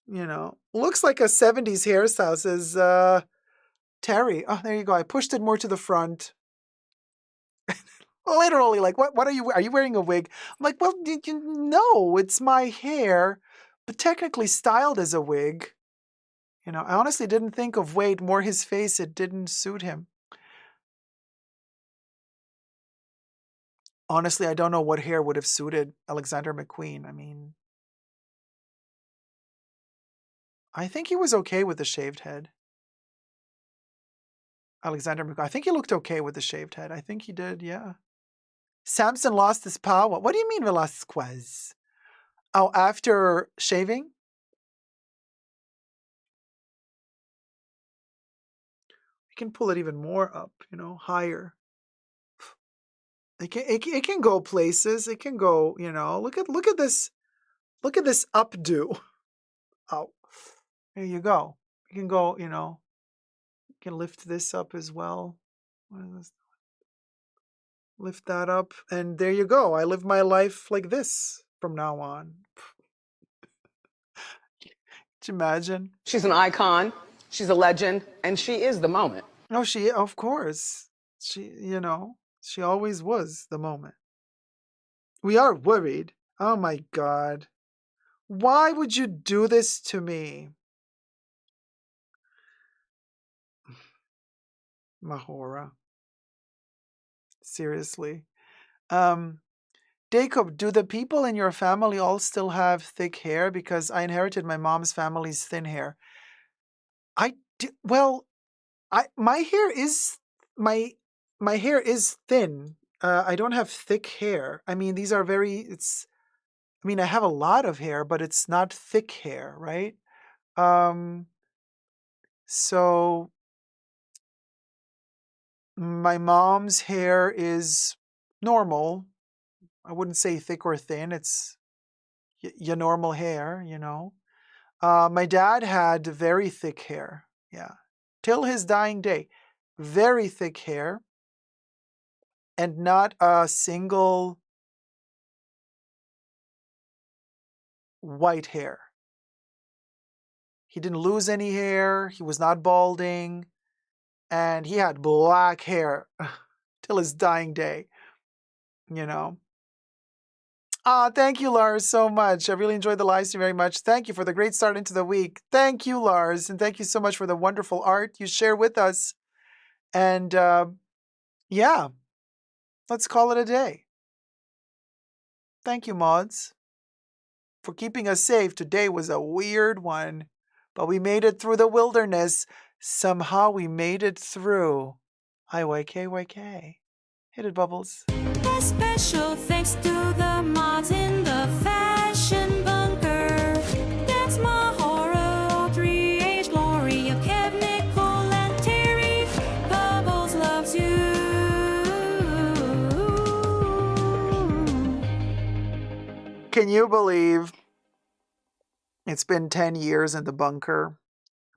You know, looks like a 70s hairstyle, says Terry. Oh, there you go. I pushed it more to the front. Literally, like, what are you wearing a wig? I'm like, well, no, it's my hair, but technically styled as a wig. You know, I honestly didn't think of Wade, more his face, it didn't suit him. Honestly, I don't know what hair would have suited Alexander McQueen. I mean, I think he was okay with the shaved head. Alexander McQueen, I think he looked okay with the shaved head. I think he did, yeah. Samson lost his power. What do you mean, Velasquez? Oh, after shaving? You can pull it even more up, you know, higher. It can go places. It can go, you know, look at this. Look at this updo. Oh, there you go. You can go, you know, you can lift this up as well. What is this? Lift that up, and there you go. I live my life like this from now on. Can you imagine? She's an icon, she's a legend, and she is the moment. Oh, of course. She, you know, she always was the moment. We are worried. Oh my God. Why would you do this to me? Mahora. Seriously. Dacob, do the people in your family all still have thick hair? Because I inherited my mom's family's thin hair. My hair is my hair is thin. I don't have thick hair. I mean, these are I have a lot of hair, but it's not thick hair, right? So my mom's hair is normal. I wouldn't say thick or thin. It's your normal hair, you know. My dad had very thick hair. Yeah. Till his dying day. Very thick hair. And not a single white hair. He didn't lose any hair. He was not balding. And he had black hair till his dying day, you know. Thank you, Lars, so much. I really enjoyed the live stream very much. Thank you for the great start into the week. Thank you, Lars. And thank you so much for the wonderful art you share with us. And yeah, let's call it a day. Thank you, mods, for keeping us safe. Today was a weird one, but we made it through the wilderness. Somehow we made it through. IYK. Hit it, Bubbles. A special thanks to the mods in the fashion bunker. That's Mahora, Audrey, H, Gloria, Kev, Nicole, and Terry. Bubbles loves you. Can you believe it's been 10 years in the bunker?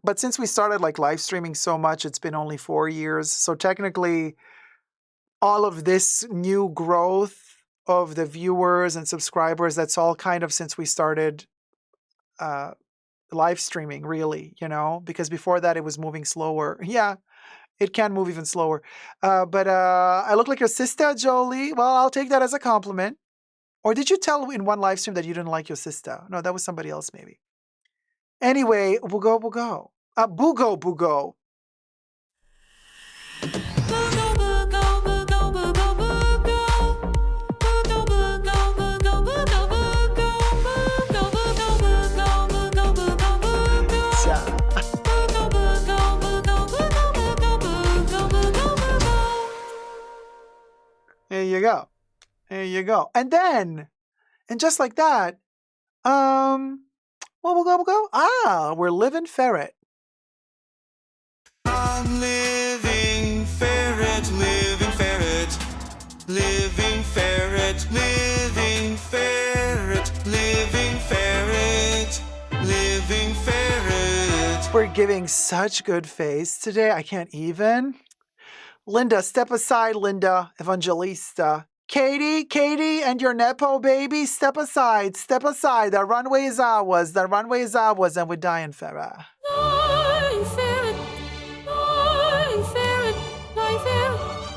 But since we started like live streaming so much, it's been only 4 years. So technically, all of this new growth of the viewers and subscribers, that's all kind of since we started live streaming, really, you know, because before that it was moving slower. Yeah, it can move even slower. But I look like your sister, Jolie. Well, I'll take that as a compliment. Or did you tell in one live stream that you didn't like your sister? No, that was somebody else maybe. Anyway, we'll go. Bugo. There you go. There you go. And then, and just like that, well, we'll go. We're living ferret. I'm living ferret. living ferret, living ferret, living ferret, living ferret. We're giving such good face today. I can't even. Linda, step aside, Linda Evangelista. Katie, and your Nepo baby, step aside. The runway is ours, and we're dying Farah. Nine ferret, nine ferret, nine ferret,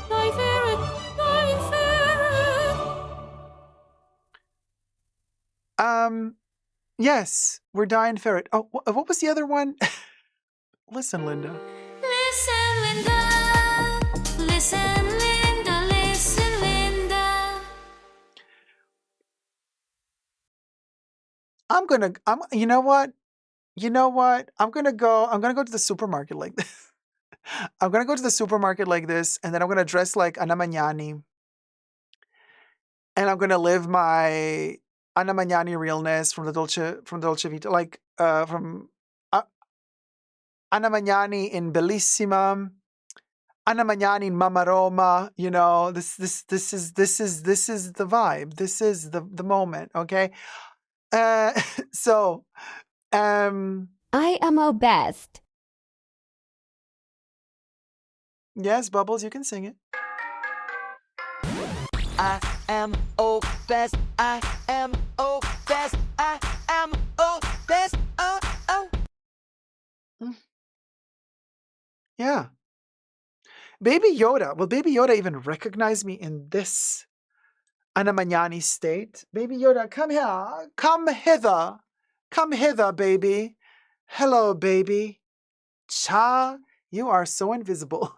nine ferret, nine ferret. Yes, we're dying ferret. Oh, what was the other one? Listen, Linda. Listen, Linda. Listen, Linda. Listen, Linda. You know what? I'm gonna go to the supermarket like this. I'm gonna go to the supermarket like this, and then I'm gonna dress like Ana Magnani. And I'm gonna live my Ana Magnani realness from the Dolce Vita, like from Ana Magnani in Bellissima, Ana Magnani in Mama Roma. You know, this is the vibe. This is the moment. Okay. So, I am our best. yes, Bubbles, you can sing it. I am best. I am best. I am best. Oh. Yeah. Baby Yoda. Will Baby Yoda even recognize me in this Ana Magnani state? Baby Yoda, come here. Come hither. Come hither, baby. Hello, baby. Cha, you are so invisible.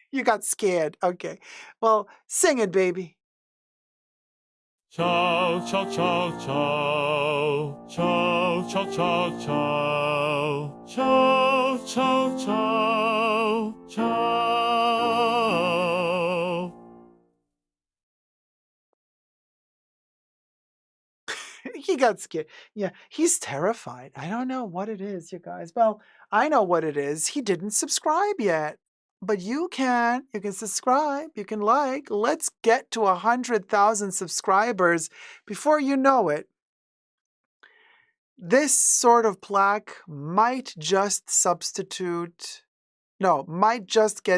You got scared. Okay. Well, sing it, baby. Ciao, ciao, ciao, ciao. Ciao, ciao, ciao, ciao. Ciao, ciao, ciao. Ciao. He got scared. Yeah, he's terrified. I don't know what it is, you guys. Well, I know what it is. He didn't subscribe yet. But you can. You can subscribe. You can like. Let's get to 100,000 subscribers before you know it. This sort of plaque might just get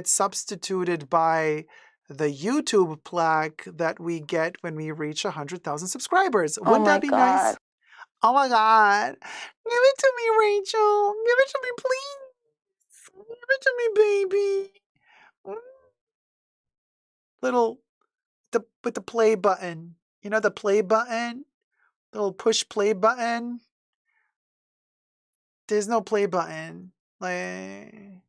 substituted by the YouTube plaque that we get when we reach 100,000 subscribers. Wouldn't that be nice? Oh my God. Give it to me, Rachel. Give it to me, please. Give it to me, baby. With the play button. You know the play button? The little push play button? There's no play button. Like,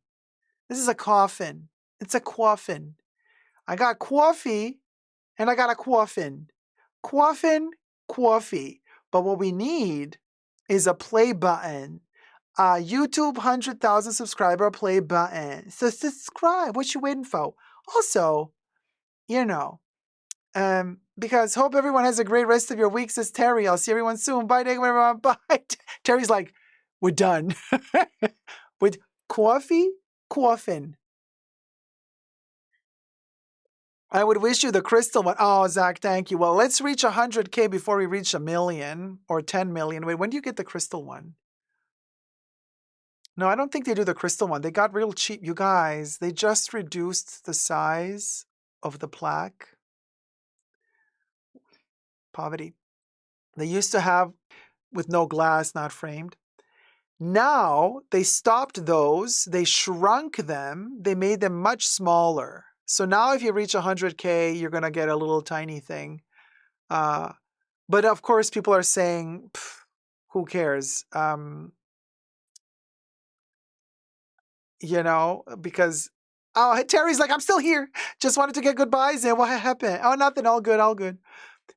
this is a coffin. It's a coffin. I got coffee and I got a coffin. Coffin, coffee. But what we need is a play button. YouTube 100,000 subscriber play button. So subscribe. What you waiting for? Also, because hope everyone has a great rest of your week, says Terry. I'll see everyone soon. Bye, everyone. Bye. Terry's like, we're done. With coffee, coffin. I would wish you the crystal one. Oh, Zach, thank you. Well, let's reach 100K before we reach 1 million or 10 million. Wait, when do you get the crystal one? No, I don't think they do the crystal one. They got real cheap. You guys, they just reduced the size of the plaque. Poverty. They used to have with no glass, not framed. Now they stopped those. They shrunk them. They made them much smaller. So now if you reach 100K, you're going to get a little tiny thing. But of course, people are saying, who cares? Because, Terry's like, I'm still here. Just wanted to get goodbyes. And what happened? Oh, nothing. All good, all good.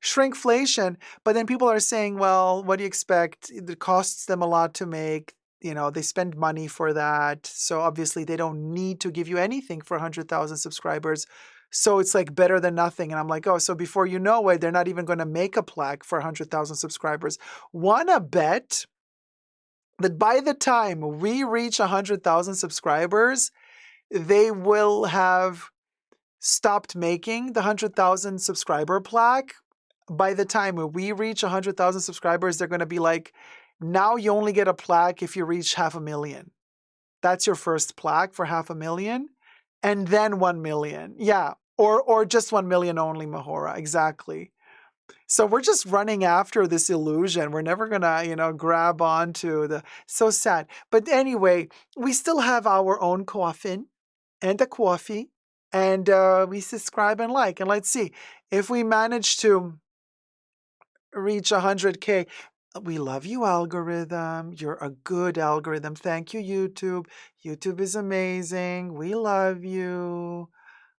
Shrinkflation. But then people are saying, well, what do you expect? It costs them a lot to make. They spend money for that. So obviously they don't need to give you anything for 100,000 subscribers. So it's like better than nothing. And I'm like, oh, so before you know it, they're not even going to make a plaque for 100,000 subscribers. Wanna bet that by the time we reach 100,000 subscribers, they will have stopped making the 100,000 subscriber plaque, by the time we reach 100,000 subscribers, they're going to be like, now you only get a plaque if you reach 500,000. That's your first plaque for 500,000, and then 1 million. Yeah, or just 1 million only, Mahora. Exactly. So we're just running after this illusion. We're never gonna, grab onto the. So sad. But anyway, we still have our own coffin and a coffee, and we subscribe and like. And let's see if we manage to reach 100K. We love you, algorithm. You're a good algorithm. Thank you, YouTube. YouTube is amazing. We love you.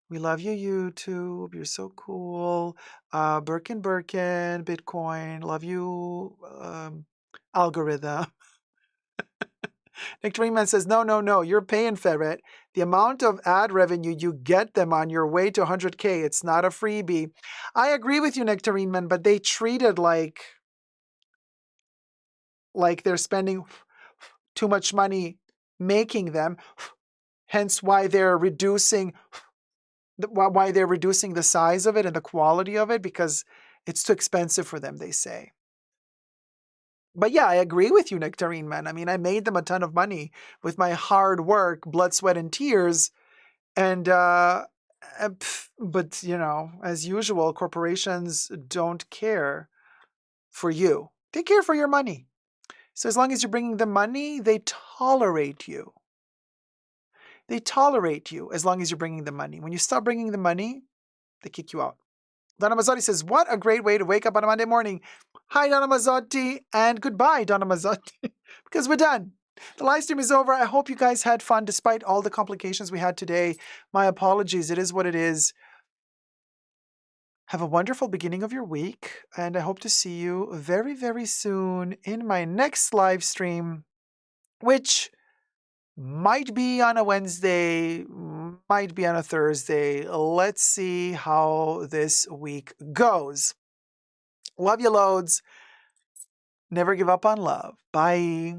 We love you, YouTube. You're so cool. Birkin, Bitcoin. Love you, algorithm. Nectarine Man says, no. You're paying, Ferret. The amount of ad revenue you get them on your way to 100K, it's not a freebie. I agree with you, Nectarine Man, but they treat it like they're spending too much money making them, hence why they're reducing the size of it and the quality of it, because it's too expensive for them, they say. But yeah, I agree with you, Nectarine Man. I mean, I made them a ton of money with my hard work, blood, sweat, and tears. And, but, as usual, corporations don't care for you. They care for your money. So as long as you're bringing them money, they tolerate you. They tolerate you as long as you're bringing them money. When you stop bringing them money, they kick you out. Donna Mazzotti says, what a great way to wake up on a Monday morning. Hi, Donna Mazzotti, and goodbye, Donna Mazzotti, because we're done. The live stream is over. I hope you guys had fun despite all the complications we had today. My apologies. It is what it is. Have a wonderful beginning of your week, and I hope to see you very, very soon in my next live stream, which might be on a Wednesday, might be on a Thursday. Let's see how this week goes. Love you loads. Never give up on love. Bye.